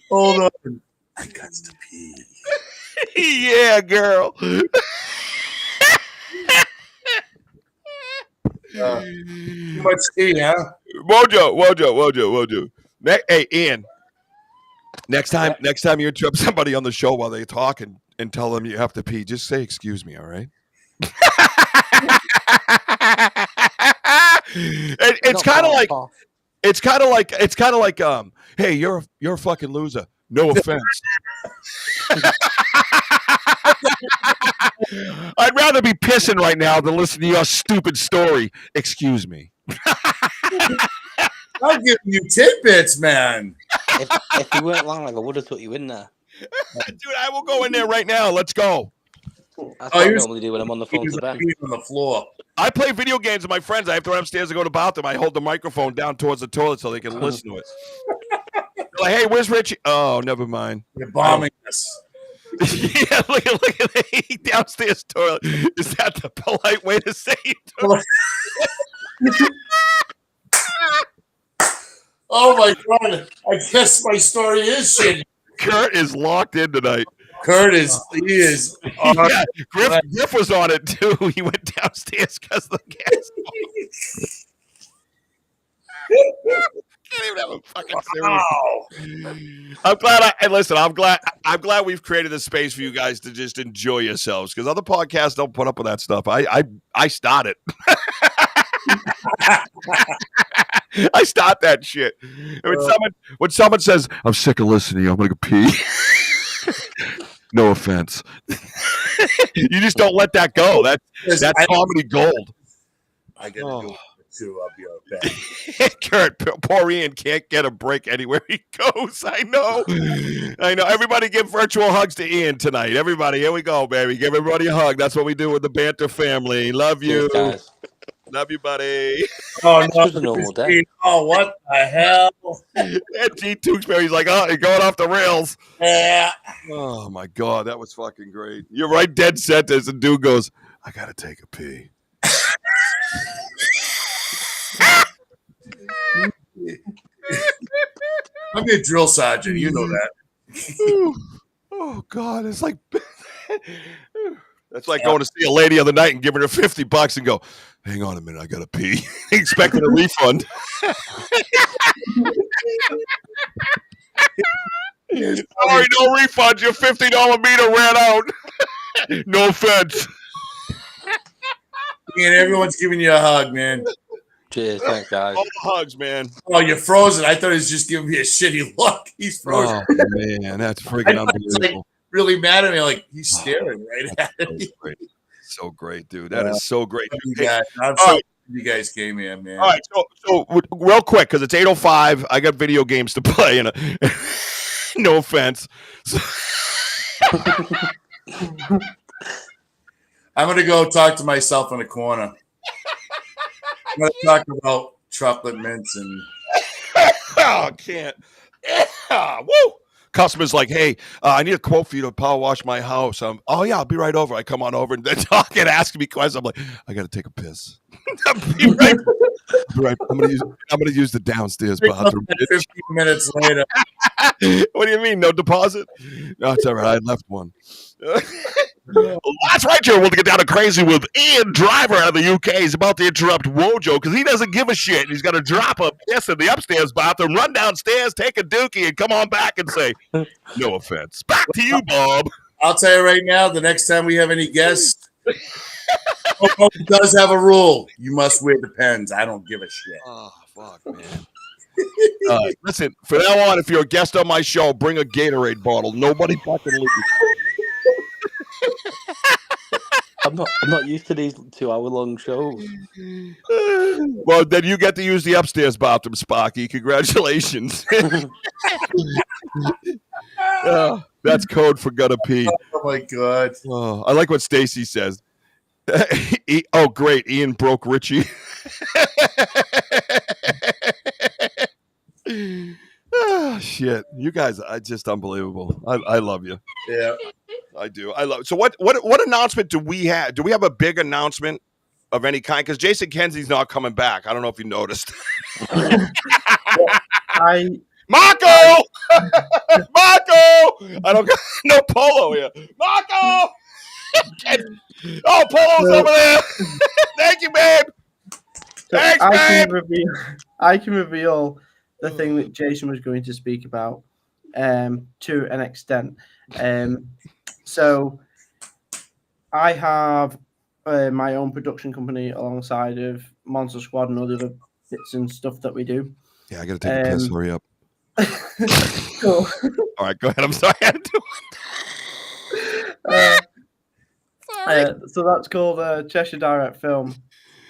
Hold on. I got to pee. Yeah, girl. Too much tea, huh? Wojo. Hey, Ian. Next time you interrupt somebody on the show while they talk and tell them you have to pee, just say excuse me, all right? It's kind of like hey, you're a fucking loser. No offense. I'd rather be pissing right now than listen to your stupid story. Excuse me. I'm giving you tidbits, man. If you weren't live, I would have put you in there. Dude, I will go in there right now. Let's go. That's what I normally do when I'm on the phone to Ben. On the floor. I play video games with my friends. I have to run upstairs to go to the bathroom. I hold the microphone down towards the toilet so they can listen to it. They're like, hey, where's Richie? Oh, never mind. You're bombing us. Yeah, look at the downstairs toilet. Is that the polite way to say it? Oh my God! I guess my story is shitty. Kurt is locked in tonight. He is. Yeah, Griff was on it too. He went downstairs because of the gas. Can't even have a fucking serious. I'm glad we've created a space for you guys to just enjoy yourselves, because other podcasts don't put up with that stuff. I started. I start that shit. When someone says, I'm sick of listening, I'm gonna go pee. No offense. You just don't let that go. That's comedy gold. I gotta do it too. I'll be right back. Kurt, poor Ian can't get a break anywhere he goes. I know. Everybody give virtual hugs to Ian tonight. Everybody, here we go, baby. Give everybody a hug. That's what we do with the Banter family. Love you. Cheers, guys. Love you, buddy. Oh, no. Just a normal day. Oh, what the hell? And G Tewksbury's like, oh, you're going off the rails. Yeah. Oh, my God. That was fucking great. You're right, dead sentence. And dude goes, I got to take a pee. I'm your drill sergeant. You know that. Oh, God. It's like... That's like going to see a lady the other night and giving her $50 and go, hang on a minute, I gotta pee. Expecting a refund. Sorry, no refund. Your $50 meter ran out. No offense. And everyone's giving you a hug, man. Cheers, thanks, guys. All the hugs, man. Oh, you're frozen. I thought he was just giving me a shitty look. He's frozen. Oh, man, that's freaking unbelievable. Really mad at me, like he's staring right at me. So great, dude. That is so great. I'm so glad you guys came in, man. All right, so real quick, because it's 8:05. I got video games to play, and no offense. I'm gonna go talk to myself in a corner. I'm gonna talk about chocolate mints and. Oh, I can't. Woo! Customer's like, hey, I need a quote for you to power wash my house. Oh, yeah, I'll be right over. I come on over and they're talking, asking me questions. I'm like, I got to take a piss. I'll be right. I'm gonna use the downstairs bathroom. 15 minutes later. What do you mean? No deposit? No, it's all right. I left one. That's right, Joe. We'll get down to crazy with Ian Driver out of the UK. He's about to interrupt Wojo because he doesn't give a shit. He's going to drop a piss in the upstairs bathroom, run downstairs, take a dookie, and come on back and say, no offense. Back to you, Bob. I'll tell you right now, the next time we have any guests, It does have a rule. You must wear Depends. I don't give a shit. Oh, fuck, man. Listen, from now on, if you're a guest on my show, bring a Gatorade bottle. Nobody fucking leaves. I'm not used to these 2-hour-long shows. Well, then you get to use the upstairs bathroom, Sparky. Congratulations. That's code for gonna pee. Oh my god. Oh, I like what Stacy says. Oh, great. Ian broke Richie. Oh, shit. You guys are just unbelievable. I love you. Yeah. I do. I love it. So what announcement do we have? Do we have a big announcement of any kind? Because Jason Kenzie's not coming back. I don't know if you noticed. Marco! Marco! I don't got no Polo here. Marco! Oh, Polo's over there. Thank you, babe. Thanks, babe. I can reveal the thing that Jason was going to speak about to an extent. So I have my own production company alongside of Monster Squad and all the other bits and stuff that we do. Yeah, I got to take a piss. Hurry up. Cool. All right, go ahead. I'm sorry. I had to do so that's called Cheshire Direct Film.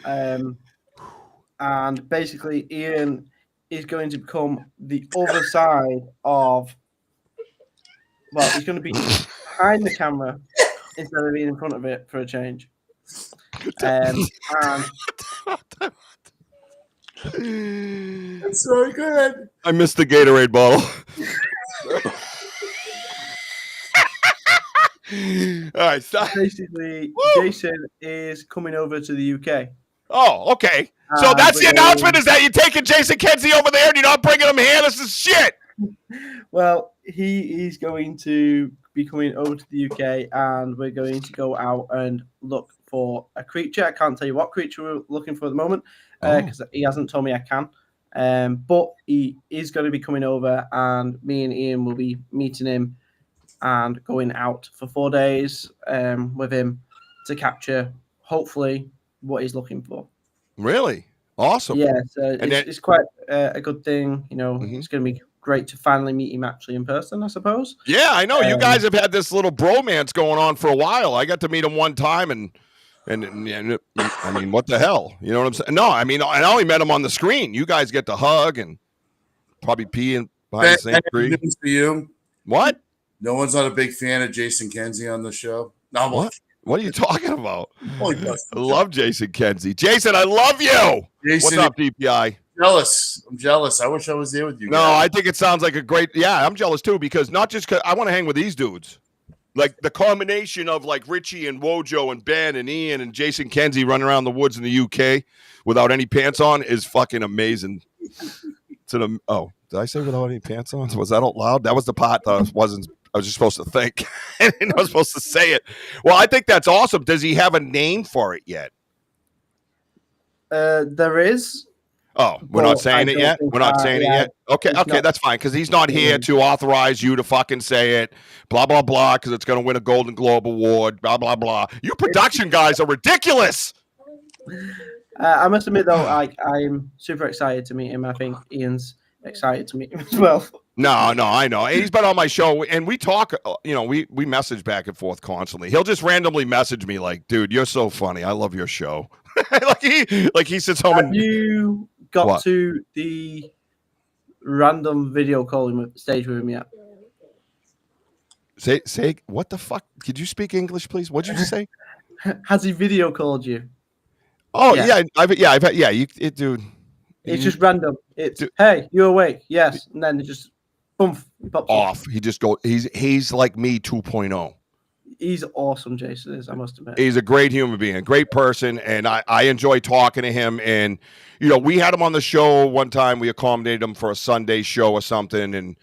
And basically, Ian is going to become the other side of... Well, he's going to be behind the camera instead of being in front of it for a change. And Sorry, go ahead. I missed the Gatorade bottle. All right, stop. Basically, Jason is coming over to the UK. Oh, okay. So that's the announcement, is that you're taking Jason Kenzie over there and you're not bringing him here? This is shit. Well, he's going to be coming over to the UK, and we're going to go out and look for a creature. I can't tell you what creature we're looking for at the moment because he hasn't told me I can. But he is going to be coming over, and me and Ian will be meeting him and going out for 4 days with him to capture, hopefully, what he's looking for. Really? Awesome. Yeah, so it's quite a good thing. You know, It's going to be great to finally meet him actually in person, I suppose. Yeah, I know. You guys have had this little bromance going on for a while. I got to meet him one time, and I mean, what the hell? You know what I'm saying? No, I mean, I only met him on the screen. You guys get to hug and probably pee behind the same tree. For you. What? No one's not a big fan of Jason Kenzie on the show. No, what are you talking about? I love Jason Kenzie. Jason, I love you. Jason, what's up, DPI? I'm jealous. I wish I was there with you guys. No, I think it sounds like a great... Yeah, I'm jealous too, because not just... I want to hang with these dudes. Like the combination of like Richie and Wojo and Ben and Ian and Jason Kenzie running around the woods in the UK without any pants on is fucking amazing. Did I say without any pants on? Was that out loud? That was the part that I was just supposed to think. And I was supposed to say it. Well, I think that's awesome. Does he have a name for it yet? There is. Oh, we're not saying it yet? We're not saying it yet? Okay, that's fine, because he's not here to authorize you to fucking say it, blah, blah, blah, because it's going to win a Golden Globe Award, blah, blah, blah. You production guys are ridiculous. I must admit, though, I'm super excited to meet him. I think Ian's excited to meet him as well. No, I know. He's been on my show, and we talk, we message back and forth constantly. He'll just randomly message me like, dude, you're so funny. I love your show. like he sits home and... You got to the random video calling stage with him yet? Say what the fuck? Could you speak English, please? What'd you just say? Has he video called you? Oh yeah, I've had dude. It's just random. It's hey, you awake? Yes, and then it just boom, pops off. He just go. He's like me 2.0. He's awesome, Jason is, I must admit. He's a great human being, a great person, and I enjoy talking to him. And, we had him on the show one time. We accommodated him for a Sunday show or something, and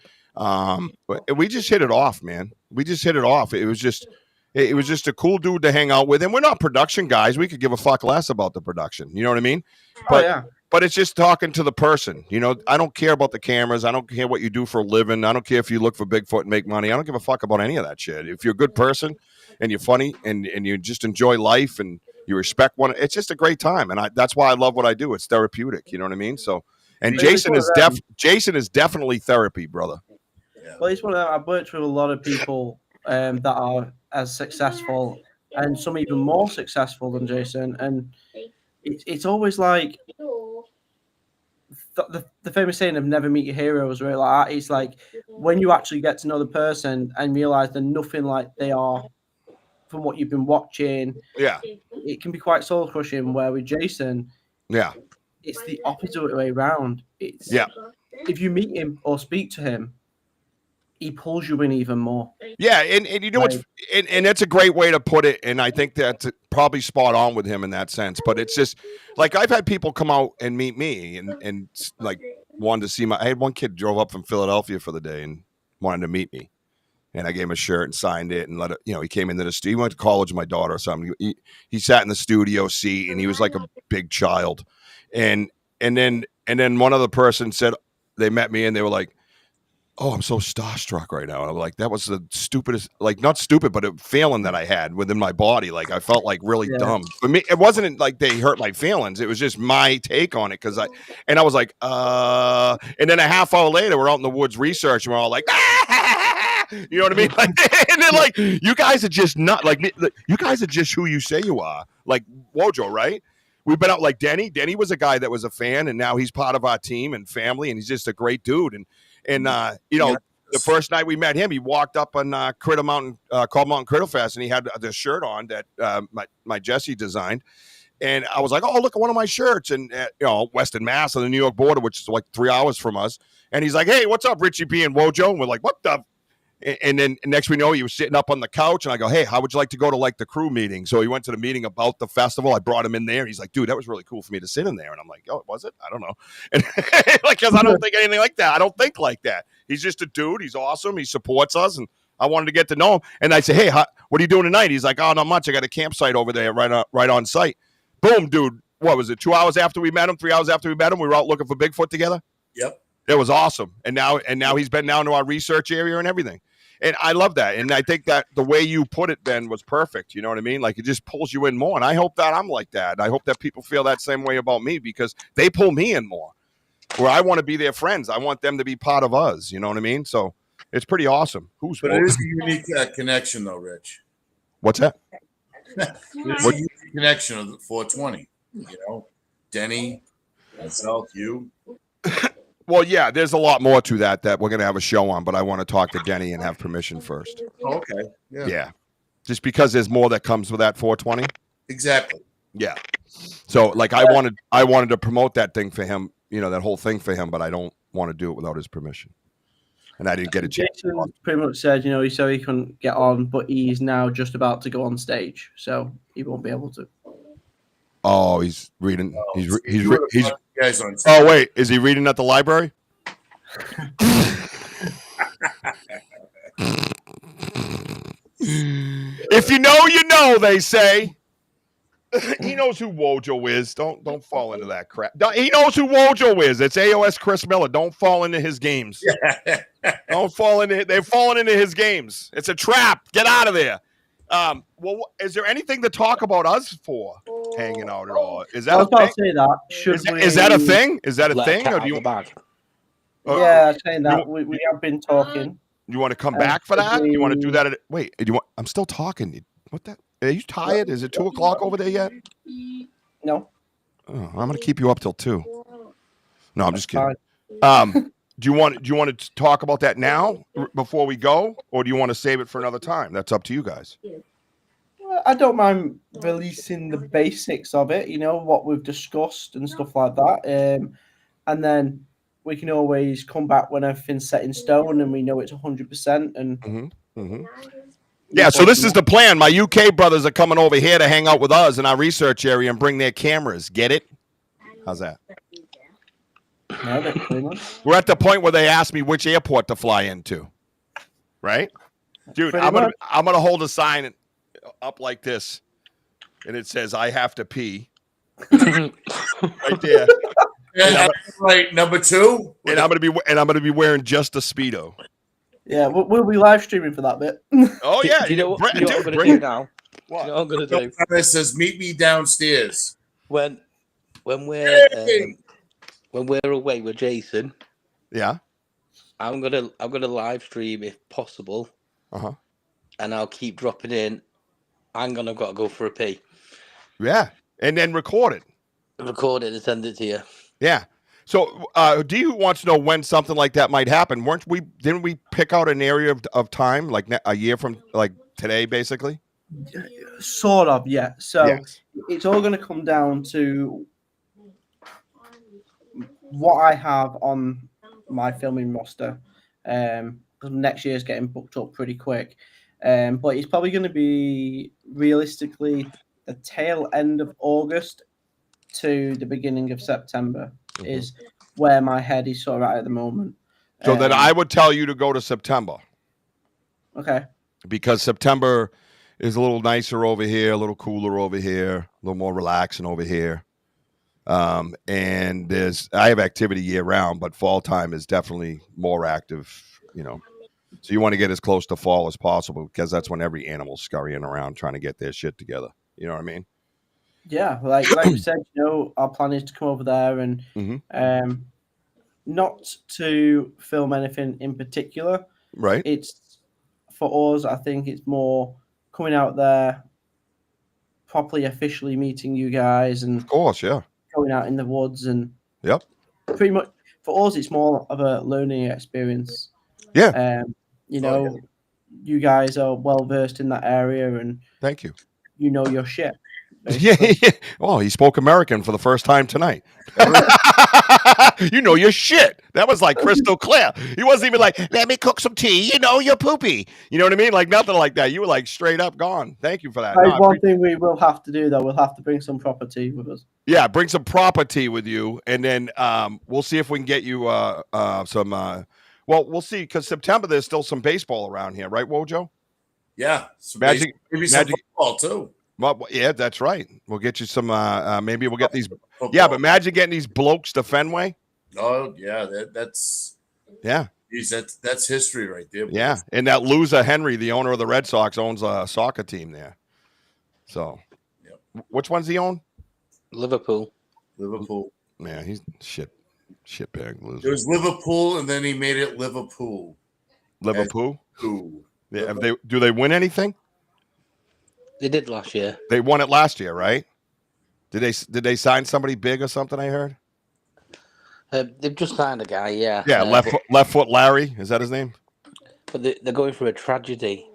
we just hit it off, man. We just hit it off. It was just a cool dude to hang out with. And we're not production guys. We could give a fuck less about the production. You know what I mean? But it's just talking to the person. I don't care about the cameras. I don't care what you do for a living. I don't care if you look for Bigfoot and make money. I don't give a fuck about any of that shit. If you're a good person and you're funny and you just enjoy life and You respect one. It's just a great time, and that's why I love what I do. It's therapeutic. You know what I mean? So, and Jason is definitely therapy, brother. Well, it's one of them. I've worked with a lot of people that are as successful and some even more successful than Jason, and it's always like the famous saying of "never meet your heroes." Where like it's like when you actually get to know the person and realize they're nothing like they are from what you've been watching. Yeah, it can be quite soul crushing. Where with Jason, it's the opposite way around. It's if you meet him or speak to him, he pulls you in even more. Yeah, and you know what's and that's a great way to put it, and I think that's probably spot on with him in that sense. But it's just like I've had people come out and meet me and like wanted to see I had one kid drove up from Philadelphia for the day and wanted to meet me. And I gave him a shirt and signed it and let it, he came into the studio. He went to college with my daughter or something. He sat in the studio seat and he was like a big child. And then one other person said, they met me and they were like, "Oh, I'm so starstruck right now." And I'm like, that was the stupidest, like not stupid, but a feeling that I had within my body. Like I felt like really dumb. For me, it wasn't like they hurt my feelings. It was just my take on it. I was like, and then a half hour later, we're out in the woods researching. We're all like, you know what I mean? Like, and then like, you guys are just not like, you guys are just who you say you are. Like Wojo, right? We've been out like Denny. Denny was a guy that was a fan and now he's part of our team and family and he's just a great dude. And the first night we met him, he walked up on Critter Mountain, called Mountain Critter Fest, and he had the shirt on that my Jesse designed. And I was like, "Oh, look at one of my shirts!" And Western Mass on the New York border, which is like 3 hours from us. And he's like, "Hey, what's up, Richie B and Wojo?" And we're like, "What the?" And then next we know, he was sitting up on the couch, and I go, "Hey, how would you like to go to like the crew meeting?" So he went to the meeting about the festival. I brought him in there. He's like, "Dude, that was really cool for me to sit in there." And I'm like, "Oh, was it? I don't know." And like, because I don't think anything like that. I don't think like that. He's just a dude. He's awesome. He supports us, and I wanted to get to know him. And I say, "Hey, what are you doing tonight?" He's like, "Oh, not much. I got a campsite over there, right on site." Boom, dude. What was it? 2 hours after we met him, 3 hours after we met him, we were out looking for Bigfoot together. Yep. It was awesome. And now he's been down to our research area and everything. And I love that. And I think that the way you put it, Ben, was perfect. You know what I mean? Like, it just pulls you in more. And I hope that I'm like that. And I hope that people feel that same way about me because they pull me in more. Where I want to be their friends. I want them to be part of us. You know what I mean? So it's pretty awesome. But it is a unique connection, though, Rich. What's that? It's a unique connection of the 420. Denny, myself, you. Well, yeah, there's a lot more to that we're going to have a show on, but I want to talk to Denny and have permission first. Oh, okay. Yeah. Just because there's more that comes with that 420. Exactly. Yeah. So, like, I wanted to promote that thing for him, that whole thing for him, but I don't want to do it without his permission. And I didn't get a chance. Jason pretty much said, he said he couldn't get on, but he's now just about to go on stage, so he won't be able to. Oh, he's reading. He's Oh, wait, is he reading at the library? If you know, you know, they say. He knows who Wojo is. Don't fall into that crap. He knows who Wojo is. It's AOS Chris Miller. Don't fall into his games. Don't fall into. They're falling into his games. It's a trap. Get out of there. Well, is there anything to talk about us for hanging out at all? Is that? I was about to say that. Is that a thing? Is that a thing? Or do you? Yeah, saying that we have been talking. You want to come back for that? You want to do that? Wait, do you want? I'm still talking. What that? Are you tired? Is it 2:00 over there yet? No. Oh, I'm gonna keep you up till 2. No, I'm just kidding. Do you want to talk about that now before we go, or do you want to save it for another time? That's up to you guys. I don't mind releasing the basics of it, what we've discussed and stuff like that, and then we can always come back when everything's set in stone and we know it's 100%. And yeah, so this is the plan. My UK brothers are coming over here to hang out with us in our research area and bring their cameras. Get it? How's that? We're at the point where they asked me which airport to fly into. Right? Dude, I'm gonna hold a sign up like this, and it says "I have to pee." Right there. And right, number 2. And I'm gonna be wearing just a Speedo. Yeah, we'll be live streaming for that bit. Oh yeah, do you know what I'm gonna do now? What? You know what I'm gonna do? It says, "Meet me downstairs." When we're away with Jason, Yeah. I'm gonna live stream if possible, Uh-huh. and I'll keep dropping in. I've got to go for a pee. Yeah. And then record it. Record it and send it to you. Yeah. So D wants to know when something like that might happen. Didn't we pick out an area of time, like a year from like today, basically? Sort of, yeah. So Yes. it's all going to come down to what I have on my filming roster. Because next year's getting booked up pretty quick. But it's probably going to be realistically the tail end of August to the beginning of September is where my head is sort of at the moment. So then I would tell you to go to September. Okay. Because September is a little nicer over here, a little cooler over here, a little more relaxing over here. And I have activity year round, but fall time is definitely more active, you know. So you want to get as close to fall as possible because that's when every animal's scurrying around trying to get their shit together. You know what I mean? Yeah, like we said, our plan is to come over there and not to film anything in particular. Right. It's for us, I think it's more coming out there, properly officially meeting you guys, and of course, yeah, going out in the woods and yep. Pretty much for us, it's more of a learning experience. Yeah. You guys are well versed in that area, and thank you. You know your shit. Yeah. Oh, he spoke American for the first time tonight. You know your shit. That was like crystal clear. He wasn't even like, let me cook some tea. You know, you're poopy. You know what I mean? Like nothing like that. You were like straight up gone. Thank you for that. One thing we will have to do, though, we'll have to bring some proper tea with us. Yeah, bring some proper tea with you. And then we'll see if we can get you some. Well, we'll see, because September, there's still some baseball around here, right, Wojo? Yeah. Maybe some football, too. Well, yeah, that's right. We'll get you some. Maybe we'll get these. Football. Yeah, but imagine getting these blokes to Fenway. Oh yeah, that's. Yeah. Geez, that's history right there. Boys. Yeah, and that loser Henry, the owner of the Red Sox, owns a soccer team there. So, which one's he own? Liverpool. Yeah, he's shit bag loser. It was Liverpool, and then he made it Liverpool. Liverpool. Cool. Yeah. Do they win anything? They did last year. They won it last year, right? Did they sign somebody big or something? I heard. They've just signed a guy. Yeah. Yeah, left foot Larry. Is that his name? But they're going through a tragedy.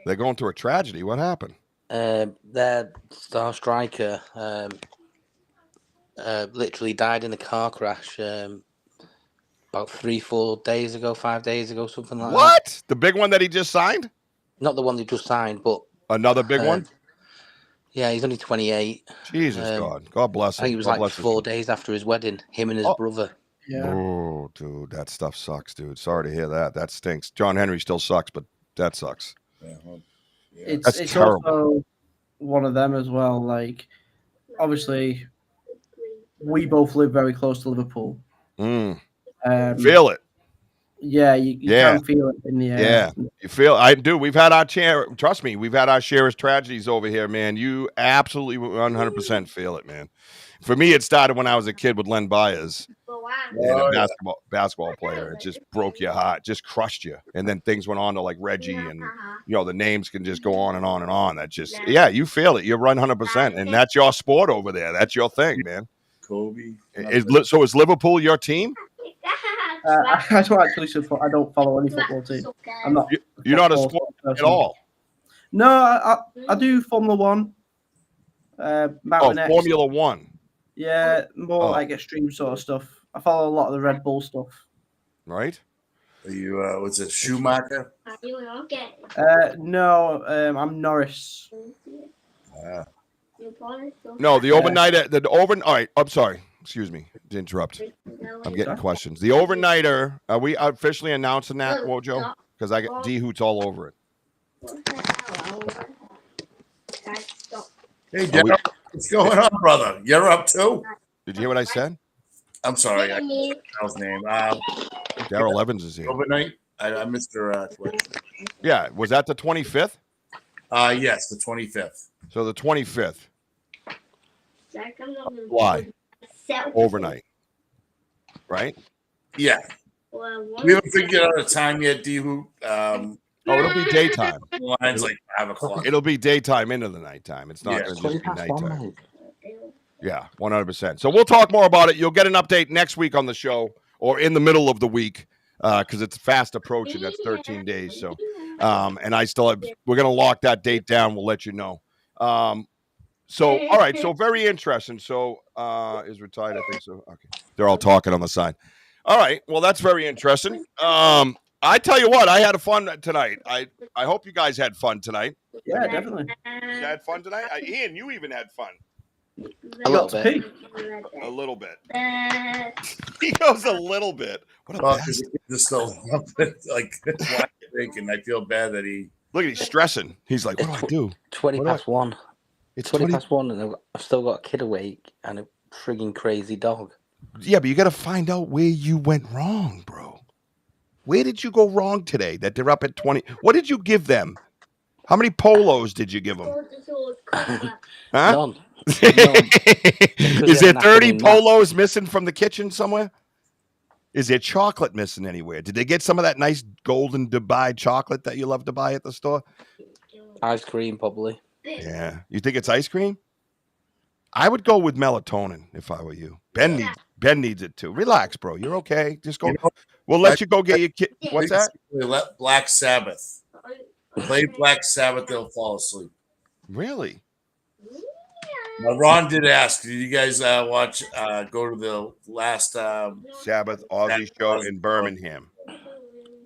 They're going through a tragedy. What happened? Their star striker literally died in a car crash about 3-4 days ago, 5 days ago, something like that. What? The big one that he just signed? Not the one they just signed, but another big one. Yeah, he's only 28. Jesus, God bless him. I think it was like 4 days after his wedding, him and his brother. Yeah. Oh, dude, that stuff sucks, dude. Sorry to hear that. That stinks. John Henry still sucks, but that sucks. Yeah. It's also one of them as well. Like, obviously, we both live very close to Liverpool. Feel it. Yeah, you can feel it in the air. Yeah, you feel. I do. We've had our share. Trust me, we've had our share of tragedies over here, man. You absolutely 100% feel it, man. For me, it started when I was a kid with Len Byers, and a basketball player. It just broke your heart, just crushed you. And then things went on to like Reggie, and the names can just go on and on and on. That just, you feel it. You're 100%, and that's your sport over there. That's your thing, man. Kobe. So is Liverpool your team? I don't actually support. I don't follow any football team. I'm not. You're not a sport at all. No, I do Formula One. Mountain X. Formula One. Yeah, more like extreme sort of stuff. I follow a lot of the Red Bull stuff. Right. Are you? Was it Schumacher? No, I'm Norris. No, the overnighter. All right. I'm sorry. Excuse me to interrupt. I'm getting questions. The overnighter, are we officially announcing that, Wojo? Because I got D-hoots all over it. Hey, Daryl, what's going on, brother? You're up too? Did you hear what I said? I'm sorry. I forgot Daryl's name. Daryl Evans is here. Overnight? I missed her Twitch. Yeah. Was that the 25th? Yes, the 25th. So the 25th. Why? Overnight. Right? Yeah. We haven't figured out a time yet, D-Hoop. It'll be daytime. Line's like 5 o'clock. It'll be daytime into the nighttime. It's not Yeah. going to just be 20 past one, nighttime. mate. Yeah, 100%. So we'll talk more about it. You'll get an update next week on the show or in the middle of the week because it's fast approaching. That's 13 days. So, and I still have, we're going to lock that date down. We'll let you know. So, all right. So very interesting. So is retired, I think so. Okay. They're all talking on the side. All right. Well, that's very interesting. I tell you what, I had a fun tonight. I hope you guys had fun tonight. Yeah, definitely. You had fun tonight? Ian, you even had fun. A little bit. A little bit. He goes a little bit. What a bastard. Just still like thinking. I feel bad that he. Look, he's stressing. He's like, what do I do? 20 past 1. It's 20 past 1, and I've still got a kid awake and a frigging crazy dog. Yeah, but you got to find out where you went wrong, bro. Where did you go wrong today that they're up at 20? What did you give them? How many polos did you give them? Huh? None. Is there 30 polos missing from the kitchen somewhere? Is there chocolate missing anywhere? Did they get some of that nice golden Dubai chocolate that you love to buy at the store? Ice cream, probably. Yeah. You think it's ice cream? I would go with melatonin if I were you. Ben needs it too. Relax, bro. You're okay. Just go. We'll let you go get your kid. What's that? Let Black Sabbath. Play Black Sabbath, they'll fall asleep. Really? Now, Ron did ask, did you guys watch, go to the last Sabbath Aussie show in Birmingham?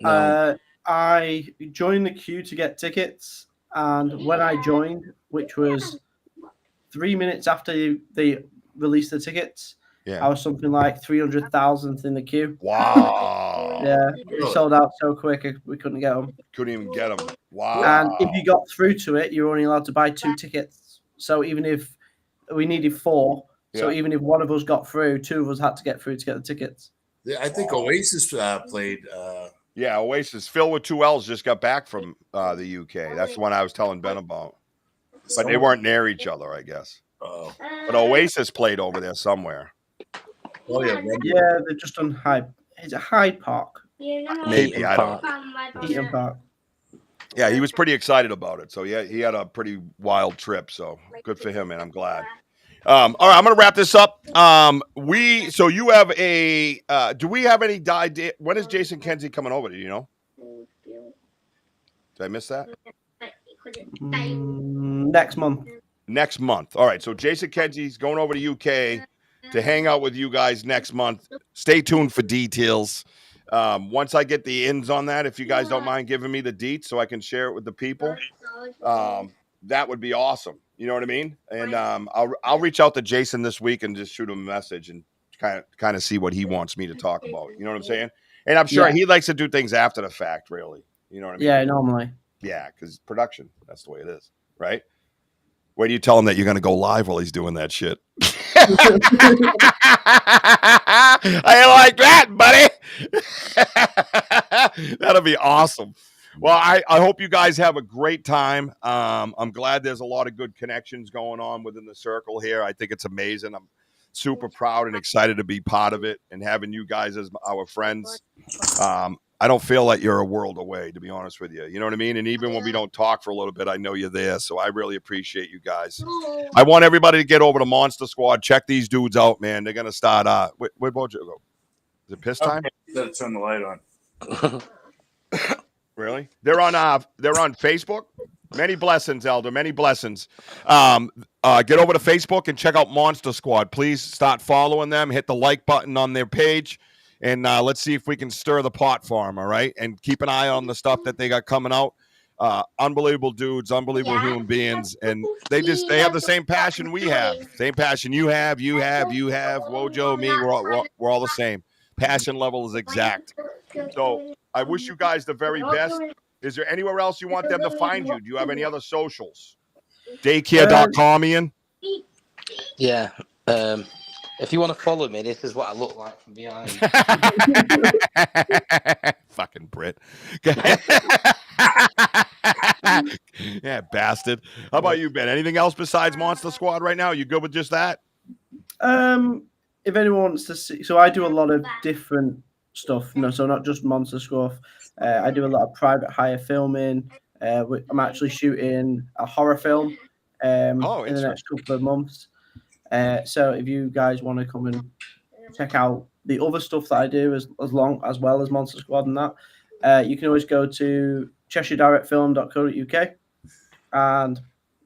I joined the queue to get tickets, and when I joined, which was 3 minutes after they released the tickets, I was something like 300,000th in the queue. Wow. Yeah, it sold out so quick we couldn't get them. Couldn't even get them. Wow. And if you got through to it, you were only allowed to buy 2 tickets. So even if we needed 4, so even if one of us got through, 2 of us had to get through to get the tickets. I think Oasis played. Yeah, Oasis. Phil with 2 L's just got back from the UK. That's the one I was telling Ben about. But they weren't near each other, I guess. Oh. But Oasis played over there somewhere. Oh, yeah. Yeah, they're just on Hyde. Is it Hyde Park? Maybe, I don't. Eaton Park. Yeah, he was pretty excited about it. So yeah, he had a pretty wild trip. So good for him, and I'm glad. All right, I'm gonna wrap this up. So you have a do we have any when is Jason Kenzie coming over? Do you know? Did I miss that? Next month. Next month. All right. So Jason Kenzie's going over to UK to hang out with you guys next month. Stay tuned for details. Once I get the ins on that, if you guys don't mind giving me the deets so I can share it with the people, that would be awesome. You know what I mean? And I'll reach out to Jason this week and just shoot him a message and kind of see what he wants me to talk about. You know what I'm saying? And I'm sure he likes to do things after the fact, really. You know what I mean? Yeah, normally. Yeah, because production, that's the way it is, right? Where do you tell him that you're going to go live while he's doing that shit? I like that, buddy. That'll be awesome. Well, I hope you guys have a great time. I'm glad there's a lot of good connections going on within the circle here. I think it's amazing. I'm super proud and excited to be part of it and having you guys as our friends. I don't feel like you're a world away, to be honest with you. You know what I mean? And even when we don't talk for a little bit, I know you're there. So I really appreciate you guys. I want everybody to get over to Monster Squad. Check these dudes out, man. They're going to start. Where'd Wojo go? Is it piss time? Let's turn the light on. Really? They're on Facebook. Many blessings, Elder. Many blessings. Get over to Facebook and check out Monster Squad. Please start following them. Hit the like button on their page. And let's see if we can stir the pot for them, all right? And keep an eye on the stuff that they got coming out. Unbelievable dudes, unbelievable human beings. And they have the same passion we have. Same passion you have, Wojo, me, we're all the same. Passion level is exact. So I wish you guys the very best. Is there anywhere else you want them to find you? Do you have any other socials? Daycare.com, Ian? Yeah. If you want to follow me, this is what I look like from behind. Fucking Brit. Yeah, bastard. How about you, Ben? Anything else besides Monster Squad right now? You good with just that? If anyone wants to see, so I do a lot of different stuff. No, so not just Monster Squad. I do a lot of private hire filming. I'm actually shooting a horror film in the next couple of months. So if you guys want to come and check out the other stuff that I do as well as Monster Squad and that, you can always go to CheshireDirectFilm.co.uk, and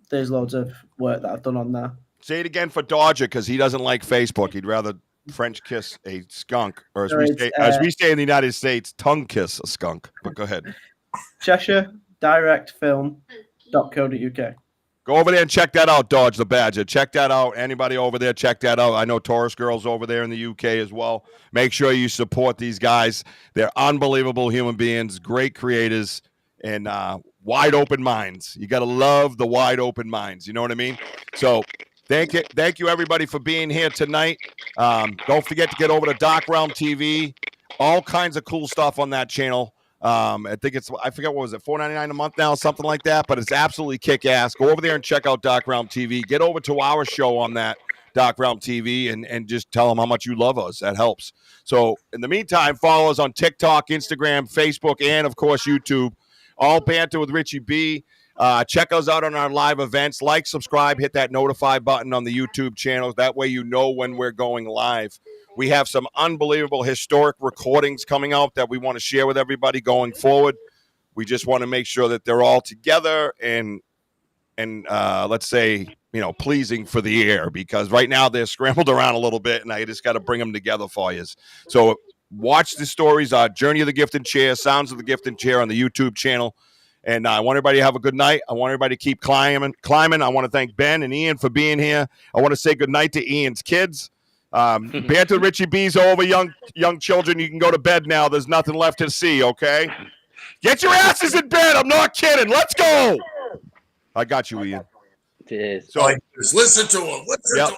there's loads of work that I've done on there. Say it again for Dodger, because he doesn't like Facebook. He'd rather French kiss a skunk, or as we say in the United States, tongue kiss a skunk. But go ahead. CheshireDirectFilm.co.uk. Go over there and check that out, Dodge the Badger. Check that out. Anybody over there, check that out. I know Taurus Girls over there in the UK as well. Make sure you support these guys. They're unbelievable human beings, great creators, and wide open minds. You got to love the wide open minds. You know what I mean? So thank you, everybody, for being here tonight. Don't forget to get over to Dark Realm TV. All kinds of cool stuff on that channel. I think I forget what was it, $4.99 a month now, something like that, but it's absolutely kick-ass. Go over there and check out Dark Realm TV. Get over to our show on that Dark Realm TV and just tell them how much you love us. That helps. So in the meantime, follow us on TikTok, Instagram, Facebook, and of course YouTube. All Banter with Richie B. Check us out on our live events. Like, subscribe, hit that notify button on the YouTube channel. That way you know when we're going live. We have some unbelievable historic recordings coming out that we want to share with everybody going forward. We just want to make sure that they're all together and let's say, pleasing for the air, because right now they're scrambled around a little bit, and I just got to bring them together for you. So watch the stories, Journey of the Gifted Chair, Sounds of the Gifted Chair on the YouTube channel. And I want everybody to have a good night. I want everybody to keep climbing. I want to thank Ben and Ian for being here. I want to say good night to Ian's kids. Banter Richie B's over, young children. You can go to bed now. There's nothing left to see, okay? Get your asses in bed. I'm not kidding. Let's go. I got you, Ian. Cheers. So just listen to him. Listen to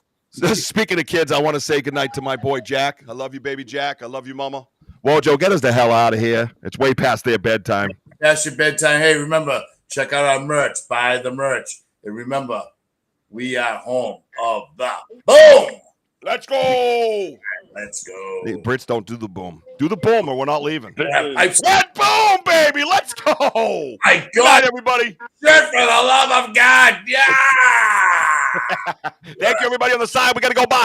him. Speaking of kids, I want to say good night to my boy, Jack. I love you, baby Jack. I love you, mama. Wojo, get us the hell out of here. It's way past their bedtime. That's your bedtime. Hey, remember, check out our merch. Buy the merch. And remember, we are home of the boom. Let's go. Let's go. The Brits don't do the boom. Do the boom or we're not leaving. I said boom, baby. Let's go. My Good night, everybody. Shit, for the love of God. Yeah. Thank you, everybody on the side. We got to go by.